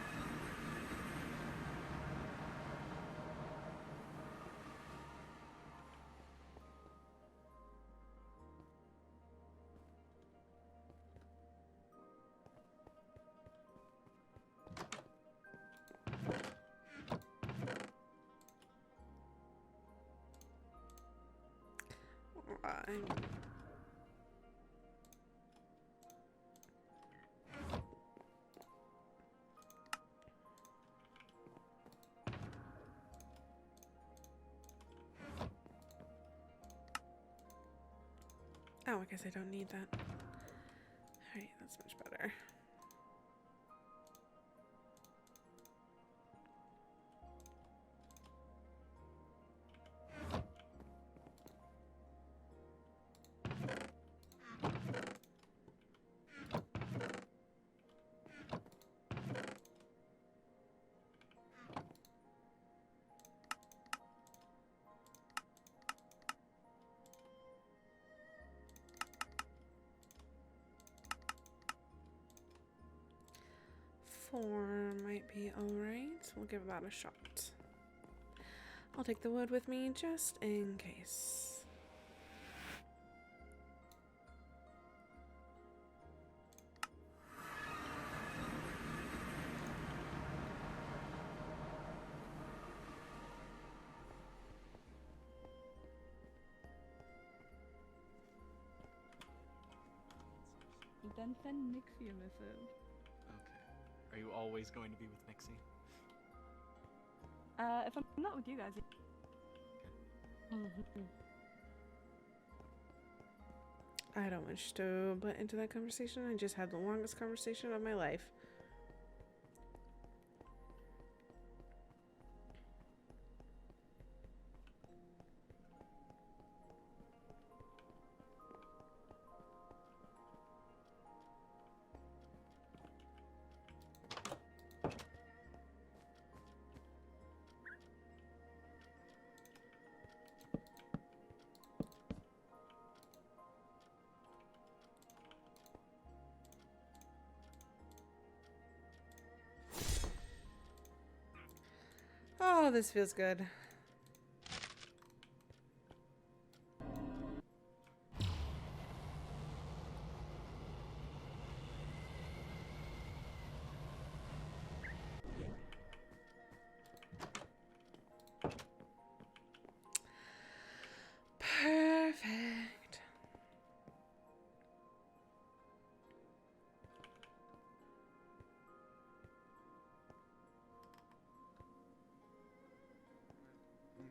S1: Oh, I guess I don't need that. Alright, that's much better. Four might be alright. We'll give that a shot. I'll take the wood with me just in case.
S4: Then send Nixie a missive.
S5: Okay. Are you always going to be with Nixie?
S4: If I'm not with you guys.
S1: I don't wish to butt into that conversation. I just had the longest conversation of my life. Oh, this feels good. Perfect.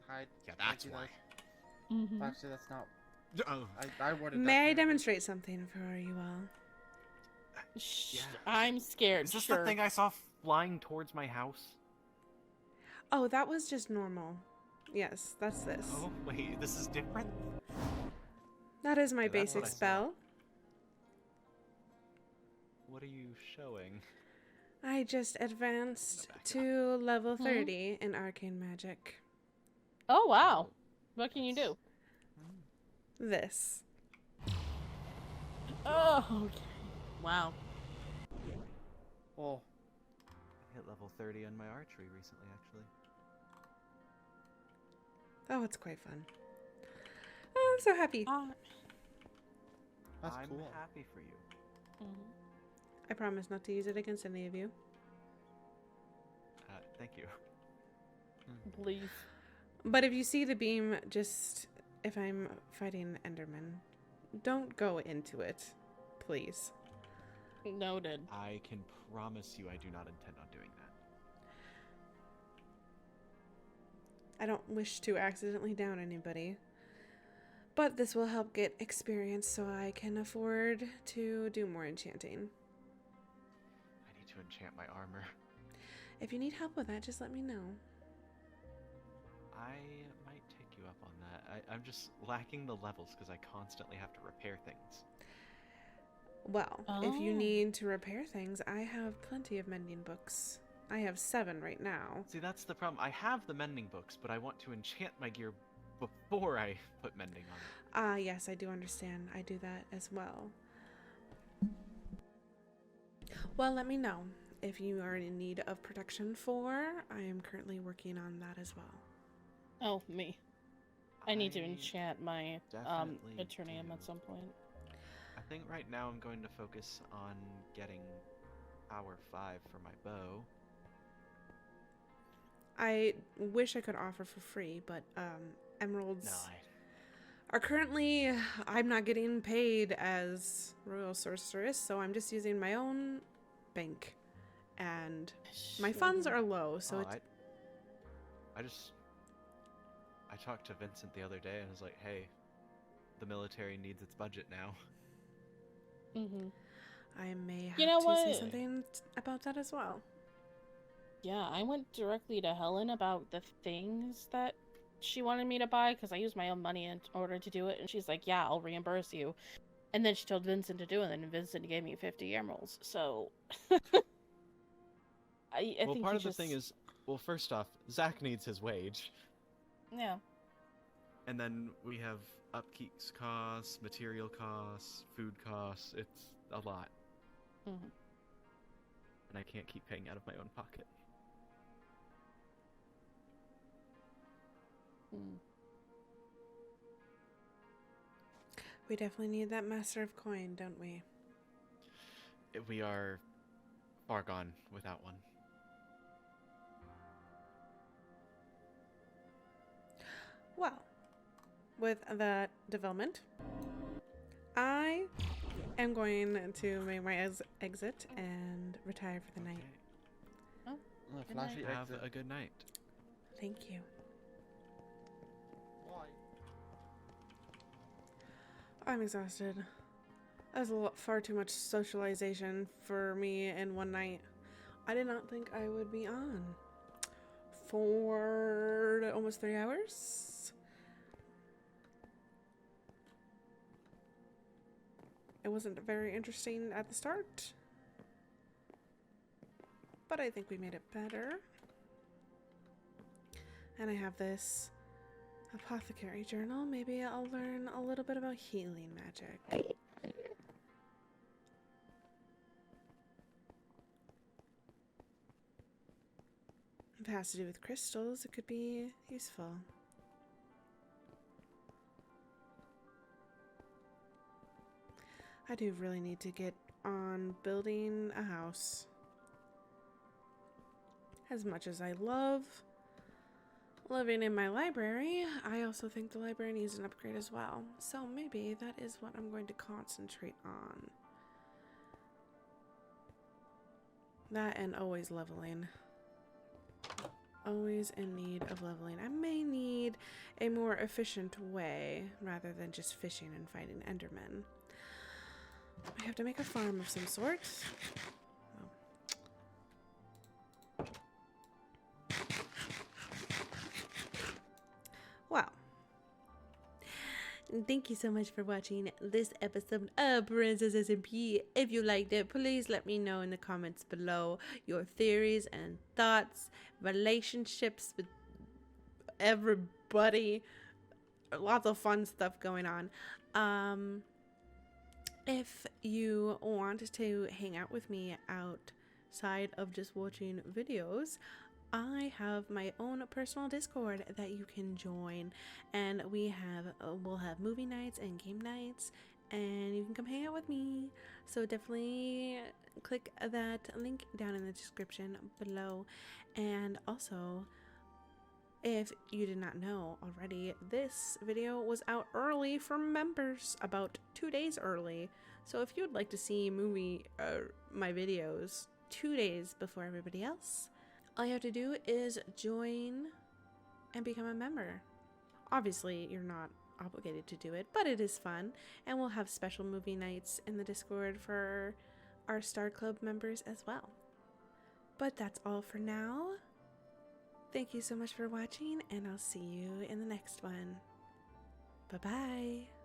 S14: Hide.
S5: Yeah, that's
S14: you
S5: why.
S14: guys. Actually, that's not.
S5: Oh.
S14: I worded
S1: May I
S14: that.
S1: demonstrate something for you all?
S3: Shh, I'm scared.
S5: Is this
S3: sure.
S5: the thing I saw flying towards my house?
S1: Oh, that was just normal. Yes, that's this.
S5: Oh, wait, this is different?
S1: That is my
S5: Yeah, that's what
S1: basic
S5: I saw.
S1: spell.
S5: What are you showing?
S1: I just advanced to level 30 in arcane magic.
S3: Oh wow! What can you do?
S1: This.
S3: Oh, okay. Wow.
S14: Oh.
S5: I hit level 30 on my archery recently, actually.
S1: Oh, it's quite fun. Oh, I'm so happy.
S14: That's
S5: I'm
S14: cool.
S5: happy for you.
S1: I promise not to use it against any of you.
S5: Thank you.
S3: Please.
S1: But if you see the beam, just if I'm fighting Enderman, don't go into it, please.
S3: Noted.
S5: I can promise you I do not intend on doing that.
S1: I don't wish to accidentally down anybody. But this will help get experience so I can afford to do more enchanting.
S5: I need to enchant my armor.
S1: If you need help with that, just let me know.
S5: I might take you up on that. I'm just lacking the levels because I constantly have to repair things.
S1: Well, if you need to repair things, I have plenty of mending books. I have 7 right now.
S5: See, that's the problem. I have the mending books, but I want to enchant my gear before I put mending on it.
S1: Yes, I do understand. I do that as well. Well, let me know if you are in need of protection 4. I am currently working on that as well.
S3: Oh, me. I need to enchant my
S5: definitely
S3: Eternium at some point.
S5: I think right now I'm going to focus on getting power 5 for my bow.
S1: I wish I could offer for free, but emeralds are currently, I'm not getting paid as Royal Sorceress, so I'm just using my own bank. And my funds are low, so
S5: I talked to Vincent the other day and was like, hey, the military needs its budget now.
S1: I may have
S3: You know
S1: to
S3: what?
S1: say something about that as well.
S3: Yeah, I went directly to Helen about the things that she wanted me to buy because I used my own money in order to do it, and she's like, yeah, I'll reimburse you. And then she told Vincent to do it, and then Vincent gave me 50 emeralds, so... I
S5: well,
S3: think
S5: part of the thing is, well, first off, Zach needs his wage.
S3: Yeah.
S5: And then we have upkeep costs, material costs, food costs. It's a lot. And I can't keep paying out of my own pocket.
S1: We definitely need that Master of Coin, don't we?
S5: We are far gone without one.
S1: Well, with that development, I am going to make my exit and retire for the night.
S3: Oh,
S14: good night.
S5: Have a good night.
S1: Thank you.
S14: Why?
S1: I'm exhausted. That was far too much socialization for me in one night. I did not think I would be on for almost 3 hours. It wasn't very interesting at the start, but I think we made it better. And I have this apothecary journal. Maybe I'll learn a little bit about healing magic. If it has to do with crystals, it could be useful. I do really need to get on building a house. As much as I love living in my library, I also think the library needs an upgrade as well. So maybe that is what I'm going to concentrate on. That and always leveling. Always in need of leveling. I may need a more efficient way rather than just fishing and fighting Endermen. I have to make a farm of some sort. Well, Thank you so much for watching this episode of Princess SMP. If you liked it, please let me know in the comments below your theories and thoughts, relationships with everybody. Lots of fun stuff going on. If you want to hang out with me outside of just watching videos, I have my own personal Discord that you can join, and we'll have movie nights and game nights, and you can come hang out with me. So definitely click that link down in the description below. And also, if you did not know already, this video was out early for members, about 2 days early. So if you would like to see my videos 2 days before everybody else, all you have to do is join and become a member. Obviously, you're not obligated to do it, but it is fun, and we'll have special movie nights in the Discord for our Star Club members as well. But that's all for now. Thank you so much for watching, and I'll see you in the next one. Bye-bye.